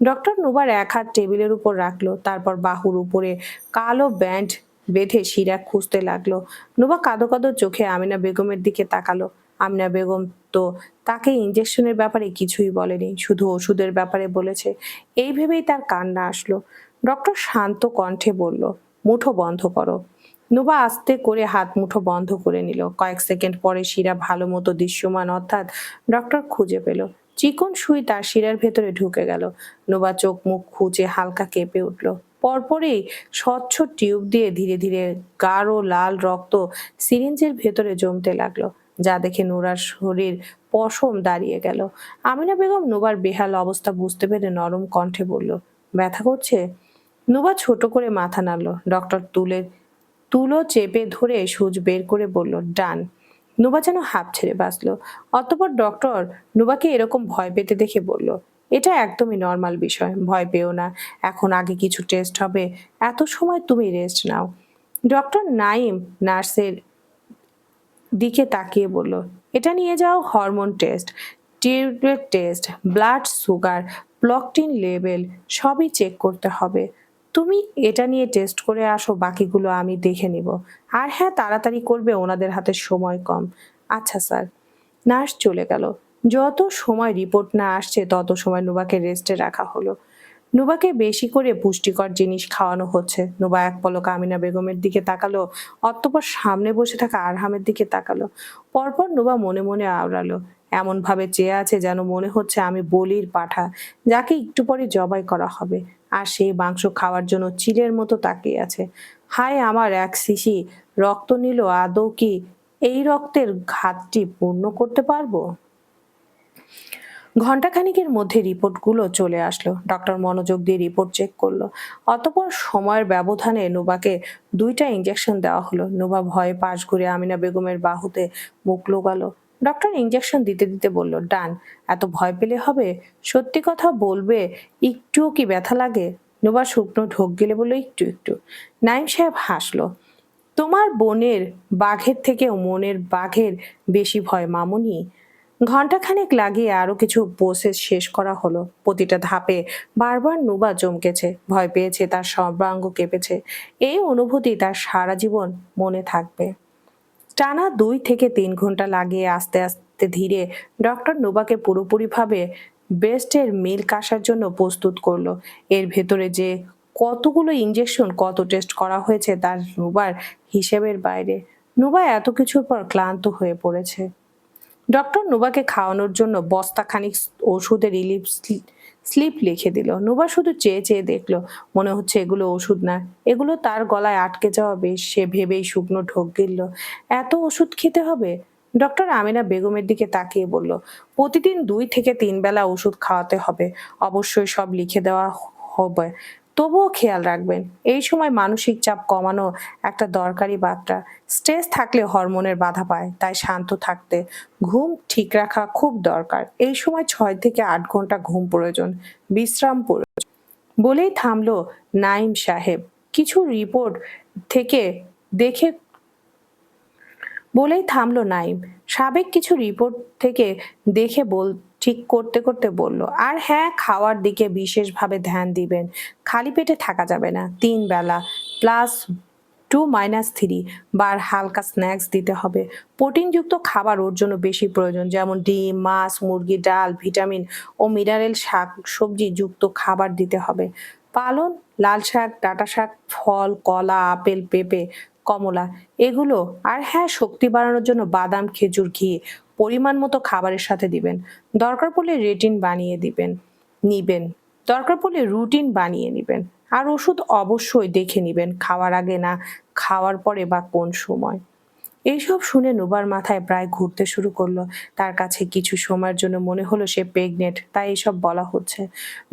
ডক্টর নুবার এক হাত টেবিলের উপর রাখলো, তারপর বাহুর উপরে কালো ব্যান্ড বেঁধে শিরা খুঁজতে লাগলো। নুবা কাঁদো কাঁদো চোখে আমিনা বেগমের দিকে তাকালো। আমিনা বেগম তো তাকে ইঞ্জেকশনের ব্যাপারে কিছুই বলেনি, শুধু ওষুধের ব্যাপারে বলেছে। এই ভেবেই তার কান্না আসলো। ডক্টর শান্ত কণ্ঠে বলল, মুঠো বন্ধ করো। নুবা আস্তে করে হাত মুঠো বন্ধ করে নিল। কয়েক সেকেন্ড পরে শিরা ভালো মতো দৃশ্যমান, অর্থাৎ ডক্টর খুঁজে পেল। চিকন সুই তার শিরার ভেতরে ঢুকে গেল। নুবা চোখ মুখ খুঁজে হালকা কেঁপে উঠল। পরপরই স্বচ্ছ টিউব দিয়ে ধীরে ধীরে গাঢ় লাল রক্ত সিরিঞ্জের ভেতরে জমতে লাগলো, যা দেখে নুরার শরীর পশম দাঁড়িয়ে গেল। আমিনা বেগম নুবার বেহাল অবস্থা বুঝতে পেরে নরম কণ্ঠে বলল, ব্যথা করছে? নুবা ছোট করে মাথা নাড়ল। ডক্টর তুলো চেপে ধরে সুচ বের করে বলল, ডান। নুবা যেন হাঁপ ছেড়ে বাঁচল। অতঃপর ডক্টর নুবাকে এরকম ভয় পেতে দেখে বলল, এটা একদমই নর্মাল বিষয়, ভয় পেও না। এখন আগে কিছু টেস্ট হবে, এত সময় তুমি রেস্ট নাও। ডক্টর নাইম নার্সের দিকে তাকিয়ে বলল, এটা নিয়ে যাও হরমোন টেস্ট, টিউবের টেস্ট, ব্লাড সুগার, প্লকটিন লেভেল সবই চেক করতে হবে। তুমি এটা নিয়ে টেস্ট করে আসো, বাকিগুলো আমি দেখে নিব। আর হ্যাঁ, তাড়াতাড়ি করবে, ওনাদের হাতে সময় কম। আচ্ছা স্যার। নার্স চলে গেল। যত সময় রিপোর্ট না আসছে তত সময় নুবাকে রেস্টে রাখা হলো। নুবাকে বেশি করে পুষ্টিকর জিনিস খাওয়ানো হচ্ছে। নুবা এক পলক আমিনা বেগমের দিকে তাকালো, অতঃপর সামনে বসে থাকা আরহামের দিকে তাকালো। পরপর নুবা মনে মনে আওড়ালো, এমন ভাবে চেয়ে আছে যেন মনে হচ্ছে আমি বলির পাঠা, যাকে একটু পরে জবাই করা হবে, আর সেই মাংস খাওয়ার জন্য চিলের মতো তাকিয়ে আছে। হায়, আমার এক শিশি রক্ত নিল, আদৌ কি এই রক্তের ঘাটতি পূর্ণ করতে পারবো? ঘণ্টাখানিকের মধ্যে রিপোর্টগুলো চলে আসলো। ডক্টর মনোযোগ দিয়ে রিপোর্ট চেক করলো। অতঃপর সময়ের ব্যবধানে নুবাকে 2টা ইঞ্জেকশন দেওয়া হলো। নুবা ভয়ে পাশ ঘুরে আমিনা বেগমের বাহুতে মুখ লোগালো। ডক্টর ইঞ্জেকশন দিতে দিতে বলল, ডান। এত ভয় পেলে হবে? সত্যি কথা বলবে, একটুও কি ব্যথা লাগে? নুবা শুকনো ঢোক গেলে বলল, একটু একটু। নাইম সাহেব হাসলো, তোমার বোনের বাঘের থেকেও মনের বাঘের বেশি ভয় মামুনি। ঘন্টাখানেক লাগিয়ে আরো কিছু প্রসেস শেষ করা হলো। প্রতিটা ধাপে বারবার নুবা চমকেছে, ভয় পেয়েছে, তার সর্বাঙ্গ কেঁপেছে। এই অনুভূতি তার সারা জীবন মনে থাকবে। টানা 2 থেকে 3 ঘন্টা লাগিয়ে আস্তে আস্তে ধীরে ডক্টর নুবাকে পুরোপুরিভাবে ব্রেস্টের মিল্ক আসার জন্য প্রস্তুত করলো। এর ভেতরে যে কতগুলো ইঞ্জেকশন, কত টেস্ট করা হয়েছে তার নুবার হিসেবের বাইরে। নুবা এত কিছুর পর ক্লান্ত হয়ে পড়েছে। ডক্টর নুবাকে খাওয়ানোর জন্য বস্তাখানিক ওষুধের রিলিফ স্লিপ লিখে দিল। নুবা শুধু চেয়ে চেয়ে দেখলো। মনে হচ্ছে এগুলো ওষুধ না, এগুলো তার গলায় আটকে যাওয়া বেশ। সে ভেবেই শুকনো ঢোক গিলল। এত ওষুধ খেতে হবে? ডক্টর আমিনা বেগমের দিকে তাকিয়ে বলল, প্রতিদিন 2 থেকে 3 বেলা ওষুধ খাওয়াতে হবে। অবশ্যই সব লিখে দেওয়া হবে, তবুও খেয়াল রাখবেন এই সময় মানসিক চাপ কমানো একটা দরকারি বার্তা। স্ট্রেস থাকলে হরমোনের বাধা পায়, তাই শান্ত থাকতে, ঘুম ঠিক রাখা খুব দরকার। এই সময় 6 থেকে 8 ঘন্টা ঘুম প্রয়োজন, বিশ্রাম প্রয়োজন। বলেই থামলো নাইম সাহেব। কিছু রিপোর্ট থেকে দেখে বলেই থামলো নাইম সাবেক কিছু রিপোর্ট থেকে দেখে ঠিক করতে করতে বলল, আর হ্যাঁ, খাওয়ার দিকে বিশেষভাবে ধ্যান দিবেন। খালি পেটে থাকা যাবে না। 3 বেলা +2 - 3 বার হালকা স্ন্যাক্স দিতে হবে। প্রোটিনযুক্ত খাবার ওর জন্য বেশি প্রয়োজন, যেমন ডিম, মাছ, মুরগি, ডাল, ভিটামিন ও মিনারেল, শাক সবজি যুক্ত খাবার দিতে হবে। পালন, লাল শাক, ডাঁটা শাক, ফল, কলা, আপেল, পেঁপে, কমলা, এগুলো। আর হ্যাঁ, শক্তি বাড়ানোর জন্য বাদাম, খেজুর, ঘি পরিমাণ মতো খাবারের সাথে দিবেন। দরকার পড়লে নিবেন। দরকার পড়লে রুটিন বানিয়ে নিবেন। আর ওষুধ অবশ্যই দেখে নিবেন, খাওয়ার আগে না, খাওয়ার পরে বা কোন সময়। এইসব শুনে নুবার মাথায় প্রায় ঘুরতে শুরু করলো। তার কাছে কিছু সময়ের জন্য মনে হলো সে প্রেগনেন্ট, তাই এসব বলা হচ্ছে।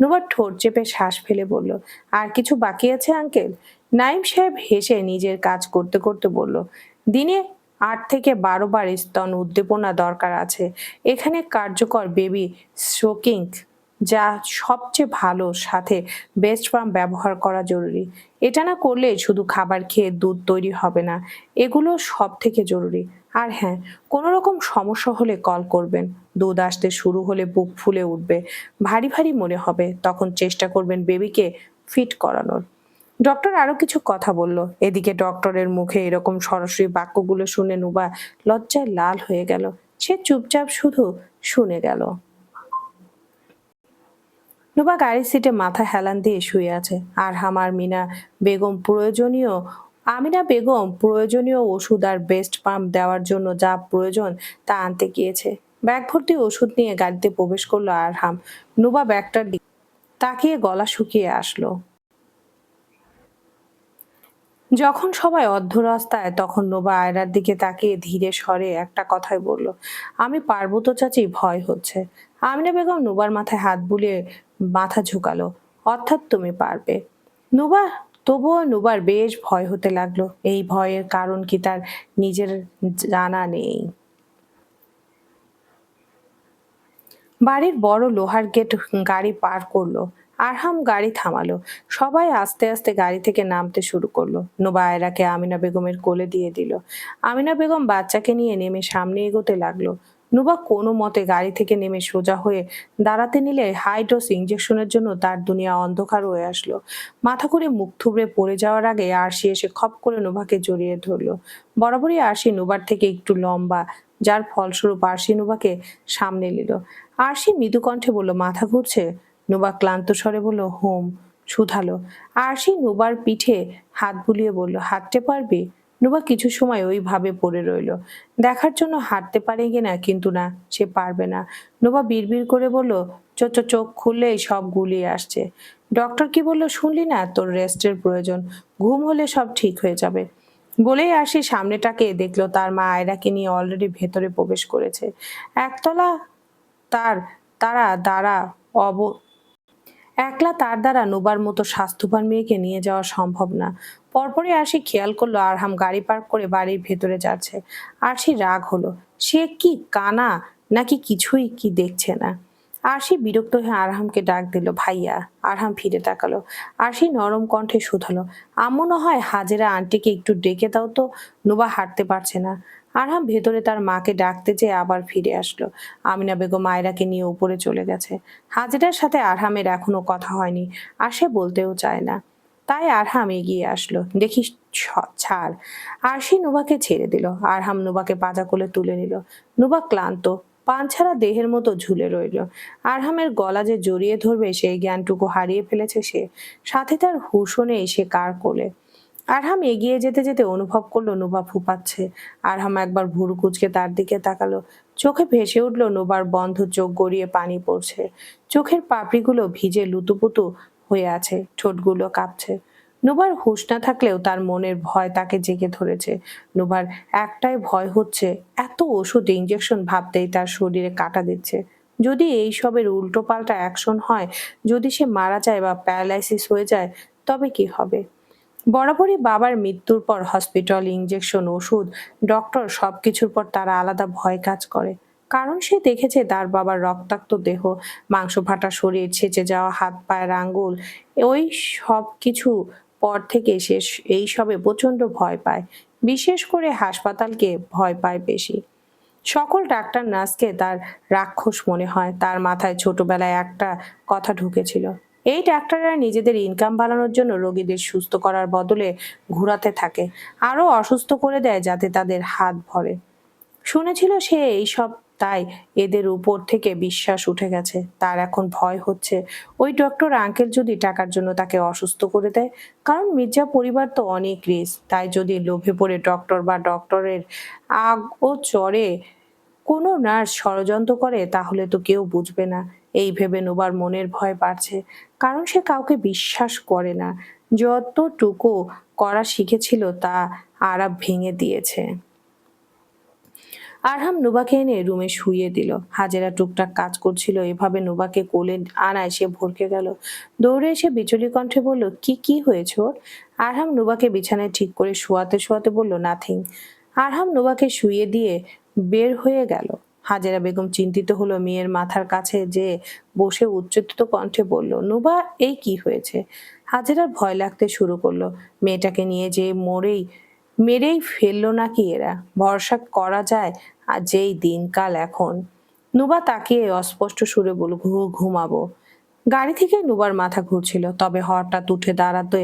নুবার ঠোঁট চেপে শ্বাস ফেলে বলল, আর কিছু বাকি আছে আঙ্কেল? নাইম সাহেব হেসে নিজের কাজ করতে করতে বলল, দিনে 8 থেকে 12 বার স্তন উদ্দীপনা দরকার আছে। এখানে কার্যকর বেবি শোকিং যা সবচেয়ে ভালো, সাথে বেস্ট ফার্ম ব্যবহার করা জরুরি। এটা না করলে শুধু খাবার খেয়ে দুধ তৈরি হবে না, এগুলো সব থেকে জরুরি। আর হ্যাঁ, কোনো রকম সমস্যা হলে কল করবেন। দুধ আসতে শুরু হলে বুক ফুলে উঠবে, ভারী ভারী মনে হবে, তখন চেষ্টা করবেন বেবিকে ফিট করানোর। ডক্টর আরো কিছু কথা বলল। এদিকে ডক্টরের মুখে এরকম সরাসরি বাক্যগুলো শুনে নুবা লজ্জায় লাল হয়ে গেল। সে চুপচাপ শুধু শুনে গেল। নুবা গাড়ির সিটে মাথা হেলান দিয়ে শুয়ে আছে। আর আমিনা বেগম প্রয়োজনীয় ওষুধ আর বেস্ট পাম্প দেওয়ার জন্য যা প্রয়োজন তা আনতে গিয়েছে। ব্যাগ ভর্তি ওষুধ নিয়ে গাড়িতে প্রবেশ করলো আরহাম। নুবা ব্যাগটার দিকে তাকিয়ে গলা শুকিয়ে আসলো। যখন সবাই অর্ধরাস্তায়, তখন নোবা আয়রার দিকে তাকিয়ে ধীরে স্বরে একটা কথাই বলল, আমি পারবো তো চাচি, ভয় হচ্ছে। আমিনা বেগম নুবার মাথায় হাত বুলিয়ে মাথা ঝুঁকালো, অর্থাৎ তুমি পারবে। নুবা তবুও নুবার বেশ ভয় হতে লাগলো। এই ভয়ের কারণ কি তার নিজের জানা নেই। বাড়ির বড় লোহার গেট গাড়ি পার করলো। আরহাম গাড়ি থামালো। সবাই আস্তে আস্তে গাড়ি থেকে নামতে শুরু করলো। নোবা আয়রাকে আমিনা বেগমের কোলে দিয়ে দিল। আমিনা বেগম বাচ্চাকে নিয়ে নেমে সামনে এগোতে লাগলো। নুবা কোনো মতে গাড়ি থেকে নেমে সোজা হয়ে দাঁড়াতে নিলে হাই ডোজ ইঞ্জেকশনের জন্য তার দুনিয়া অন্ধকার হয়ে আসলো। মাথা করে মুখ থুবড়ে পড়ে যাওয়ার আগে আরশি এসে খপ করে নুবাকে জড়িয়ে ধরলো। বরাবরই আরশি নুবার থেকে একটু লম্বা, যার ফলস্বরূপ আরশি নুবাকে সামনে নিল। আরশি মৃদু কণ্ঠে বলল, মাথা ঘুরছে? নুবা ক্লান্ত স্বরে বলল, হোম। শুধালো। আরশি নুবার পিঠে হাত বুলিয়ে বলল, হাঁটতে পারবি? নুবা কিছু সময় ওইভাবে পড়ে রইল, দেখার জন্য হাঁটতে পারে কিনা, কিন্তু না, সে পারবে না। নুবা বিড়বিড় করে বলল, চোখ খুললেই সব গুলিয়ে আসছে। ডক্টর কি বললো শুনলি না? তোর রেস্টের প্রয়োজন, ঘুম হলে সব ঠিক হয়ে যাবে। বলেই আসি সামনেটাকে দেখলো তার মা আয়রাকে নিয়ে অলরেডি ভেতরে প্রবেশ করেছে। একতলা তার তারা দ্বারা অব একলা তার দ্বারা নুবার মতো স্বাস্থ্যবান মেয়েকে নিয়ে যাওয়া সম্ভব না। পরপরই আরশি খেয়াল করলো আরহাম গাড়ি পার্ক করে বাড়ির ভেতরে যাচ্ছে। আরশি রাগ হলো, সে কি কানা নাকি কিছুই কি দেখছে না। আরশি বিরক্ত হয়ে আরহামকে ডাক দিল, ভাইয়া। আরহাম ফিরে তাকালো। আরশি নরম কণ্ঠে শুধালো, আম্মু না হয় হাজেরা আন্টিকে একটু ডেকে দাও তো, নুবা হাঁটতে পারছে না। আরহাম ভেতরে তার মাকে ডাকতে যেয়ে আবার ফিরে আসলো। আমিনা বেগম আয়রাকে নিয়ে উপরে চলে গেছে। হাজেরার সাথে আরহামের এখনো কথা হয়নি, আর সে বলতেও চায় না। তাই আরহাম এগিয়ে আসলো। দেখিস, ছাড়। আরশি নুবাকে ছেড়ে দিল। আরহাম নুবাকে পাজা কোলে তুলে নিল। নুবা ক্লান্ত, পান ছাড়া দেহের মতো ঝুলে রইল। আরহামের গলা যে জড়িয়ে ধরবে সেই জ্ঞানটুকু হারিয়ে ফেলেছে সে। সাথে তার হুঁশও নেই সে কার কোলে। আরহাম এগিয়ে যেতে যেতে অনুভব করলো নুবা ফুপাচ্ছে। আরহাম একবার ভুরু কুঁচকে তার দিকে তাকালো। চোখে ভেসে উঠল নুবার বন্ধ চোখ গড়িয়ে পানি পড়ছে। চোখের পাপড়িগুলো ভিজে লুতুপুতু হয়ে আছে, ঠোঁটগুলো কাঁপছে। নুবার হুঁশ না থাকলেও তার মনের ভয় তাকে জেগে ধরেছে। নুবার একটাই ভয় হচ্ছে, এত ওষুধ ইঞ্জেকশন ভাবতেই তার শরীরে কাঁটা দিচ্ছে। যদি এই সবের উল্টো পাল্টা অ্যাকশন হয়, যদি সে মারা যায় বা প্যারালাইসিস হয়ে যায়, তবে কি হবে? বরাবরই বাবার মৃত্যুর পর হসপিটাল, ইঞ্জেকশন, ওষুধ, ডক্টর সবকিছুর পর তারা আলাদা ভয় কাজ করে। কারণ সে দেখেছে তার বাবার রক্তাক্ত দেহ, মাংস ফাটা শরীর, ছেঁচে যাওয়া হাত পায়ের আঙ্গুল, ওই সব কিছু পর থেকে সে এইসবে প্রচন্ড ভয় পায়। বিশেষ করে হাসপাতালকে ভয় পায় বেশি। সকল ডাক্তার নার্সকে তার রাক্ষস মনে হয়। তার মাথায় ছোটবেলায় একটা কথা ঢুকেছিল, এই ডাক্তাররা নিজেদের ইনকাম বাড়ানোর জন্য রোগীদের সুস্থ করার বদলে ঘুরাতে থাকে, আরো অসুস্থ করে দেয় যাতে তাদের হাত ভরে। শুনেছিল সে এইসব, তাই এদের উপর থেকে বিশ্বাস উঠে গেছে। তার এখন ভয় হচ্ছে ওই ডক্টর আঙ্কেল যদি টাকার জন্য তাকে অসুস্থ করে দেয়। কারণ মির্জা পরিবার তো অনেক রিস্ক, তাই যদি লোভে পড়ে ডক্টর বা ডক্টরের আগ ও চড়ে কোনো নার্স ষড়যন্ত্র করে তাহলে তো কেউ বুঝবে না। এই ভেবে নুবার মনের ভয় বাড়ছে, কারণ সে কাউকে বিশ্বাস করে না। যতটুকু করা শিখেছিল তা আরাপ ভেঙে দিয়েছে। আরহাম নুবাকে এনে রুমে শুইয়ে দিল। হাজেরা টুকটাক কাজ করছিল। এভাবে নুবাকে কোলে আনায় সে ভরকে গেল। দৌড়ে এসে বিচলি কণ্ঠে বলল, কি কি হয়েছে ওর? আরহাম নুবাকে বিছানায় ঠিক করে শোয়াতে শোয়াতে বলল, নাথিং। আরহাম নুবাকে শুইয়ে দিয়ে বের হয়ে গেল। হাজেরা বেগম চিন্তিত হলো, মেয়ের মাথার কাছে যে বসে উচ্চকিত কণ্ঠে বলল, নুবা, এই কি হয়েছে? হাজেরার ভয় লাগতে শুরু করলো। মেয়েটাকে নিয়ে যে মেরেই ফেললো নাকি এরা? ভরসা করা যায় আর যেই দিনকাল এখন। নুবা তাকিয়ে অস্পষ্ট সুরে বলল, ঘুমাবো। গাড়ি থেকে নুবার মাথা ঘুরছিল, তবে হঠাৎ উঠে দাঁড়াতে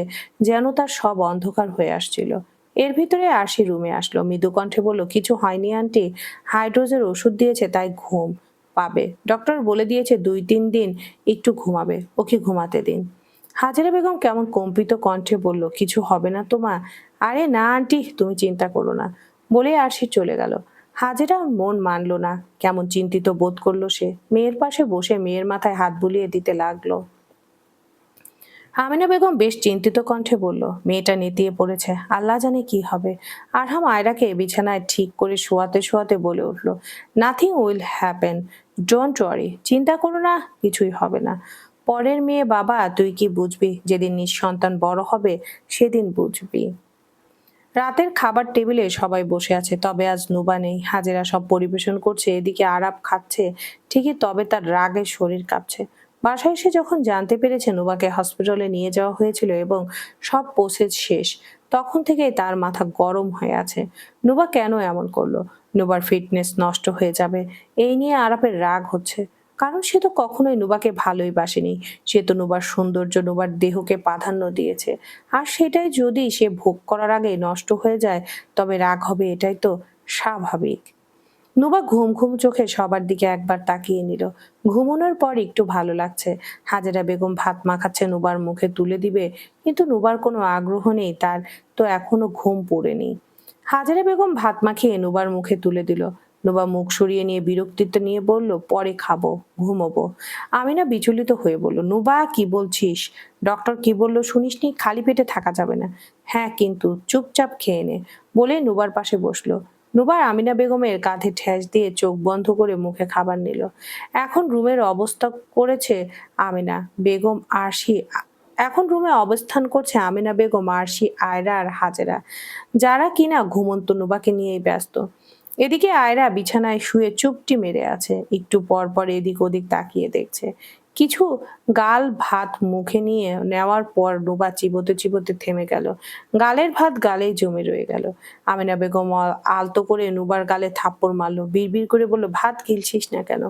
যেন তার সব অন্ধকার হয়ে আসছিল। এর ভিতরে আরশি রুমে আসলো, মৃদু কণ্ঠে বলল, কিছু হয়নি আন্টি, হাইড্রোজের ওষুধ দিয়েছে তাই ঘুম পাবে। ডক্টর বলে দিয়েছে 2-3 দিন একটু ঘুমাবে, ওকে ঘুমাতে দিন। হাজেরা বেগম কেমন কম্পিত কণ্ঠে বলল, কিছু হবে না তো মা? আরে না আন্টি, তুমি চিন্তা করো না, বলে আরশি চলে গেল। হাজেরা মন মানল না, কেমন চিন্তিত বোধ করলো সে। মেয়ের পাশে বসে মেয়ের মাথায় হাত বুলিয়ে দিতে লাগলো। আমিনা বেগম বেশ চিন্তিত কণ্ঠে বলল, মেয়েটা নেতিয়ে পড়েছে, আল্লাহ জানে কি হবে। আরহাম আয়রাকে বিছানায় ঠিক করে শোয়াতে শোয়াতে বলে উঠল, nothing will happen, don't worry, চিন্তা করো না, কিছুই হবে না। পরের মেয়ে বাবা, তুই কি বুঝবি? যেদিন নিঃসন্তান বড় হবে সেদিন বুঝবি। রাতের খাবার টেবিলে সবাই বসে আছে, তবে আজ নুবা নেই। হাজেরা সব পরিবেশন করছে, এদিকে আরাপ খাচ্ছে ঠিকই, তবে তার রাগে শরীর কাঁপছে। বাসায় এসে যখন জানতে পেরেছে নুবাকে হসপিটালে নিয়ে যাওয়া হয়েছিল এবং সব প্রসেস শেষ, তখন থেকেই তার মাথা গরম হয়ে আছে। নুবা কেন এমন করলো? নুবার ফিটনেস নষ্ট হয়ে যাবে, এই নিয়ে আরাপের রাগ হচ্ছে। কারণ সে তো কখনোই নুবাকে ভালোই বাসেনি। সে তো নুবার সৌন্দর্য, নুবার দেহকে প্রাধান্য দিয়েছে। আর সেটাই যদি সে ভোগ করার আগে নষ্ট হয়ে যায়, তবে রাগ হবে, এটাই তো স্বাভাবিক। নুবা ঘুম ঘুম চোখে সবার দিকে একবার তাকিয়ে নিল। ঘুমানোর পর একটু ভালো লাগছে। হাজেরা বেগম ভাত মাখাচ্ছে, নুবার মুখে তুলে দিবে, কিন্তু নুবার কোনো আগ্রহ নেই, তার তো এখনো ঘুম পড়েনি। হাজেরা বেগম ভাত মাখিয়ে নুবার মুখে তুলে দিল। নুবা মুখ সরিয়ে নিয়ে বিরক্তিতে নিয়ে বলল, পরে খাবো, ঘুমোবো। আমিনা বিচলিত হয়ে বলল, নুবা, কি বলছিস? ডক্টর কি বললো শুনিসনি? খালি পেটে থাকা যাবে না। হ্যাঁ, কিন্তু চুপচাপ খেয়ে নে, বলে নুবার পাশে বসলো। নুবার আমিনা বেগমের কাঁধে ঠেস দিয়ে চোখ বন্ধ করে মুখে খাবার নিল। এখন রুমের অবস্থা করেছে আমিনা বেগম, আরশি। এখন রুমে অবস্থান করছে আমিনা বেগম, আরশি, আয়রা আর হাজেরা, যারা কিনা ঘুমন্ত নুবাকে নিয়েই ব্যস্ত। এদিকে আয়রা বিছানায় শুয়ে চুপটি মেরে আছে, একটু পর পর এদিক ওদিক তাকিয়ে দেখছে। কিছু গাল ভাত মুখে নিয়ে নেওয়ার পর নুবা চিবোতে চিবোতে থেমে গেল। গালের ভাত গালেই জমে রয়ে গেল। আমিনা বেগম আলতো করে নুবার গালে থাপ্পড় মারলো, বিড়বিড় করে বলল, ভাত গিলছিস না কেন?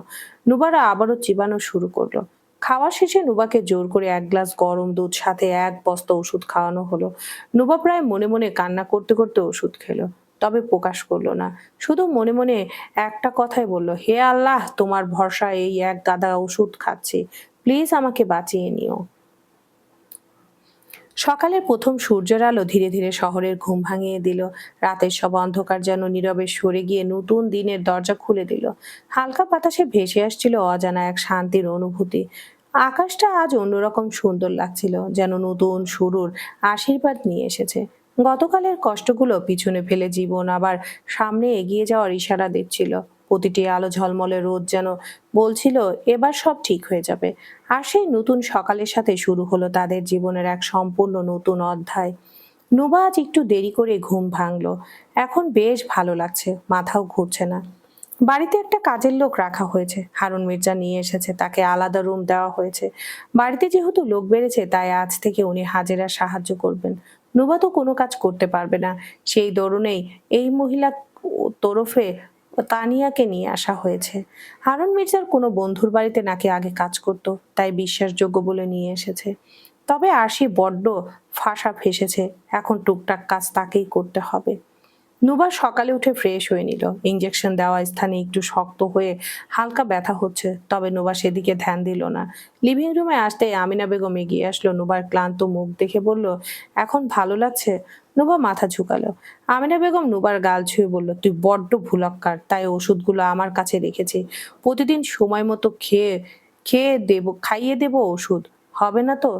নুবারা আবারও চিবানো শুরু করলো। খাওয়া শেষে নুবাকে জোর করে এক গ্লাস গরম দুধ সাথে এক বস্তা ওষুধ খাওয়ানো হলো। নুবা প্রায় মনে মনে কান্না করতে করতে ওষুধ খেলো, তবে প্রকাশ করলো না। শুধু মনে মনে একটা কথাই বলল, হে আল্লাহ, তোমার ভরসা এই এক গাদা ওষুধ খাচ্ছি, প্লিজ আমাকে বাঁচিয়ে নিও। সকালের প্রথম সূর্যের আলো ধীরে ধীরে শহরের ঘুম ভাঙিয়ে দিল। রাতের সব অন্ধকার যেন নীরবে সরে গিয়ে নতুন দিনের দরজা খুলে দিল। হালকা বাতাসে ভেসে আসছিল অজানা এক শান্তির অনুভূতি। আকাশটা আজ অন্যরকম সুন্দর লাগছিল, যেন নতুন শুরুর আশীর্বাদ নিয়ে এসেছে। গতকালের কষ্টগুলো পিছনে ফেলে জীবন আবার সামনে এগিয়ে যাওয়ার ইশারা দিচ্ছিল। প্রতিটি আলো ঝলমলে রোদ যেন বলছিল এবার সব ঠিক হয়ে যাবে। আর সেই নতুন সকালের সাথে শুরু হলো তাদের জীবনের এক সম্পূর্ণ নতুন অধ্যায়। নুবা আজ একটু দেরি করে ঘুম ভাঙলো। এখন বেশ ভালো লাগছে, মাথাও ঘুরছে না। বাড়িতে একটা কাজের লোক রাখা হয়েছে, হারুন মির্জা নিয়ে এসেছে, তাকে আলাদা রুম দেওয়া হয়েছে। বাড়িতে যেহেতু লোক বেড়েছে তাই আজ থেকে উনি হাজেরা সাহায্য করবেন। নুবা তো কোনো কাজ করতে পারবে না, সেই দরুনেই এই মহিলা তরফে তানিয়াকে নিয়ে আসা হয়েছে। হারুন মির্জার কোনো বন্ধুর বাড়িতে নাকি আগে কাজ করত, তাই বিশ্বাসযোগ্য বলে নিয়ে এসেছে। তবে আরশি বড্ড ফাঁসা ফেসেছে, এখন টুকটাক কাজ তাকেই করতে হবে। নুবা সকালে উঠে ফ্রেশ হয়ে নিল। ইঞ্জেকশন দেওয়া স্থানে একটু শক্ত হয়ে হালকা ব্যথা হচ্ছে, তবে নুবা সেদিকে ধ্যান দিল না। লিভিং রুমে আসতে আমিনা বেগম এগিয়ে আসলো। নুবার ক্লান্ত মুখ দেখে বলল, এখন ভালো লাগছে? নুবা মাথা ঝুঁকালো। আমিনা বেগম নুবার গাল ছুঁয়ে বলল, তুই বড্ড ভুলক্কার, তাই ওষুধগুলো আমার কাছে রেখেছি। প্রতিদিন সময় মতো খাইয়ে দেবো ওষুধ, হবে না তো?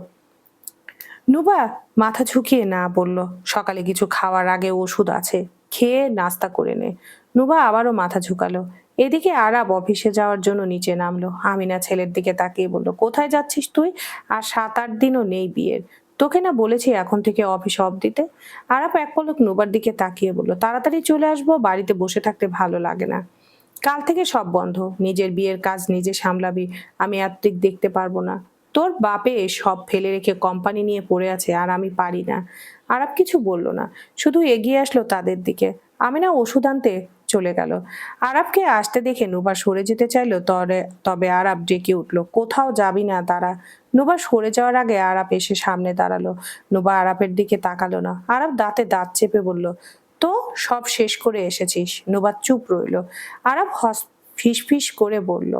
নুবা মাথা ঝুঁকিয়ে না বলল, সকালে কিছু খাওয়ার আগে ওষুধ আছে, খেয়ে নাস্তা করে নে। নুবা আবারও মাথা ঝুঁকালো। এদিকে আরাব অফিসে যাওয়ার জন্য নিচে নামলো। আমিনা ছেলের দিকে তাকিয়ে বলল, কোথায় যাচ্ছিস তুই? আর 7-8 দিনও নেই বিয়ের, তোকে না বলেছি এখন থেকে অফিস অফ দিতে? আরাব এক পলক নুবার দিকে তাকিয়ে বলল, তাড়াতাড়ি চলে আসবো, বাড়িতে বসে থাকতে ভালো লাগে না। কাল থেকে সব বন্ধ, নিজের বিয়ের কাজ নিজে সামলাবি, আমি এতদিক দেখতে পারবো না। তোর বাপে সব ফেলে রেখে কোম্পানি নিয়ে পড়ে আছে, আর আমি পারি না। আরাব কিছু বলল না, শুধু এগিয়ে আসলো তাদের দিকে। আমিনা ওষুধ আনতে চলে গেল। আরাবকে আসতে দেখে নুবা সরে যেতে চাইলো, তবে আরাব ডেকে উঠলো, কোথাও যাবি না, দাঁড়া। নুবা সরে যাওয়ার আগে আরাব এসে সামনে দাঁড়ালো। নুবা আরাবের দিকে তাকালো না। আরাব দাঁতে দাঁত চেপে বলল, তো সব শেষ করে এসেছিস? নুবা চুপ রইল। আরাব ফিসফিস করে বলল,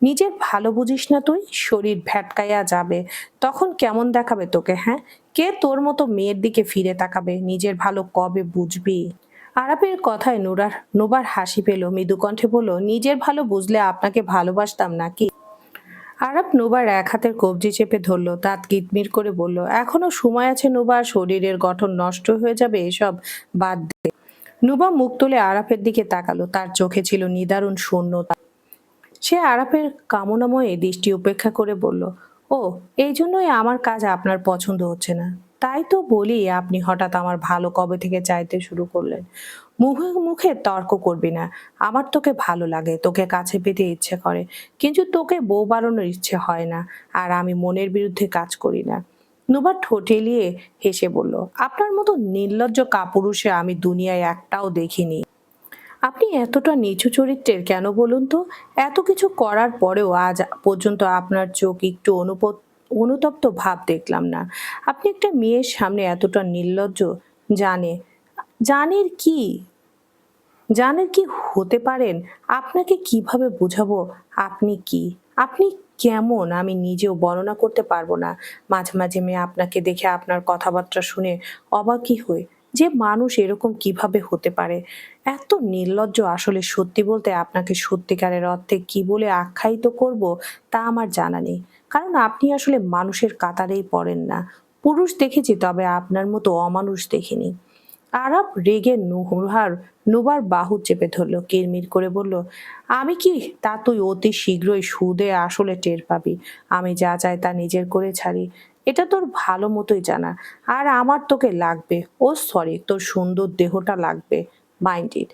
নিজের ভালো বুঝিস না তুই? শরীর ভ্যাটকাইয়া যাবে, তখন কেমন দেখাবে তোকে? হ্যাঁ, কে তোর মতো মেয়ের দিকে ফিরে তাকাবে? নিজের ভালো কবে বুঝবি? আরাবের কথায় নুবার হাসি পেল, মৃদু কণ্ঠে বলল, নিজের ভালো বুঝলে আপনাকে ভালোবাসতাম নাকি? আরাব নুবার এক হাতের কবজি চেপে ধরলো, দাঁত কিটমির করে বলল, এখনো সময় আছে নুবা, শরীরের গঠন নষ্ট হয়ে যাবে, এসব বাদ দে। নুবা মুখ তুলে আরাফের দিকে তাকালো, তার চোখে ছিল নিদারুণ শূন্যতা। সে আরাফের কামনাময়ে দৃষ্টি উপেক্ষা করে বলল, ও, এই জন্যই আমার কাজ আপনার পছন্দ হচ্ছে না? তাই তো বলি, আপনি হঠাৎ আমার ভালো কবে থেকে চাইতে শুরু করলেন? মুখে মুখে তর্ক করবি না। আমার তোকে ভালো লাগে, তোকে কাছে পেতে ইচ্ছে করে, কিন্তু তোকে বউ বাড়ানোর ইচ্ছে হয় না। আর আমি মনের বিরুদ্ধে কাজ করি না। নুবার ঠোঁট এলিয়ে হেসে বলল, আপনার মতো নির্লজ্জ কাপুরুষে আমি দুনিয়ায় একটাও দেখিনি। আপনি এতটা নিচু চরিত্রের কেন বলুন তো? এত কিছু করার পরেও আজ পর্যন্ত আপনার চোখ একটু অনুতপ্ত ভাব দেখলাম না। আপনি একটা মেয়ের সামনে এতটা নির্লজ্জ। জানে জানের কি জানেন কি হতে পারেন? আপনাকে কিভাবে বোঝাবো আপনি কি, আপনি কেমন আমি নিজেও বর্ণনা করতে পারবো না। মাঝে মাঝে মেয়ে আপনাকে দেখে, আপনার কথাবার্তা শুনে অবাকই হই যে মানুষ এরকম কিভাবে হতে পারে, এত নির্লজ্জ। আসলে সত্যি বলতে আপনাকে সত্যিকারের অর্থে কি বলে আখ্যায়িত করব তা আমার জানা নেই, কারণ আপনি আসলে মানুষের কাতারেই পড়েন না। পুরুষ দেখেছি, তবে আপনার মতো অমানুষ দেখিনি। আরাব রেগে নুবার বাহু চেপে ধরলো, কিরমির করে বলল, আমি কি তা তুই অতি শীঘ্রই সুদে আসলে টের পাবি। আমি যা চাই তা নিজের করে ছাড়ি, এটা তোর ভালো মতোই জানা। আর আমার তোকে লাগবে, ও সরি, তোর সুন্দর দেহটা লাগবে, মাইন্ড ইট।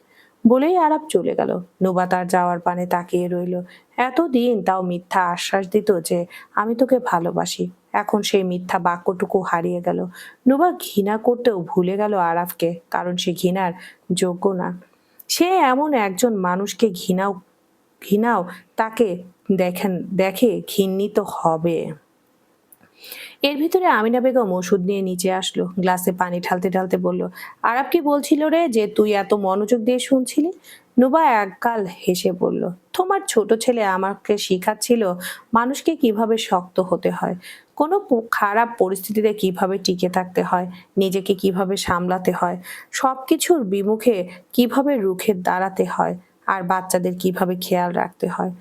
বলেই আরাপ চলে গেল। নুবা তার যাওয়ার পানে তাকিয়ে রইল। এতদিন তাও মিথ্যা আশ্বাস দিত যে আমি তোকে ভালোবাসি, এখন সেই মিথ্যা বাক্যটুকু হারিয়ে গেল। নুবা ঘৃণা করতেও ভুলে গেল আরাফকে, কারণ সে ঘৃণার যোগ্য না। সে এমন একজন মানুষকে ঘৃণাও তাকে দেখে ঘৃণিত হবে। এর ভিতরে আমিনা বেগম ওষুধ নিয়ে নিচে আসলো, গ্লাসে পানি ঢালতে ঢালতে বলল, আরাব কি বলছিল রে যে তুই এত মনোযোগ দিয়ে শুনছিলি? নুবা একগাল হেসে বলল, তোমার ছোট ছেলে আমাকে শিখাচ্ছিল মানুষকে কিভাবে শক্ত হতে হয়, কোনো খারাপ পরিস্থিতিতে কিভাবে টিকে থাকতে হয়, নিজেকে কিভাবে সামলাতে হয়, সবকিছুর বিমুখে কিভাবে রুখে দাঁড়াতে হয়, আর বাচ্চাদের কিভাবে খেয়াল রাখতে হয়।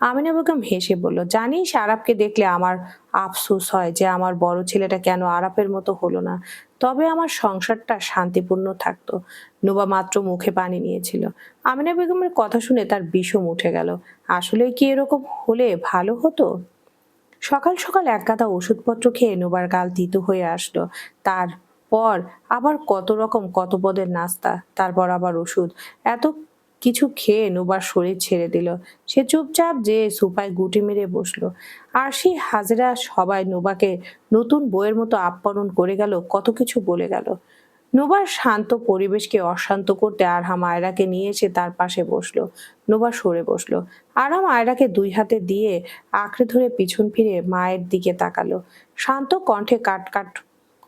আমিনা বেগম হেসে বলল, জানিস আরাবকে দেখলে আমার আফসোস হয় যে আমার বড় ছেলেটা কেন আরাপের মতো হলো না, তবে আমার সংসারটা শান্তিপূর্ণ থাকতো। নুবা মাত্র মুখে পানি নিয়েছিল। আমিনা বেগমের কথা শুনে তার বিষম উঠে গেল। আসলে কি এরকম হলে ভালো হতো? সকাল সকাল এক গাদা ওষুধপত্র খেয়ে নুবার গাল তিতো হয়ে আসলো। তারপর আবার কত রকম কত পদের নাস্তা, তারপর আবার ওষুধ, এত কিছু খেয়ে নুবার শরীর ছেড়ে দিল। সে চুপচাপ যে সোফায় গুটি মেরে বসলো। আরশি হাজেরা সবাই নুবাকে নতুন বইয়ের মতো আপ্যায়ন করে গেল, কত কিছু বলে গেল। নুবার শান্ত পরিবেশকে অশান্ত করতে আরহাম আয়রাকে নিয়ে এসে তার পাশে বসলো। নুবা সরে বসলো। আরহাম আয়রাকে দুই হাতে দিয়ে আঁকড়ে ধরে পিছন ফিরে মায়ের দিকে তাকালো। শান্ত কণ্ঠে কাট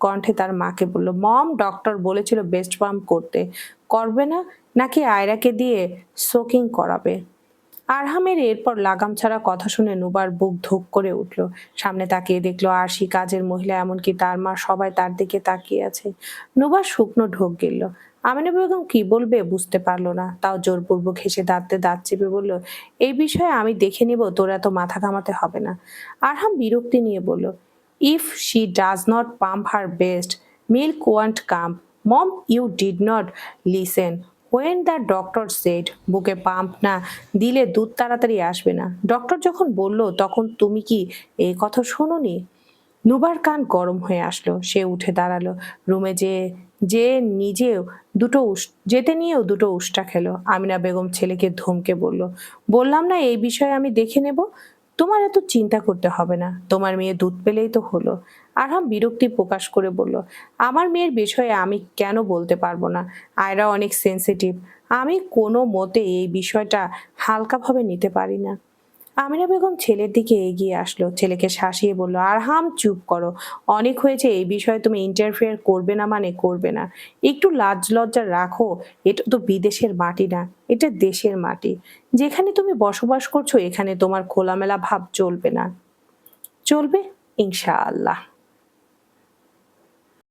কণ্ঠে তার মাকে বলল, মম, ডক্টর বলেছিল বেস্ট পাম্প করতে, করবে না নাকি আয়রাকে দিয়ে সোকিং করাবে? আরহামের এরপর লাগাম ছাড়া কথা শুনে নুবার বুক ধুক করে উঠল। সামনে তাকিয়ে দেখলো আরশি, কাজের মহিলা, এমনকি তার মা, সবাই তার দিকে তাকিয়ে আছে। নুবার শুকনো ঢোক গেল। আমিনা বেগম কি বলবে বুঝতে পারলো না, তাও জোরপূর্বক হেসে দাঁতে দাঁত চেপে বলল, এই বিষয়ে আমি দেখে নিব, তোর এত মাথা ঘামাতে হবে না। আরহাম বিরক্তি নিয়ে বলল, if she does not pump her breast, milk won't come. Mom, you did not listen when the doctor said বুকে পাম্প না দিলে দুধ তাড়াতাড়ি আসবে না। ডক্টর যখন বলল তখন তুমি কি এই কথা শোনোনি? নুবার কান গরম হয়ে আসলো। সে উঠে দাঁড়ালো। রুমে যে নিজেও যেতে নিয়েও দুটো উষ্টা খেলো। আমিনা বেগম ছেলেকে ধমকে বলল, বললাম না এই বিষয়ে আমি দেখে নেব, তোমার এত চিন্তা করতে হবে না, তোমার মেয়ে দুধ পেলেই তো হলো। আরহাম বিরক্তি প্রকাশ করে বলল, আমার মেয়ের বিষয়ে আমি কেন বলতে পারবো না? আয়রা অনেক সেন্সিটিভ, আমি কোনো মতে এই বিষয়টা হালকাভাবে নিতে পারি না। আমিনা বেগম ছেলের দিকে এগিয়ে আসলো, ছেলেকে শাসিয়ে বলল, আরহাম চুপ করো, অনেক হয়েছে, এই বিষয়ে তুমি ইন্টারফেয়ার করবে না মানে করবে না, একটু লাজ লজ্জা রাখো। এটা তো বিদেশের মাটি না, এটা দেশের মাটি, যেখানে তুমি বসবাস করছো এখানে তোমার খোলামেলা ভাব চলবে না। চলবে ইনশাআল্লাহ।